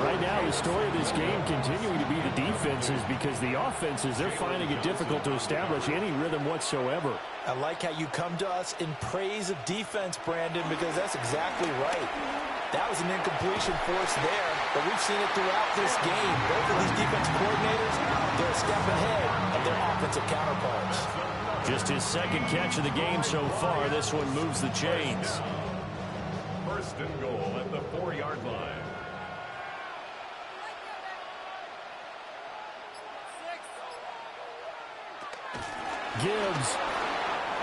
Right now, the story of this game continuing to be the defenses because the offenses, they're finding it difficult to establish any rhythm whatsoever. I like how you come to us in praise of defense, Brandon, because that's exactly right. That was an incompletion force there, but we've seen it throughout this game. Both of these defensive coordinators, they're a step ahead of their offensive counterparts. Just his second catch of the game so far. This one moves the chains. First and goal at the 4-yard line. Gibbs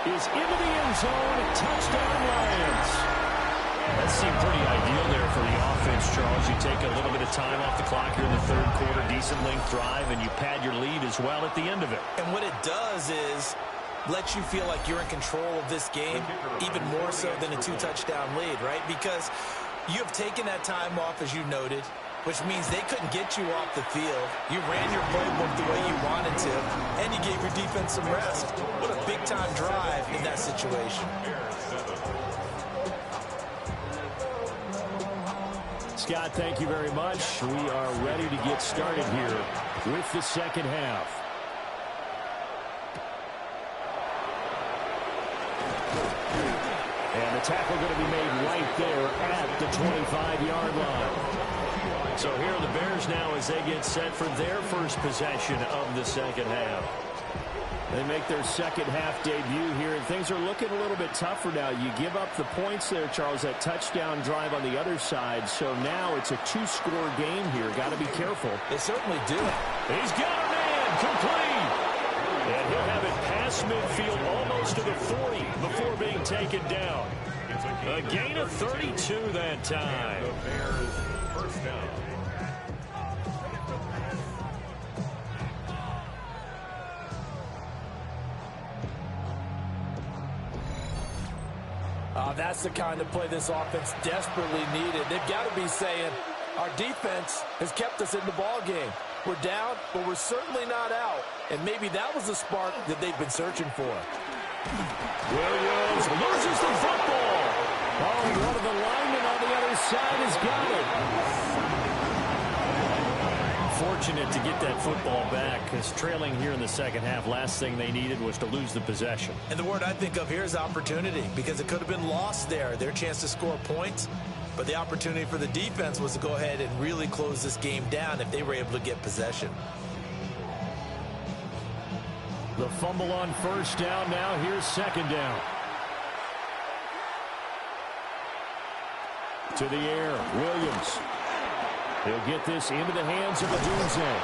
is into the end zone. Touchdown, Lions. That seemed pretty ideal there for the offense, Charles. You take a little bit of time off the clock here in the third quarter, decent length drive, and you pad your lead as well at the end of it. And what it does is let you feel like you're in control of this game, even more so than a 2-touchdown lead, right? Because you have taken that time off, as you noted, which means they couldn't get you off the field. You ran your playbook the way you wanted to, and you gave your defense some rest. What a big-time drive in that situation. Scott, thank you very much. We are ready to get started here with the second half. And the tackle going to be made right there at the 25-yard line. So here are the Bears now as they get set for their first possession of the second half. They make their second half debut here, and things are looking a little bit tougher now. You give up the points there, Charles, that touchdown drive on the other side. So now it's a 2-score game here. Got to be careful. They certainly do. He's got a man complete. And he'll have it past midfield almost to the 40 before being taken down. A gain of 32 that time. The Bears first down. That's the kind of play this offense desperately needed. They've got to be saying, our defense has kept us in the ball game. We're down, but we're certainly not out. And maybe that was the spark that they've been searching for. Williams loses the football. Oh, one of the linemen on the other side has got it. Fortunate to get that football back because trailing here in the second half, last thing they needed was to lose the possession. And the word I think of here is opportunity, because it could have been lost there. Their chance to score points, but the opportunity for the defense was to go ahead and really close this game down if they were able to get possession. The fumble on first down. Now here's second down. To the air, Williams. He'll get this into the hands of Odunze.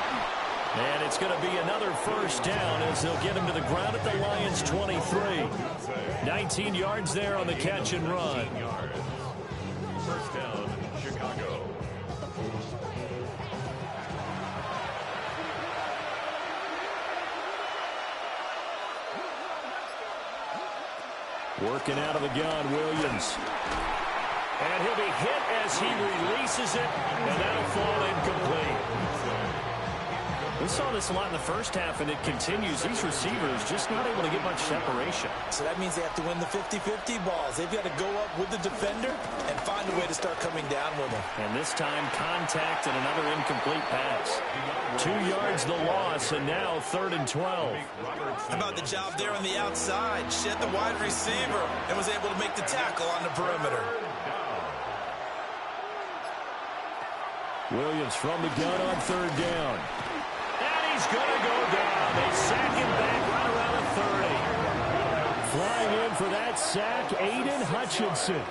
And it's going to be another first down as they'll get him to the ground at the Lions' 23. 19 yards there on the catch and run. First down, Chicago. Working out of the gun, Williams. And he'll be hit as he releases it, and that'll fall incomplete. We saw this a lot in the first half, and it continues. These receivers just not able to get much separation. So that means they have to win the 50-50 balls. They've got to go up with the defender and find a way to start coming down with him. And this time, contact and another incomplete pass. 2 yards the loss, and now 3rd and 12. How about the job there on the outside? Shed the wide receiver and was able to make the tackle on the perimeter. Williams from the gun on 3rd down. And he's going to go down. They sack him back right around the 30. Flying in for that sack, Aiden Hutchinson.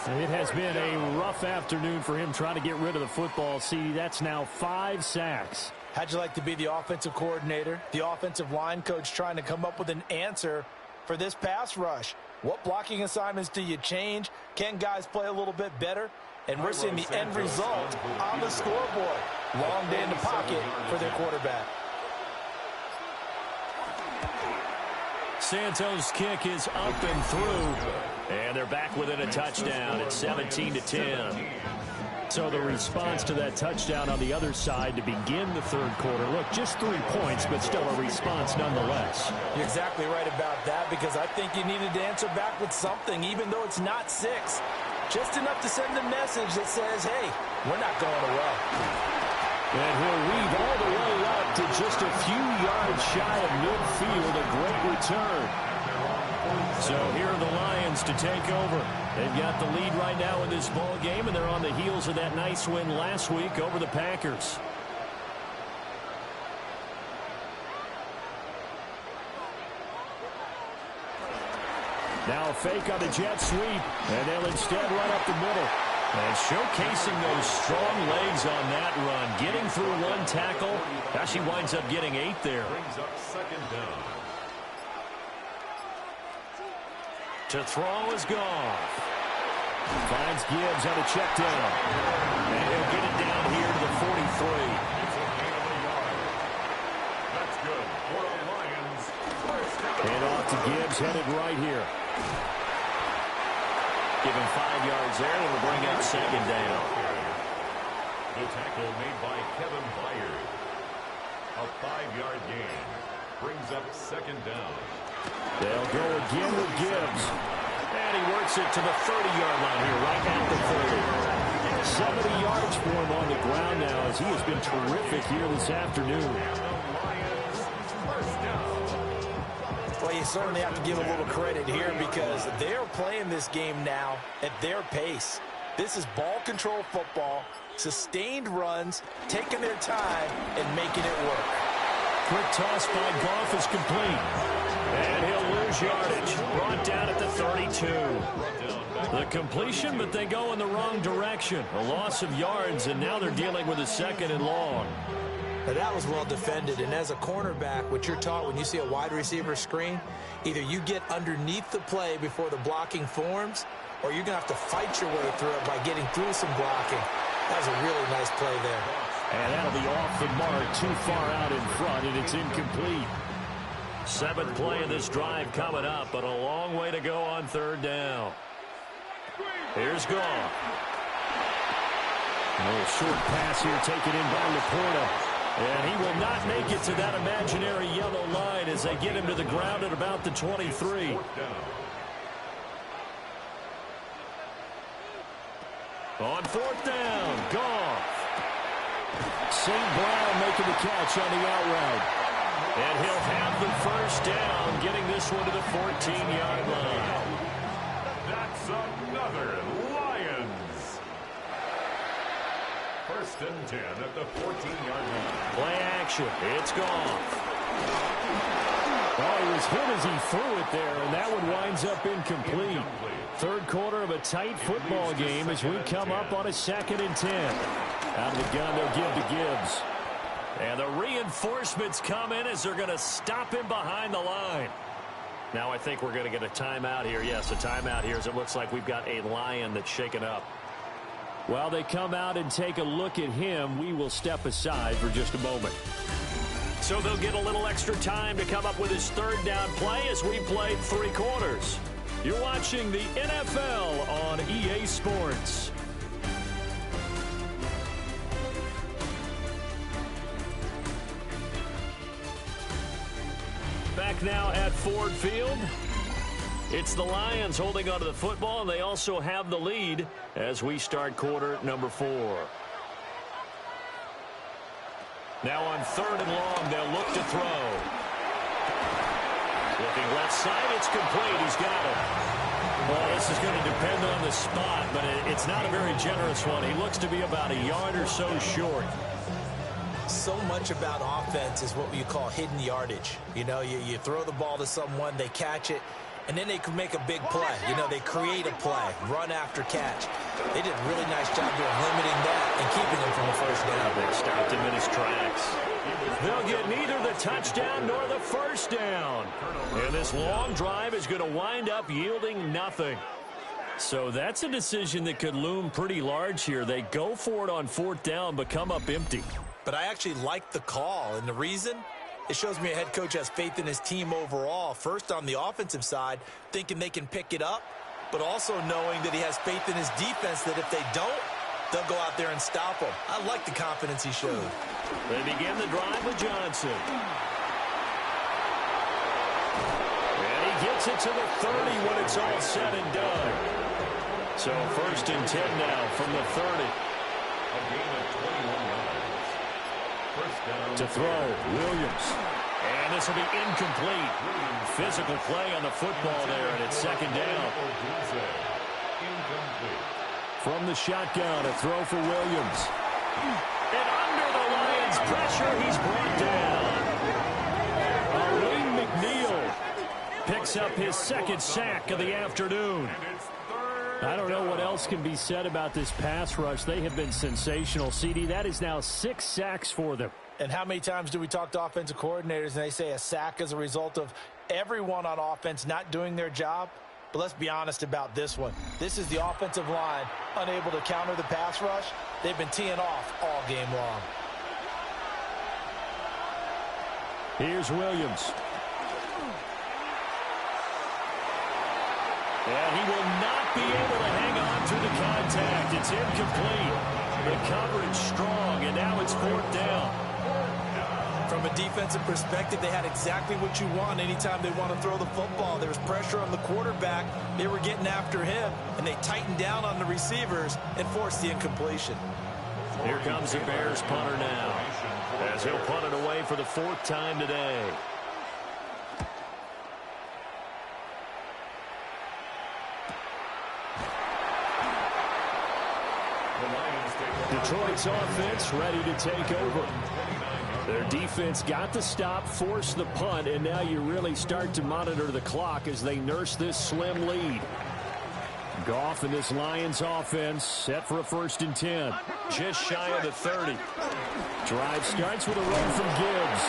It has been a rough afternoon for him trying to get rid of the football. See, that's now 5 sacks. How'd you like to be the offensive coordinator, the offensive line coach trying to come up with an answer for this pass rush? What blocking assignments do you change? Can guys play a little bit better? And we're seeing the end result on the scoreboard. Long day in the pocket for their quarterback. Santos' kick is up and through. And they're back within a touchdown. It's 17-10. So the response to that touchdown on the other side to begin the third quarter. Look, just 3 points, but still a response nonetheless. You're exactly right about that, because I think you needed to answer back with something, even though it's not 6. Just enough to send a message that says, hey, we're not going away. And he'll weave all the way up to just a few yards shy of midfield. A great return. So here are the Lions to take over. They've got the lead right now in this ball game, and they're on the heels of that nice win last week over the Packers. Now a fake on the jet sweep, and they'll instead run up the middle. And showcasing those strong legs on that run, getting through 1 tackle. Actually winds up getting 8 there. Brings up second down. To throw is Goff. Finds Gibbs on a check down. And he'll get it down here to the 43. It's a gain of a yard. That's good for the Lions. First down. And off to Gibbs, headed right here. Give him 5 yards there, and it'll bring up second down. The tackle made by Kevin Byard. A 5-yard gain. Brings up second down. They'll go again with Gibbs. And he works it to the 30-yard line here, right at the 30. 70 yards for him on the ground now, as he has been terrific here this afternoon. Well, you certainly have to give a little credit here, because they're playing this game now at their pace. This is ball control football, sustained runs, taking their time, and making it work. Quick toss by Goff is complete. And he'll lose yardage. Brought down at the 32. The completion, but they go in the wrong direction. A loss of yards, and now they're dealing with a 2nd and long. Now that was well defended, and as a cornerback, what you're taught when you see a wide receiver screen, either you get underneath the play before the blocking forms, or you're going to have to fight your way through it by getting through some blocking. That was a really nice play there. And that'll be off the mark, too far out in front, and it's incomplete. 7th play of this drive coming up, but a long way to go on 3rd down. Here's Goff. A little short pass here taken in by Laporta. And he will not make it to that imaginary yellow line as they get him to the ground at about the 23. On 4th down, Goff. St. Brown making the catch on the out route. And he'll have the first down, getting this one to the 14-yard line. That's another Lions. 1st and 10 at the 14-yard line. Play action. It's Goff. Oh, he was hit as he threw it there, and that one winds up incomplete. 3rd quarter of a tight football game as we come up on a 2nd and 10. Out of the gun, they'll give to Gibbs. And the reinforcements come in as they're going to stop him behind the line. Now I think we're going to get a timeout here. Yes, a timeout here as it looks like we've got a Lion that's shaken up. While they come out and take a look at him, we will step aside for just a moment. So they'll get a little extra time to come up with his 3rd down play as we played 3 quarters. You're watching the NFL on EA Sports. Back now at Ford Field. It's the Lions holding onto the football, and they also have the lead as we start quarter number 4. Now on 3rd and long, they'll look to throw. Looking left side, it's complete. He's got it. Well, this is going to depend on the spot, but it's not a very generous one. He looks to be about a yard or so short. So much about offense is what you call hidden yardage. You know, you throw the ball to someone, they catch it, and then they can make a big play. You know, they create a play, run after catch. They did a really nice job here limiting that and keeping him from the first down. They stopped him in his tracks. They'll get neither the touchdown nor the first down. And this long drive is going to wind up yielding nothing. So that's a decision that could loom pretty large here. They go for it on 4th down, but come up empty. But I actually like the call, and the reason? It shows me a head coach has faith in his team overall. First, on the offensive side, thinking they can pick it up, but also knowing that he has faith in his defense that if they don't, they'll go out there and stop them. I like the confidence he showed. They begin the drive with Johnson. And he gets it to the 30 when it's all said and done. So 1st and 10 now from the 30. A gain of 21 yards. First down. To throw, Williams. And this will be incomplete. Physical play on the football there, and it's 2nd down. From the shotgun, a throw for Williams. And under the Lions' pressure, he's brought down. Aleem McNeil picks up his 2nd sack of the afternoon. I don't know what else can be said about this pass rush. They have been sensational, CD. That is now 6 sacks for them. And how many times do we talk to offensive coordinators and they say a sack is a result of everyone on offense not doing their job? But let's be honest about this one. This is the offensive line unable to counter the pass rush. They've been teeing off all game long. Here's Williams. And he will not be able to hang on through the contact. It's incomplete. The coverage strong, and now it's 4th down. From a defensive perspective, they had exactly what you want anytime they want to throw the football. There was pressure on the quarterback. They were getting after him, and they tightened down on the receivers and forced the incompletion. Here comes the Bears punter now, as he'll punt it away for the 4th time today. Detroit's offense ready to take over. Their defense got the stop, forced the punt, and now you really start to monitor the clock as they nurse this slim lead. Goff and this Lions offense set for a 1st and 10. Just shy of the 30. Drive starts with a run from Gibbs.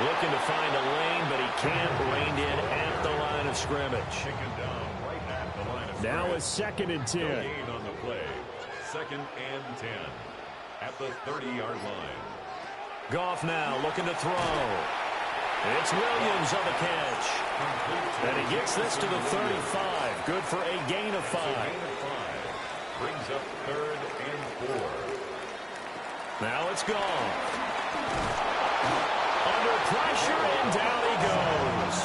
Looking to find a lane, but he can't. Reined in at the line of scrimmage. Now a 2nd and 10. On the play. 2nd and 10 at the 30-yard line. Goff now looking to throw. It's Williams on the catch. And he gets this to the 35. Good for a gain of 5. Brings up 3rd and 4. Now it's gone. Under pressure, and down he goes.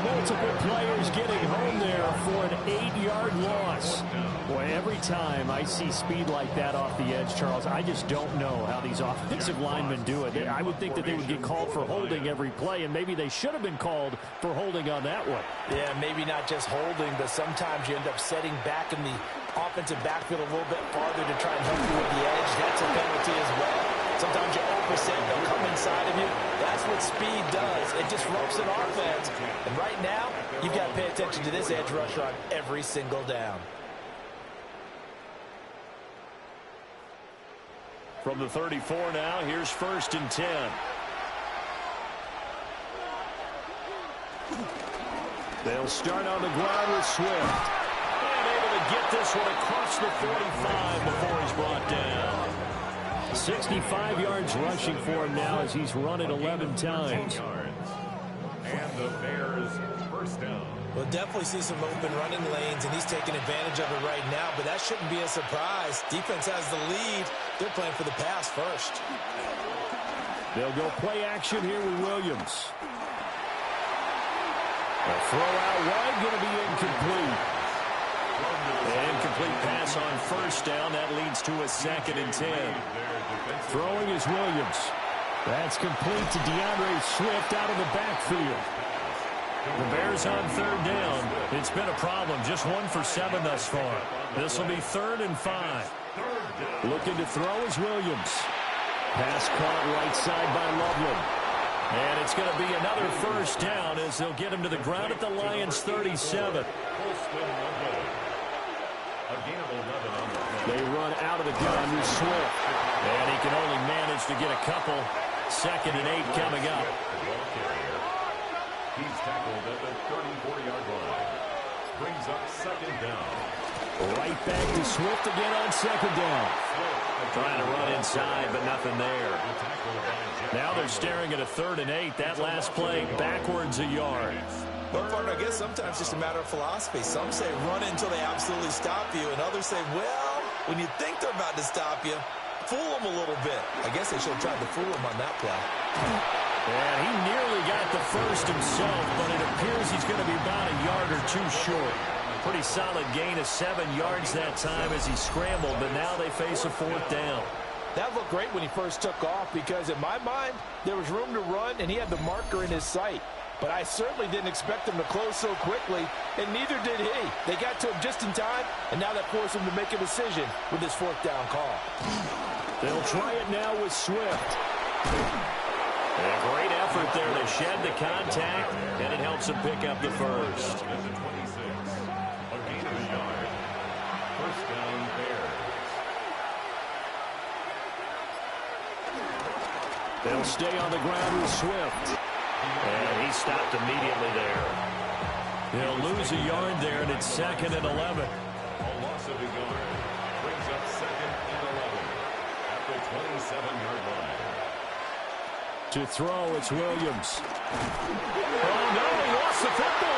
Multiple players getting home there for an 8-yard loss. Boy, every time I see speed like that off the edge, Charles, I just don't know how these offensive linemen do it. I would think that they would get called for holding every play, and maybe they should have been called for holding on that one. Yeah, maybe not just holding, but sometimes you end up setting back in the offensive backfield a little bit farther to try and help you with the edge. That's a penalty as well. Sometimes you overset, they'll come inside of you. That's what speed does. It disrupts an offense. And right now, you've got to pay attention to this edge rusher on every single down. From the 34 now, here's 1st and 10. They'll start on the ground with Swift. And able to get this one across the 45 before he's brought down. 65 yards rushing for him now as he's run it 11 times. And the Bears 1st down. We'll definitely see some open running lanes, and he's taking advantage of it right now, but that shouldn't be a surprise. Defense has the lead. They're playing for the pass first. They'll go play action here with Williams. A throw out wide, going to be incomplete. An incomplete pass on 1st down. That leads to a 2nd and 10. Throwing is Williams. That's complete to DeAndre Swift out of the backfield. The Bears on 3rd down. It's been a problem. Just 1 for 7 thus far. This will be 3rd and 5. Looking to throw is Williams. Pass caught right side by Loveland. And it's going to be another first down as they'll get him to the ground at the Lions' 37. They run out of the gun with Swift. And he can only manage to get a couple. 2nd and 8 coming up. He's tackled at the 30-40-yard line. Brings up 2nd down. Right back to Swift again on 2nd down. Trying to run inside, but nothing there. Now they're staring at a 3rd and 8. That last play backwards a yard. Well, partner, I guess sometimes it's just a matter of philosophy. Some say run until they absolutely stop you, and others say, well, when you think they're about to stop you, fool them a little bit. I guess they should have tried to fool him on that play. And he nearly got the first himself, but it appears he's going to be about a yard or two short. Pretty solid gain of 7 yards that time as he scrambled, but now they face a 4th down. That looked great when he first took off because, in my mind, there was room to run, and he had the marker in his sight. But I certainly didn't expect him to close so quickly, and neither did he. They got to him just in time, and now that forced him to make a decision with his 4th down call. They'll try it now with Swift. A great effort there to shed the contact, and it helps him pick up the first. A gain of a yard. First down, Bears. They'll stay on the ground with Swift. And he stopped immediately there. They'll lose a yard there, and it's 2nd and 11. A loss of a yard. Brings up 2nd and 11 at the 27-yard line. To throw, it's Williams. Oh, no, he lost the football.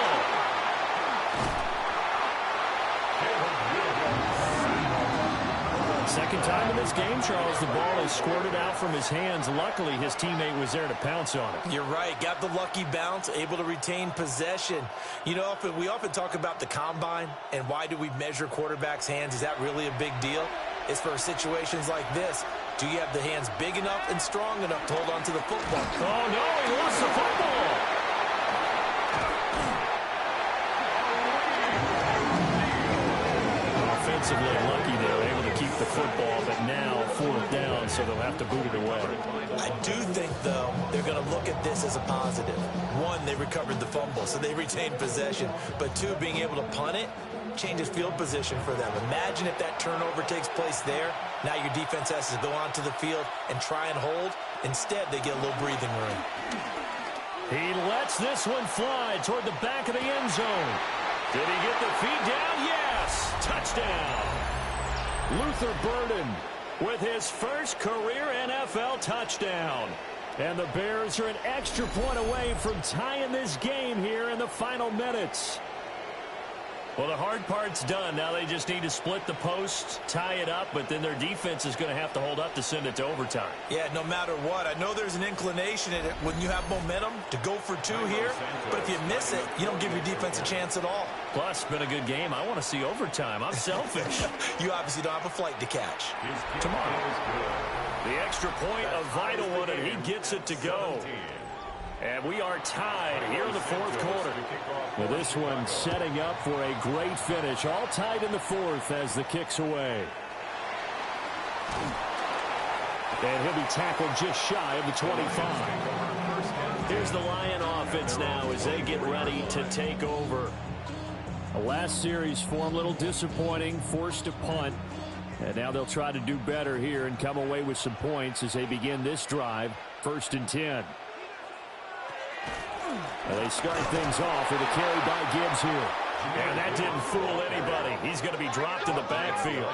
Second time in this game, Charles, the ball is squirted out from his hands. Luckily, his teammate was there to pounce on it. You're right. Got the lucky bounce, able to retain possession. You know, we often talk about the combine and why do we measure quarterbacks' hands. Is that really a big deal? It's for situations like this. Do you have the hands big enough and strong enough to hold on to the football? Oh, no, he lost the football. Offensively lucky they were able to keep the football, but now 4th down, so they'll have to boot it away. I do think, though, they're going to look at this as a positive. One, they recovered the fumble, so they retained possession. But two, being able to punt it changes field position for them. Imagine if that turnover takes place there. Now your defense has to go onto the field and try and hold. Instead, they get a little breathing room. He lets this one fly toward the back of the end zone. Did he get the feet down? Yes! Touchdown! Luther Burden with his first career NFL touchdown. And the Bears are an extra point away from tying this game here in the final minutes. Well, the hard part's done. Now they just need to split the post, tie it up, but then their defense is going to have to hold up to send it to overtime. Yeah, no matter what. I know there's an inclination in it when you have momentum to go for 2 here, but if you miss it, you don't give your defense a chance at all. Plus, it's been a good game. I want to see overtime. I'm selfish. You obviously don't have a flight to catch. Tomorrow. The extra point, a vital one, and he gets it to go. And we are tied here in the 4th quarter. Well, this one setting up for a great finish. All tied in the 4th as the kick's away. And he'll be tackled just shy of the 25. Here's the Lion offense now as they get ready to take over. The last series form a little disappointing, forced to punt. And now they'll try to do better here and come away with some points as they begin this drive. 1st and 10. And they start things off with a carry by Gibbs here. And that didn't fool anybody. He's going to be dropped in the backfield.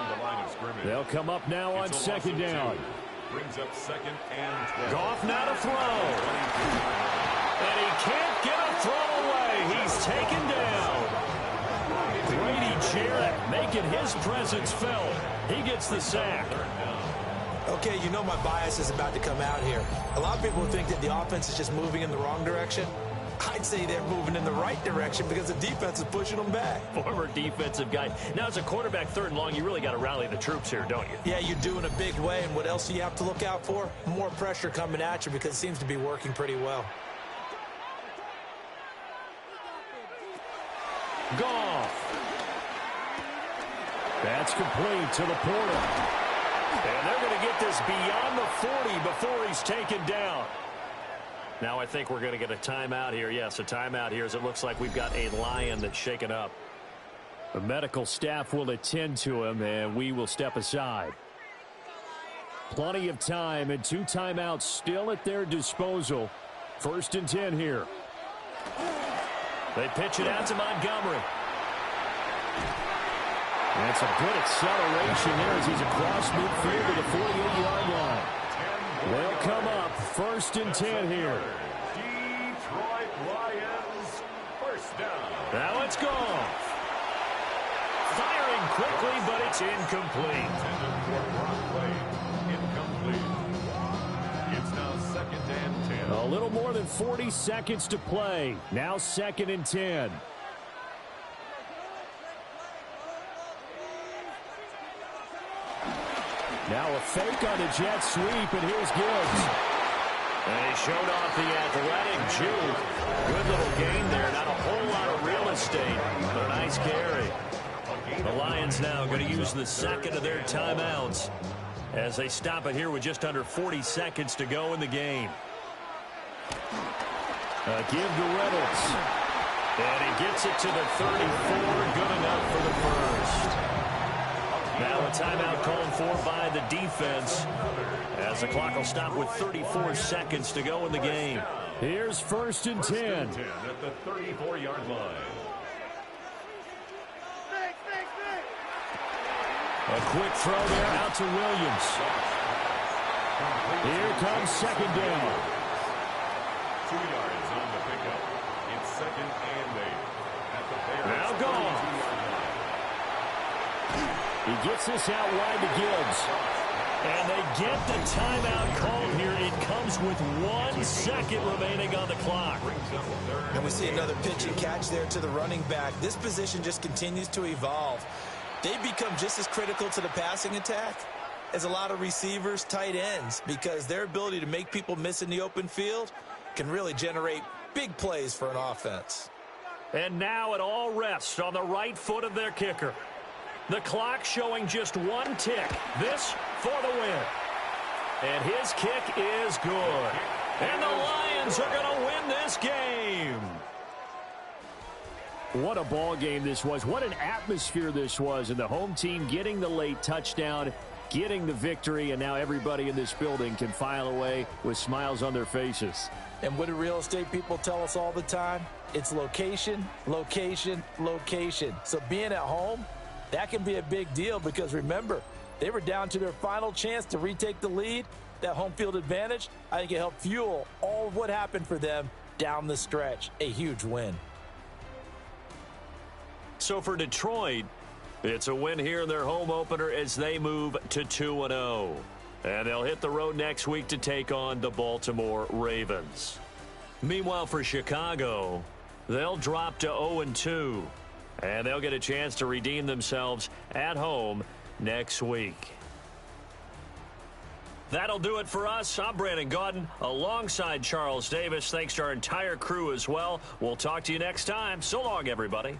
They'll come up now on 2nd down. Brings up 2nd and 12. Goff now to throw. And he can't get a throw away. He's taken down. Grady Jarrett making his presence felt. He gets the sack. Okay, you know my bias is about to come out here. A lot of people think that the offense is just moving in the wrong direction. I'd say they're moving in the right direction because the defense is pushing them back. Former defensive guy. Now, as a quarterback 3rd and long, you really got to rally the troops here, don't you? Yeah, you do in a big way. And what else do you have to look out for? More pressure coming at you because it seems to be working pretty well. Goff. That's complete to the Porter. And they're going to get this beyond the 40 before he's taken down. Now I think we're going to get a timeout here. Yes, a timeout here as it looks like we've got a Lion that's shaken up. The medical staff will attend to him, and we will step aside. Plenty of time and 2 timeouts still at their disposal. 1st and 10 here. They pitch it out to Montgomery. That's a good acceleration there as he's across midfield to the 48-yard line. They'll come up 1st and 10 here. Detroit Lions, 1st down. Now it's gone. Firing quickly, but it's incomplete. Incomplete. It's now 2nd and 10. A little more than 40 seconds to play. Now 2nd and 10. Now a fake on the jet sweep, and here's Gibbs. And he showed off the athletic juke. Good little gain there. Not a whole lot of real estate, but a nice carry. The Lions now going to use the 2nd of their timeouts as they stop it here with just under 40 seconds to go in the game. Give to Reynolds. And he gets it to the 34. Good enough for the first. Now a timeout called for by the defense as the clock will stop with 34 seconds to go in the game. Here's 1st and 10. 1st and 10 at the 34-yard line. A quick throw there out to Williams. Here comes 2nd down. 2 yards on the pickup. It's 2nd and 8. At the Bears. Now gone. He gets this out wide to Gibbs. And they get the timeout called here. It comes with 1 second remaining on the clock. And we see another pitch and catch there to the running back. This position just continues to evolve. They become just as critical to the passing attack as a lot of receivers, tight ends, because their ability to make people miss in the open field can really generate big plays for an offense. And now it all rests on the right foot of their kicker. The clock showing just 1 tick. This for the win. And his kick is good. And the Lions are going to win this game. What a ball game this was. What an atmosphere this was. And the home team getting the late touchdown, getting the victory, and now everybody in this building can file away with smiles on their faces. And what do real estate people tell us all the time? It's location, location, location. So being at home, that can be a big deal because, remember, they were down to their final chance to retake the lead. That home field advantage, I think it helped fuel all of what happened for them down the stretch. A huge win. So for Detroit, it's a win here in their home opener as they move to 2-0. And they'll hit the road next week to take on the Baltimore Ravens. Meanwhile, for Chicago, they'll drop to 0-2. And they'll get a chance to redeem themselves at home next week. That'll do it for us. I'm Brandon Gaudin alongside Charles Davis. Thanks to our entire crew as well. We'll talk to you next time. So long, everybody.